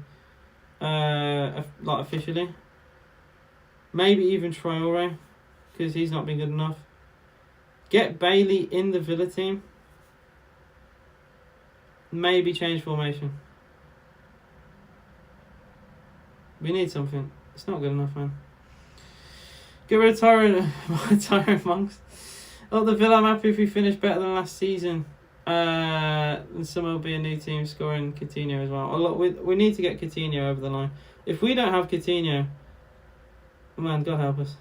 officially. Maybe even Traore, because he's not been good enough. Get Bailey in the Villa team. Maybe change formation. We need something. It's not good enough, man. Get rid of Tyrone Monks. Oh, the Villa, I'm happy if we finish better than last season. And someone will be a new team scoring Coutinho as well. Oh, look, we need to get Coutinho over the line. If we don't have Coutinho, man, God help us.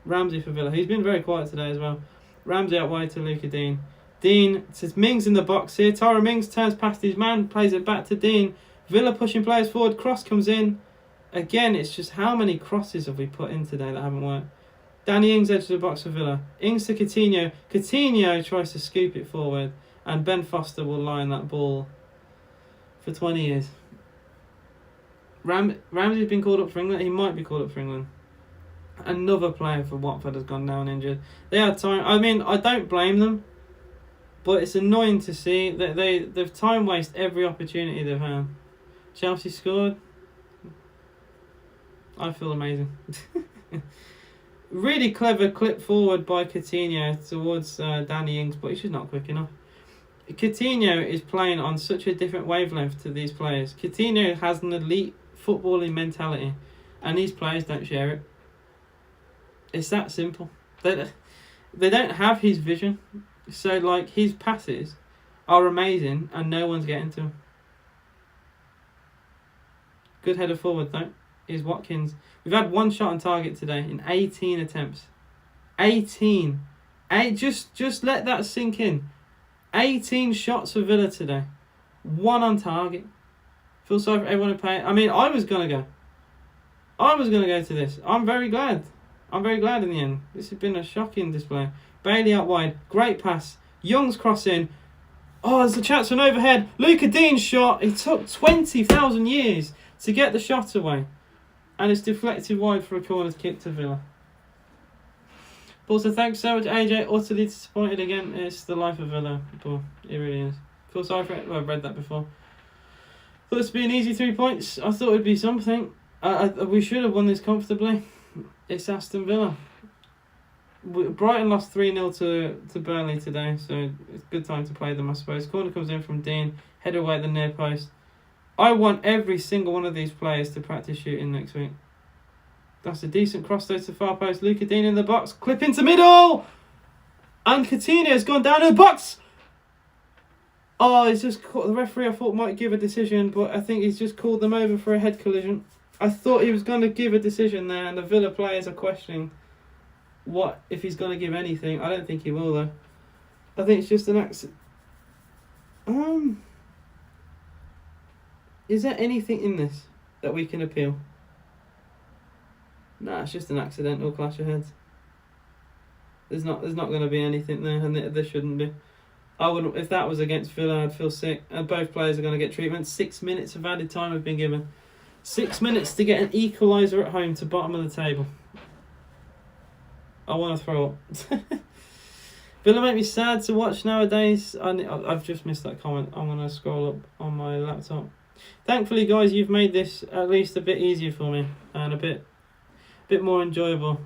Ramsey for Villa. He's been very quiet today as well. Ramsey out wide to Luca Dean. Dean says Mings in the box here. Tara Mings turns past his man, plays it back to Dean. Villa pushing players forward. Cross comes in. Again, it's just how many crosses have we put in today that haven't worked. Danny Ings edge to the box for Villa. Ings to Coutinho. Coutinho tries to scoop it forward. And Ben Foster will line that ball for 20 years. Ramsey's been called up for England. He might be called up for England. Another player for Watford has gone down injured. They had time. I mean, I don't blame them. But it's annoying to see that they've time wasted every opportunity they've had. Chelsea scored. I feel amazing. Really clever clip forward by Coutinho towards Danny Ings, but he's just not quick enough. Coutinho is playing on such a different wavelength to these players. Coutinho has an elite footballing mentality, and these players don't share it. It's that simple. They don't have his vision, so like his passes are amazing, and no one's getting to him. Good header forward though. Is Watkins. We've had 1 shot on target today in 18 attempts. 18. Just let that sink in. 18 shots for Villa today. 1 on target. Feel sorry for everyone who paid. I mean, I was going to go to this. I'm very glad in the end. This has been a shocking display. Bailey out wide. Great pass. Young's crossing. Oh, there's a chance for an overhead. Luca Dean's shot. It took 20,000 years to get the shot away. And it's deflected wide for a corner kick to Villa. Also, thanks so much, AJ. Utterly disappointed again. It's the life of Villa. But it really is. Feel sorry for it. Well, I've read that before. Thought this would be an easy 3 points. I thought it would be something. We should have won this comfortably. It's Aston Villa. Brighton lost 3-0 to Burnley today, so it's a good time to play them, I suppose. Corner comes in from Dean. Head away at the near post. I want every single one of these players to practice shooting next week. That's a decent cross though to far post. Luca Dean in the box. Clip into middle! And Coutinho's gone down in the box! Oh, he's just caught the referee. I thought might give a decision, but I think he's just called them over for a head collision. I thought he was going to give a decision there, and the Villa players are questioning what if he's going to give anything. I don't think he will though. I think it's just an accident. Is there anything in this that we can appeal? Nah, it's just an accidental clash of heads. There's not going to be anything there, and there shouldn't be. I would, if that was against Villa, I'd feel sick. And both players are going to get treatment. 6 minutes of added time have been given. 6 minutes to get an equaliser at home to bottom of the table. I want to throw up. Villa make me sad to watch nowadays. I've just missed that comment. I'm going to scroll up on my laptop. Thankfully, guys, you've made this at least a bit easier for me and a bit more enjoyable.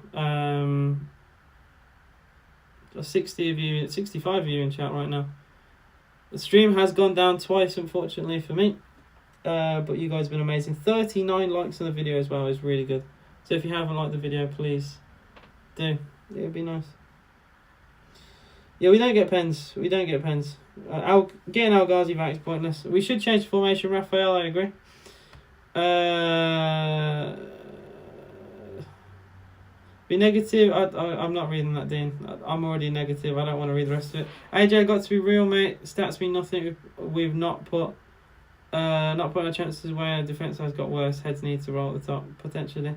60 of you, 65 of you in chat right now. The stream has gone down twice, unfortunately, for me. But you guys have been amazing. 39 likes on the video as well is really good. So if you haven't liked the video, please do. It would be nice. Yeah, we don't get pens. We don't get pens. Getting Al Ghazi back is pointless. We should change the formation, Raphael, I agree. Be negative. I'm not reading that, Dean. I'm already negative. I don't want to read the rest of it. AJ, got to be real, mate. Stats mean nothing. We've not put our chances away. Our defence has got worse. Heads need to roll at the top, potentially.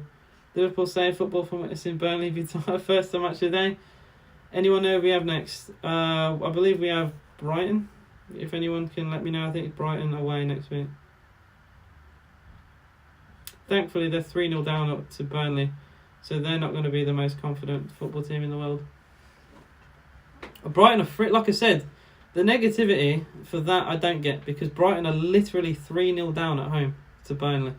Liverpool save football from witnessing Burnley be first match of the day. Anyone know who we have next? I believe we have Brighton. If anyone can let me know, I think it's Brighton away next week. Thankfully, they're 3-0 down up to Burnley, so they're not going to be the most confident football team in the world. Brighton are like I said, the negativity for that I don't get, because Brighton are literally 3-0 down at home to Burnley.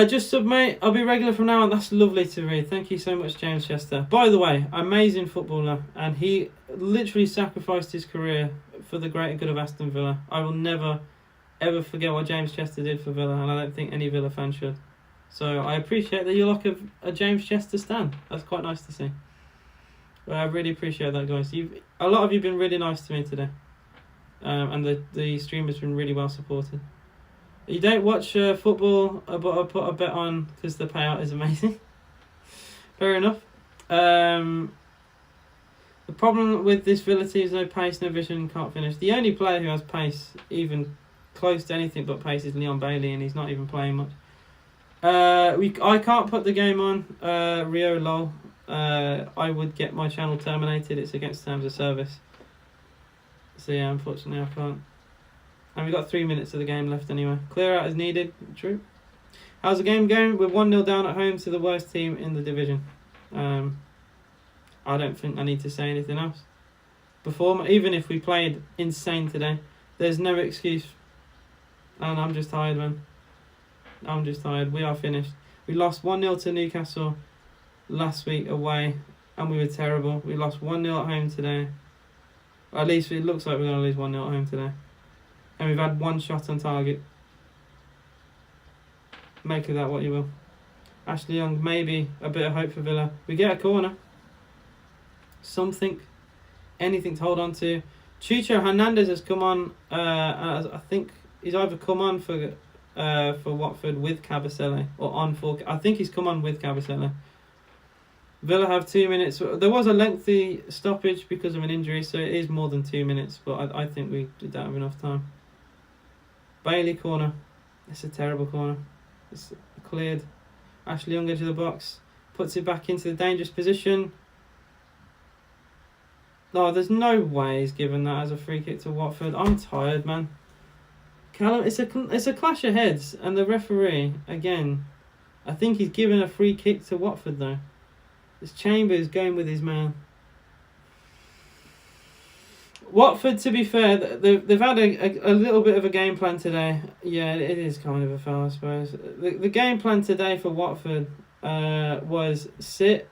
Just sub, mate. I'll be regular from now on. That's lovely to read. Thank you so much, James Chester. By the way, amazing footballer, and he literally sacrificed his career for the greater good of Aston Villa. I will never, ever forget what James Chester did for Villa, and I don't think any Villa fan should. So I appreciate that you're like a James Chester stan. That's quite nice to see. Well, I really appreciate that, guys. A lot of you have been really nice to me today, and the stream has been really well supported. You don't watch football, but I put a bet on because the payout is amazing. Fair enough. The problem with this Villa team is no pace, no vision, can't finish. The only player who has pace, even close to anything but pace, is Leon Bailey, and he's not even playing much. I can't put the game on Rio LOL. I would get my channel terminated. It's against terms of service. So yeah, unfortunately I can't. And we've got 3 minutes of the game left anyway. Clear out is needed. True. How's the game going? We're 1-0 down at home to the worst team in the division. I don't think I need to say anything else. Even if we played insane today, there's no excuse. And I'm just tired, man. I'm just tired. We are finished. We lost 1-0 to Newcastle last week away, and we were terrible. We lost 1-0 at home today. Or at least it looks like we're going to lose 1-0 at home today. And we've had one shot on target. Make of that what you will. Ashley Young, maybe a bit of hope for Villa. We get a corner. Something. Anything to hold on to. Chicho Hernandez has come on. I think he's either come on for Watford with Cabasele or on for. I think he's come on with Cabasele. Villa have 2 minutes. There was a lengthy stoppage because of an injury, so it is more than 2 minutes. But I think we don't have enough time. Bailey corner. It's a terrible corner. It's cleared. Ashley Young into the box. Puts it back into the dangerous position. No, there's no way he's given that as a free kick to Watford. I'm tired, man. Callum, it's a clash of heads, and the referee, again, I think he's given a free kick to Watford, though. It's Chambers going with his man. Watford, to be fair, they've had a little bit of a game plan today. Yeah, it is kind of a foul, I suppose. The game plan today for Watford was sit,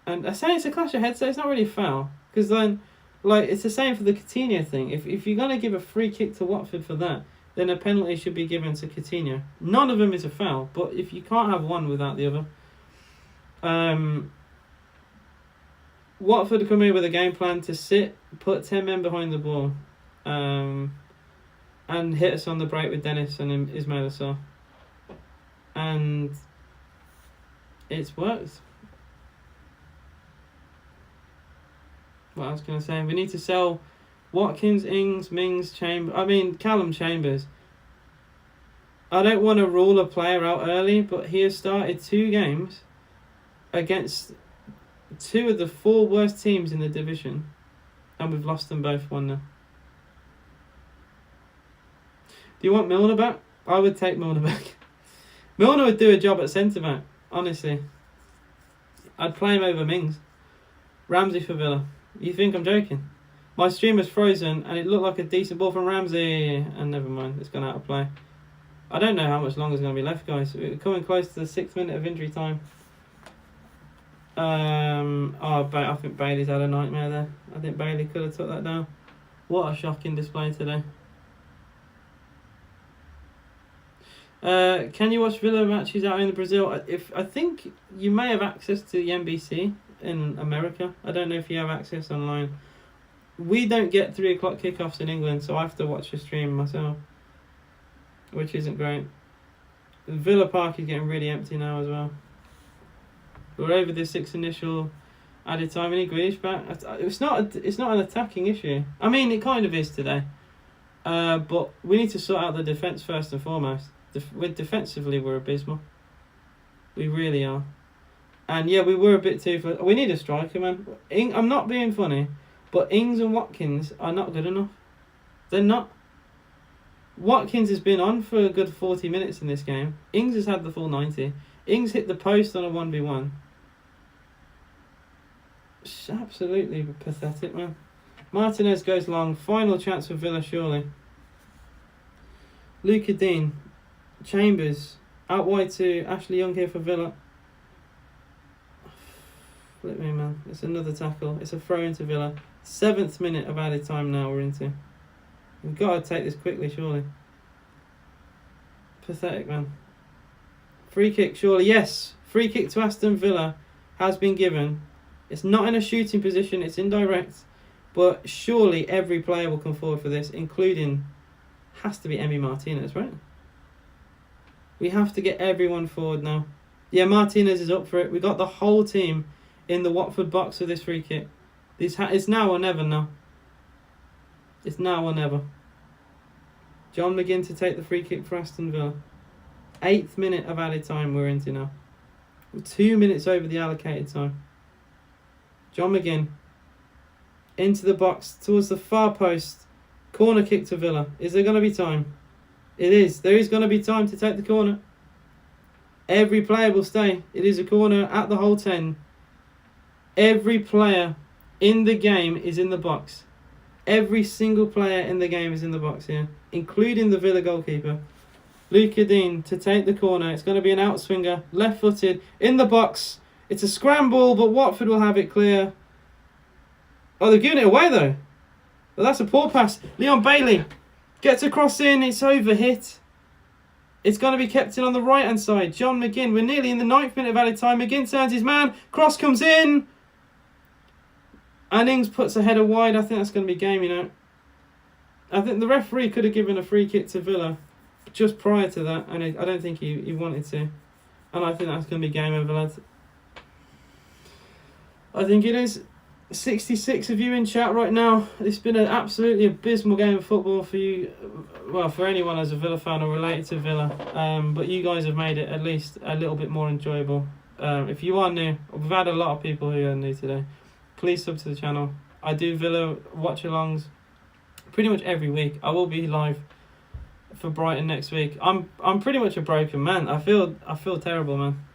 and I say it's a clash of heads, so it's not really a foul. Because then, it's the same for the Coutinho thing. If you're going to give a free kick to Watford for that, then a penalty should be given to Coutinho. None of them is a foul, but if you can't have one without the other. Watford come in with a game plan to sit, put 10 men behind the ball, and hit us on the break with Dennis and Ismail Assar. And it's worked. What else can I say? We need to sell Watkins, Ings, Mings, Callum Chambers. I don't want to rule a player out early, but he has started 2 games against 2 of the 4 worst teams in the division, And we've lost them both 1-0. Do you want Milner back? I would take Milner back. Milner would do a job at centre-back, honestly. I'd play him over Mings. Ramsey for Villa. You think I'm joking? My stream was frozen and it looked like a decent ball from Ramsey. And never mind, it's gone out of play. I don't know how much longer is going to be left, guys. We're coming close to the 6th minute of injury time. I think Bailey's had a nightmare there. I think Bailey could have took that down. What a shocking display today. Can you watch Villa matches out in Brazil? I think you may have access to the NBC in America. I don't know if you have access online. We don't get 3 o'clock kickoffs in England, so I have to watch the stream myself, which isn't great. Villa Park is getting really empty now as well. We're over the 6 initial added time. We need Grealish back. It's not an attacking issue. I mean, it kind of is today. But we need to sort out the defence first and foremost. Defensively, we're abysmal. We really are. And yeah, we were a bit too... We need a striker, man. I'm not being funny, but Ings and Watkins are not good enough. They're not. Watkins has been on for a good 40 minutes in this game. Ings has had the full 90. Ings hit the post on a 1v1. It's absolutely pathetic, man. Martinez goes long. Final chance for Villa, surely. Luca Dean. Chambers. Out wide to Ashley Young here for Villa. Flip me, man. It's another tackle. It's a throw into Villa. 7th minute of added time now we're into. We've got to take this quickly, surely. Pathetic, man. Free kick, surely. Yes. Free kick to Aston Villa has been given. It's not in a shooting position. It's indirect. But surely every player will come forward for this, including... Has to be Emi Martinez, right? We have to get everyone forward now. Yeah, Martinez is up for it. We got the whole team in the Watford box for this free kick. It's now or never now. It's now or never. John McGinn to take the free kick for Aston Villa. 8th minute of added time we're into now. We're 2 minutes over the allocated time. John McGinn. Into the box towards the far post. Corner kick to Villa. Is there going to be time? It is. There is going to be time to take the corner. Every player will stay. It is a corner at the whole 10. Every player in the game is in the box. Every single player in the game is in the box here, including the Villa goalkeeper. Luca Dean to take the corner. It's going to be an outswinger, left-footed, in the box. It's a scramble, but Watford will have it clear. Oh, they're giving it away, though. Well, that's a poor pass. Leon Bailey gets a cross in. It's overhit. It's going to be kept in on the right-hand side. John McGinn. We're nearly in the 9th minute of added time. McGinn turns his man. Cross comes in. And Ings puts a header wide. I think that's going to be game, you know. I think the referee could have given a free kick to Villa just prior to that. And I don't think he wanted to. And I think that's going to be game over, lads. I think it is. 66 of you in chat right now. It's been an absolutely abysmal game of football for you. Well, for anyone as a Villa fan or related to Villa. But you guys have made it at least a little bit more enjoyable. If you are new, we've had a lot of people who are new today. Please sub to the channel. I do Villa watch-alongs pretty much every week. I will be live for Brighton next week. I'm pretty much a broken man. I feel terrible, man.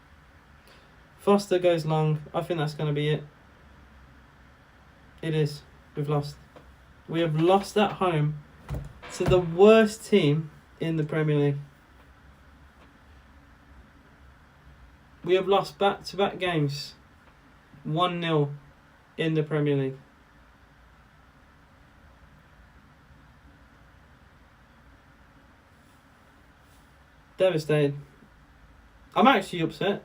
Foster goes long. I think that's going to be it. It is. We've lost. We have lost at home to the worst team in the Premier League. We have lost back-to-back games. 1-0 in the Premier League. Devastated. I'm actually upset.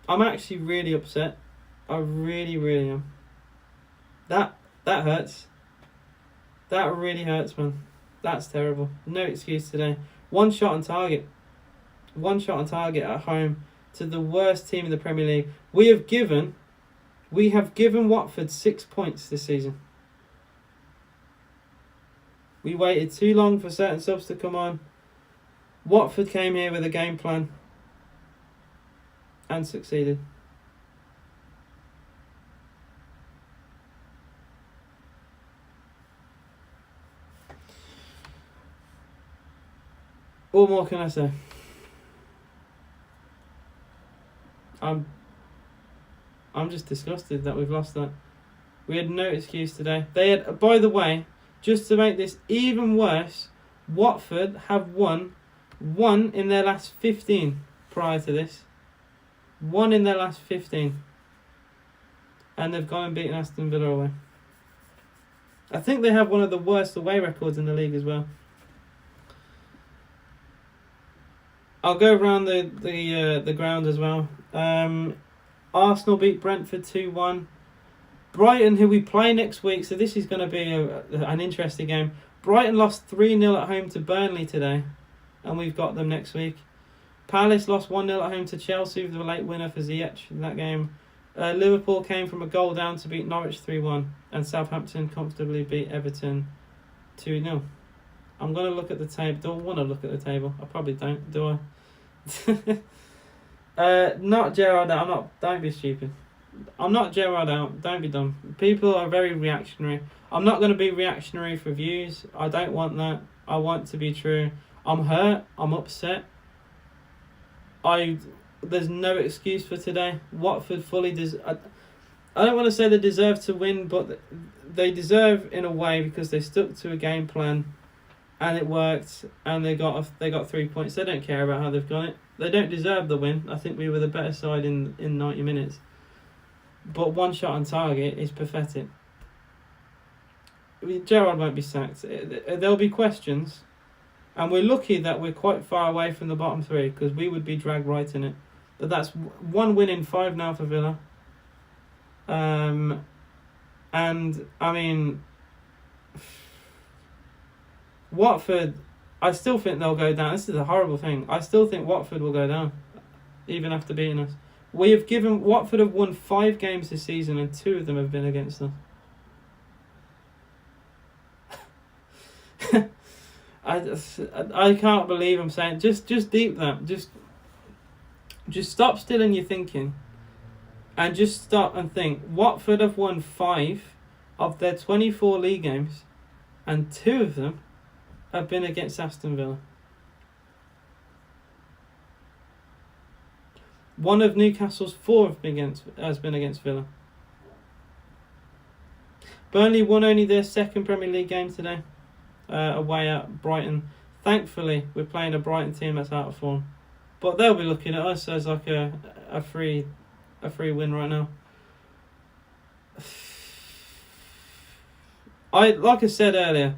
I'm actually really upset. I really, really am. That hurts. That really hurts, man. That's terrible. No excuse today. One shot on target. One shot on target at home to the worst team in the Premier League. We have given Watford 6 points this season. We waited too long for certain subs to come on. Watford came here with a game plan and succeeded. What more can I say? I'm just disgusted that we've lost that. We had no excuse today. They had, by the way, just to make this even worse, Watford have won one in their last 15 prior to this. One in their last 15. And they've gone and beaten Aston Villa away. I think they have one of the worst away records in the league as well. I'll go around the ground as well. Arsenal beat Brentford 2-1. Brighton, who we play next week, so this is going to be an interesting game. Brighton lost 3-0 at home to Burnley today, and we've got them next week. Palace lost 1-0 at home to Chelsea with a late winner for Ziyech in that game. Liverpool came from a goal down to beat Norwich 3-1, and Southampton comfortably beat Everton 2-0. I'm going to look at the table. Do I want to look at the table? I probably don't, do I? Not Gerrard out. Don't be stupid. I'm not Gerrard out. Don't be dumb. People are very reactionary. I'm not going to be reactionary for views. I don't want that. I want to be true. I'm hurt. I'm upset. There's no excuse for today. Watford fully I don't want to say they deserve to win, but they deserve in a way because they stuck to a game plan, and it worked, and they got 3 points. They don't care about how they've got it. They don't deserve the win. I think we were the better side in 90 minutes. But one shot on target is pathetic. I mean, Gerrard won't be sacked. There'll be questions, and we're lucky that we're quite far away from the bottom three because we would be dragged right in it. But that's one win in 5 now for Villa. And I mean, Watford, I still think they'll go down. This is a horrible thing. I still think Watford will go down, even after beating us. Watford have won 5 games this season, and 2 of them have been against us. I can't believe I'm saying. Just deep that. Just stop still in your thinking, and just stop and think. Watford have won 5 of their 24 league games, and 2 of them have been against Aston Villa. One of Newcastle's 4 has been against Villa. Burnley won only their 2nd Premier League game today, away at Brighton. Thankfully, we're playing a Brighton team that's out of form, but they'll be looking at us as like a free win right now. Like I said earlier,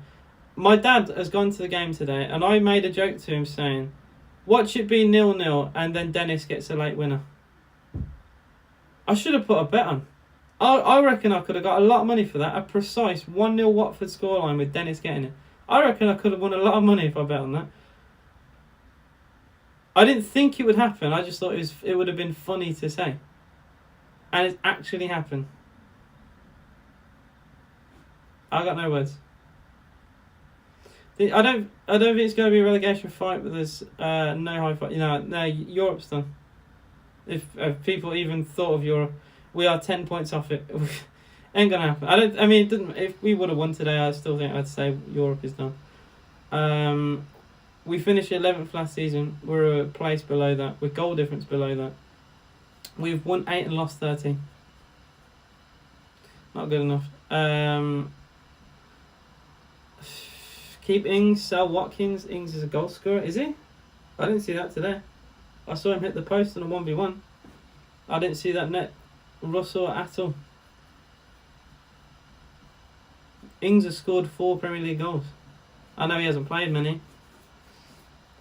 my dad has gone to the game today, and I made a joke to him saying, watch it be 0-0 and then Dennis gets a late winner. I should have put a bet on. I reckon I could have got a lot of money for that. A precise 1-0 Watford scoreline with Dennis getting it. I reckon I could have won a lot of money if I bet on that. I didn't think it would happen. I just thought it would have been funny to say. And it's actually happened. I got no words. I don't think it's going to be a relegation fight, but there's no high fight. No, Europe's done. If people even thought of Europe, we are 10 points off it. Ain't gonna happen. It didn't. If we would have won today, I still think I'd say Europe is done. We finished 11th last season. We're a place below that. We're goal difference below that. We've won 8 and lost 13. Not good enough. Keep Ings, sell Watkins. Ings is a goal scorer. Is he? I didn't see that today. I saw him hit the post on a 1v1. I didn't see that net Russell at all. Ings has scored 4 Premier League goals. I know he hasn't played many.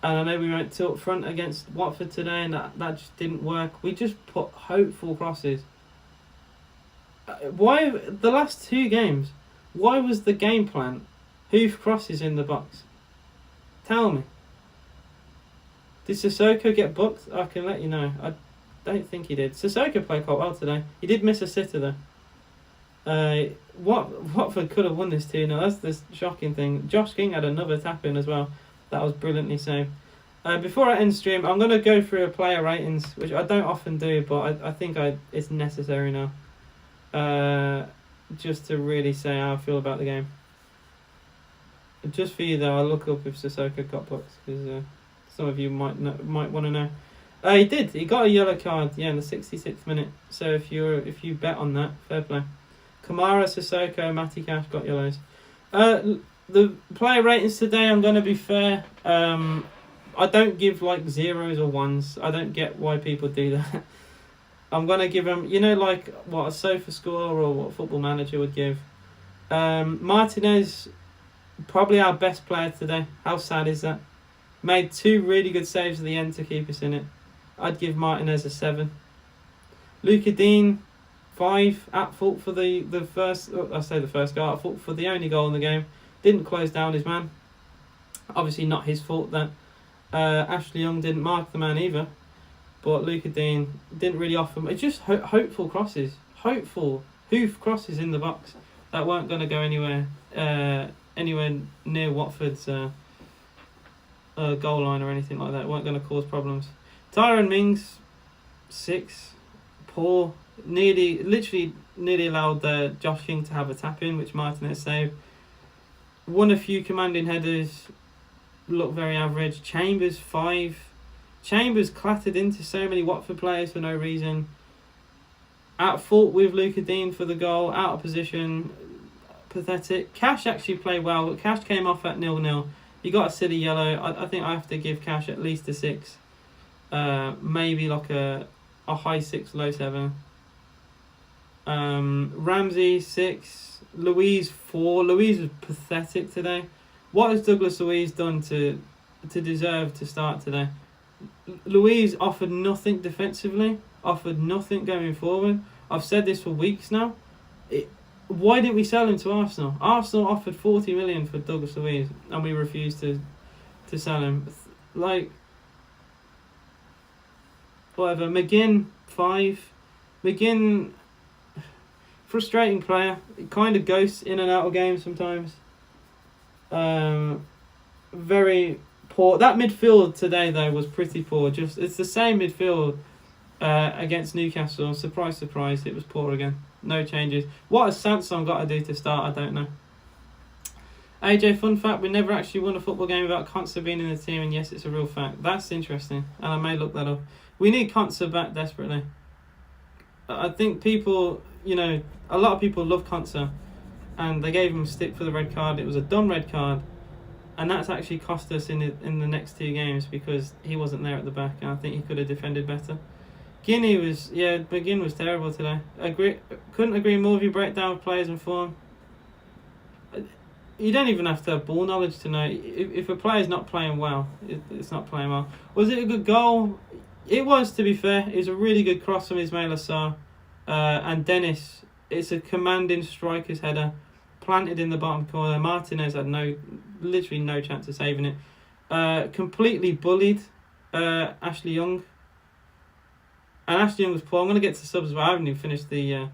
And I know we went tilt front against Watford today, and that just didn't work. We just put hopeful crosses. Why the last 2 games? Why was the game plan hoof crosses in the box? Tell me. Did Sissoko get booked? I can let you know. I don't think he did. Sissoko played quite well today. He did miss a sitter though. Watford could have won this 2-0. That's the shocking thing. Josh King had another tap in as well. That was brilliantly saved. Before I end stream, I'm going to go through a player ratings, which I don't often do, but I think it's necessary now. Just to really say how I feel about the game. Just for you though, I'll look up if Sissoko got booked, because Some of you might want to know. He did. He got a yellow card. Yeah, in the 66th minute. So if you bet on that, fair play. Kamara, Sissoko, Matty Cash got yellows. The player ratings today, I'm going to be fair. I don't give like zeros or ones. I don't get why people do that. I'm going to give them, like what a sofa score or what Football Manager would give. Martinez, probably our best player today. How sad is that? Made 2 really good saves at the end to keep us in it. I'd give Martinez a 7. Luka Dean, 5, at fault for the first. I say the first goal. At fault for the only goal in the game. Didn't close down his man. Obviously not his fault that Ashley Young didn't mark the man either. But Luka Dean didn't really offer. It's just hopeful crosses. Hopeful hoof crosses in the box that weren't going to go anywhere near Watford's goal line or anything like that. Weren't going to cause problems. Tyrone Mings, 6. Poor. Literally nearly allowed Josh King to have a tap in, which Martinez saved. Won a few commanding headers. Looked very average. Chambers, 5. Chambers clattered into so many Watford players for no reason. At fault with Luka Dean for the goal. Out of position. Pathetic. Cash actually played well, but Cash came off at 0-0. He got a silly yellow. I think I have to give Cash at least a 6. Maybe like a high 6, low 7. Ramsey, 6. Louise, 4. Louise was pathetic today. What has Douglas Louise done to deserve to start today? Louise offered nothing defensively, offered nothing going forward. I've said this for weeks now. Why didn't we sell him to Arsenal? Arsenal offered 40 million for Douglas Louise and we refused to sell him. Like, whatever. McGinn, 5. McGinn, frustrating player. He kind of ghosts in and out of games sometimes. Very poor. That midfield today, though, was pretty poor. It's the same midfield against Newcastle. Surprise, surprise, it was poor again. No changes. What has Sanson got to do to start? I don't know. AJ, fun fact, we never actually won a football game without Konsa being in the team, and yes, it's a real fact. That's interesting, and I may look that up. We need Konsa back desperately. I think people, a lot of people love Konsa, and they gave him stick for the red card. It was a dumb red card, and that's actually cost us in the next 2 games because he wasn't there at the back, and I think he could have defended better. McGinn was terrible today. Couldn't agree more with your breakdown of players and form. You don't even have to have ball knowledge to know if a player's not playing well, it's not playing well. Was it a good goal? It was, to be fair. It was a really good cross from Ismail Assar. And Dennis, it's a commanding striker's header, planted in the bottom corner. Martinez had literally no chance of saving it. Completely bullied Ashley Young. And Ashley Young was poor. I'm going to get to subs, but I haven't even finished the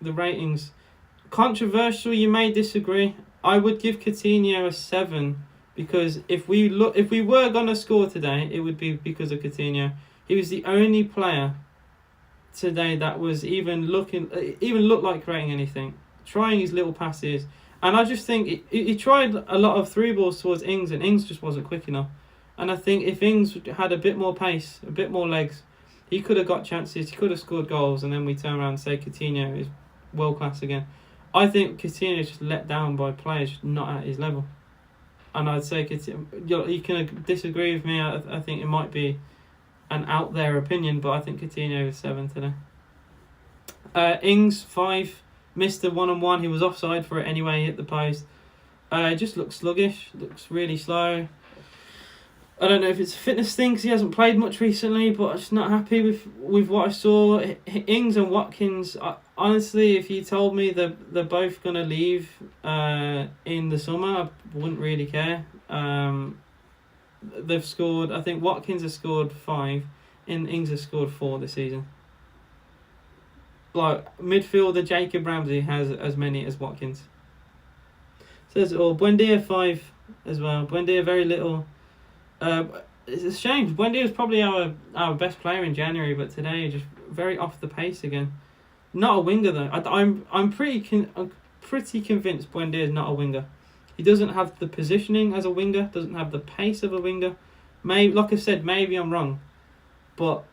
ratings. Controversial, you may disagree. I would give Coutinho a 7 because if we were going to score today, it would be because of Coutinho. He was the only player today that was even looked like creating anything, trying his little passes. And I just think he tried a lot of through balls towards Ings, and Ings just wasn't quick enough. And I think if Ings had a bit more pace, a bit more legs, he could have got chances, he could have scored goals, and then we turn around and say Coutinho is world class again. I think Coutinho is just let down by players not at his level. And I'd say Coutinho, you can disagree with me, I think it might be an out there opinion, but I think Coutinho is 7 today. Ings, 5, missed the 1-on-1, he was offside for it anyway, hit the post. Just looks sluggish, looks really slow. I don't know if it's a fitness thing because he hasn't played much recently, but I'm just not happy with what I saw. Ings and Watkins, honestly, if you told me they're both going to leave in the summer, I wouldn't really care. They've scored, I think Watkins has scored 5 and Ings has scored 4 this season. Like, midfielder Jacob Ramsey has as many as Watkins. Says it all. Buendia 5 as well. Buendia very little. It's a shame. Buendia was probably our best player in January, but today just very off the pace again. Not a winger though. I'm pretty convinced Buendia is not a winger. He doesn't have the positioning as a winger, doesn't have the pace of a winger. Maybe, like I said, maybe I'm wrong, but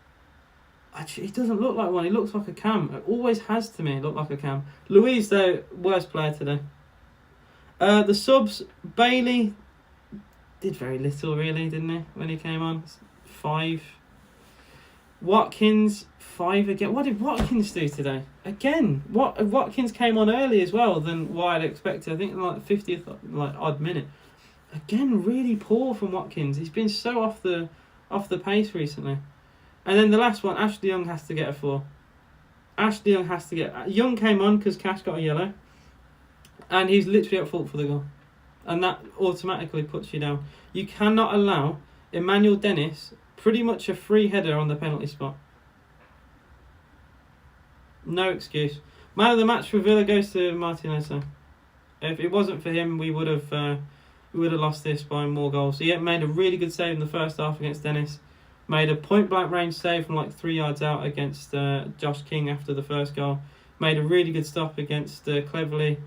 actually, he doesn't look like one. He looks like a cam. It always has to me look like a cam. Luiz, though, worst player today. The subs, Bailey did very little, really, didn't he, when he came on? 5. Watkins, 5 again. What did Watkins do today? Again, Watkins came on early as well than what I'd expected. I think like 50th odd minute. Again, really poor from Watkins. He's been so off the pace recently. And then the last one, Ashley Young has to get a 4. Ashley Young has to get... Young came on because Cash got a yellow. And he's literally at fault for the goal. And that automatically puts you down. You cannot allow Emmanuel Dennis pretty much a free header on the penalty spot. No excuse. Man of the match for Villa goes to Martinez. If it wasn't for him, we would have lost this by more goals. He made a really good save in the first half against Dennis. Made a point-blank range save from like 3 yards out against Josh King after the first goal. Made a really good stop against Cleverley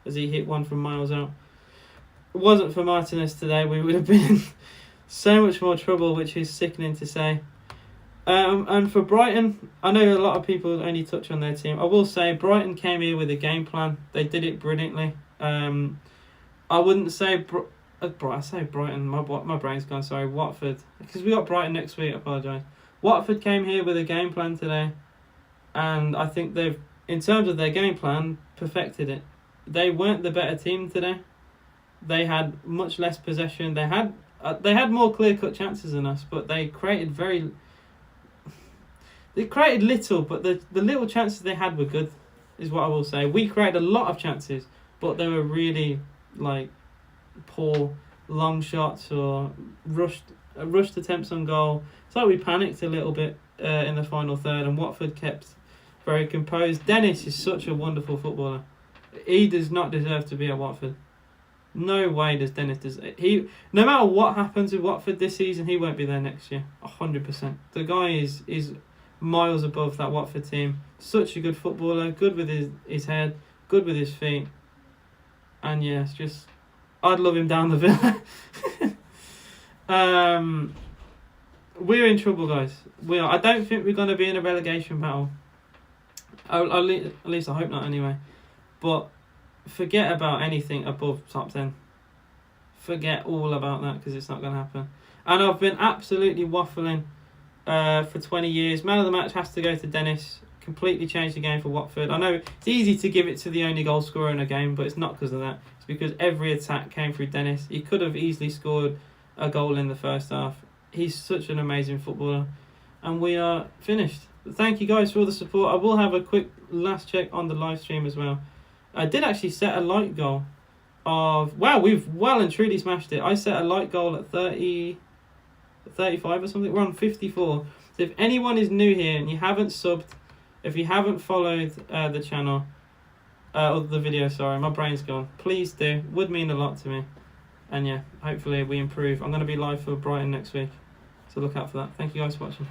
as he hit one from miles out. If it wasn't for Martinez today, we would have been in so much more trouble, which is sickening to say. And for Brighton, I know a lot of people only touch on their team. I will say Brighton came here with a game plan. They did it brilliantly. I wouldn't say... I say Brighton, my brain's gone, sorry, Watford. Because we got Brighton next week, I apologise. Watford came here with a game plan today. And I think they've, in terms of their game plan, perfected it. They weren't the better team today. They had much less possession. They had more clear-cut chances than us, but they created little, but the little chances they had were good, is what I will say. We created a lot of chances, but they were really, poor long shots or rushed attempts on goal. It's like we panicked a little bit in the final third, and Watford kept very composed. Dennis is such a wonderful footballer. He does not deserve to be at Watford. No way does Dennis no matter what happens with Watford this season, he won't be there next year. 100%. The guy is miles above that Watford team. Such a good footballer, good with his head, good with his feet. And yeah, it's just, I'd love him down the Villa. We're in trouble, guys. We are. I don't think we're going to be in a relegation battle. At least I hope not anyway. But forget about anything above top 10. Forget all about that, because it's not going to happen. And I've been absolutely waffling for 20 years. Man of the match has to go to Dennis. Completely changed the game for Watford. I know it's easy to give it to the only goal scorer in a game, but it's not because of that. It's because every attack came through Dennis. He could have easily scored a goal in the first half. He's such an amazing footballer. And we are finished. Thank you guys for all the support. I will have a quick last check on the live stream as well. I did actually set a light goal of... Wow, we've well and truly smashed it. I set a light goal at 35 or something. We're on 54. So if anyone is new here and you haven't subbed, if you haven't followed the channel, or the video, sorry, my brain's gone. Please do. Would mean a lot to me. And yeah, hopefully we improve. I'm going to be live for Brighton next week. So look out for that. Thank you guys for watching.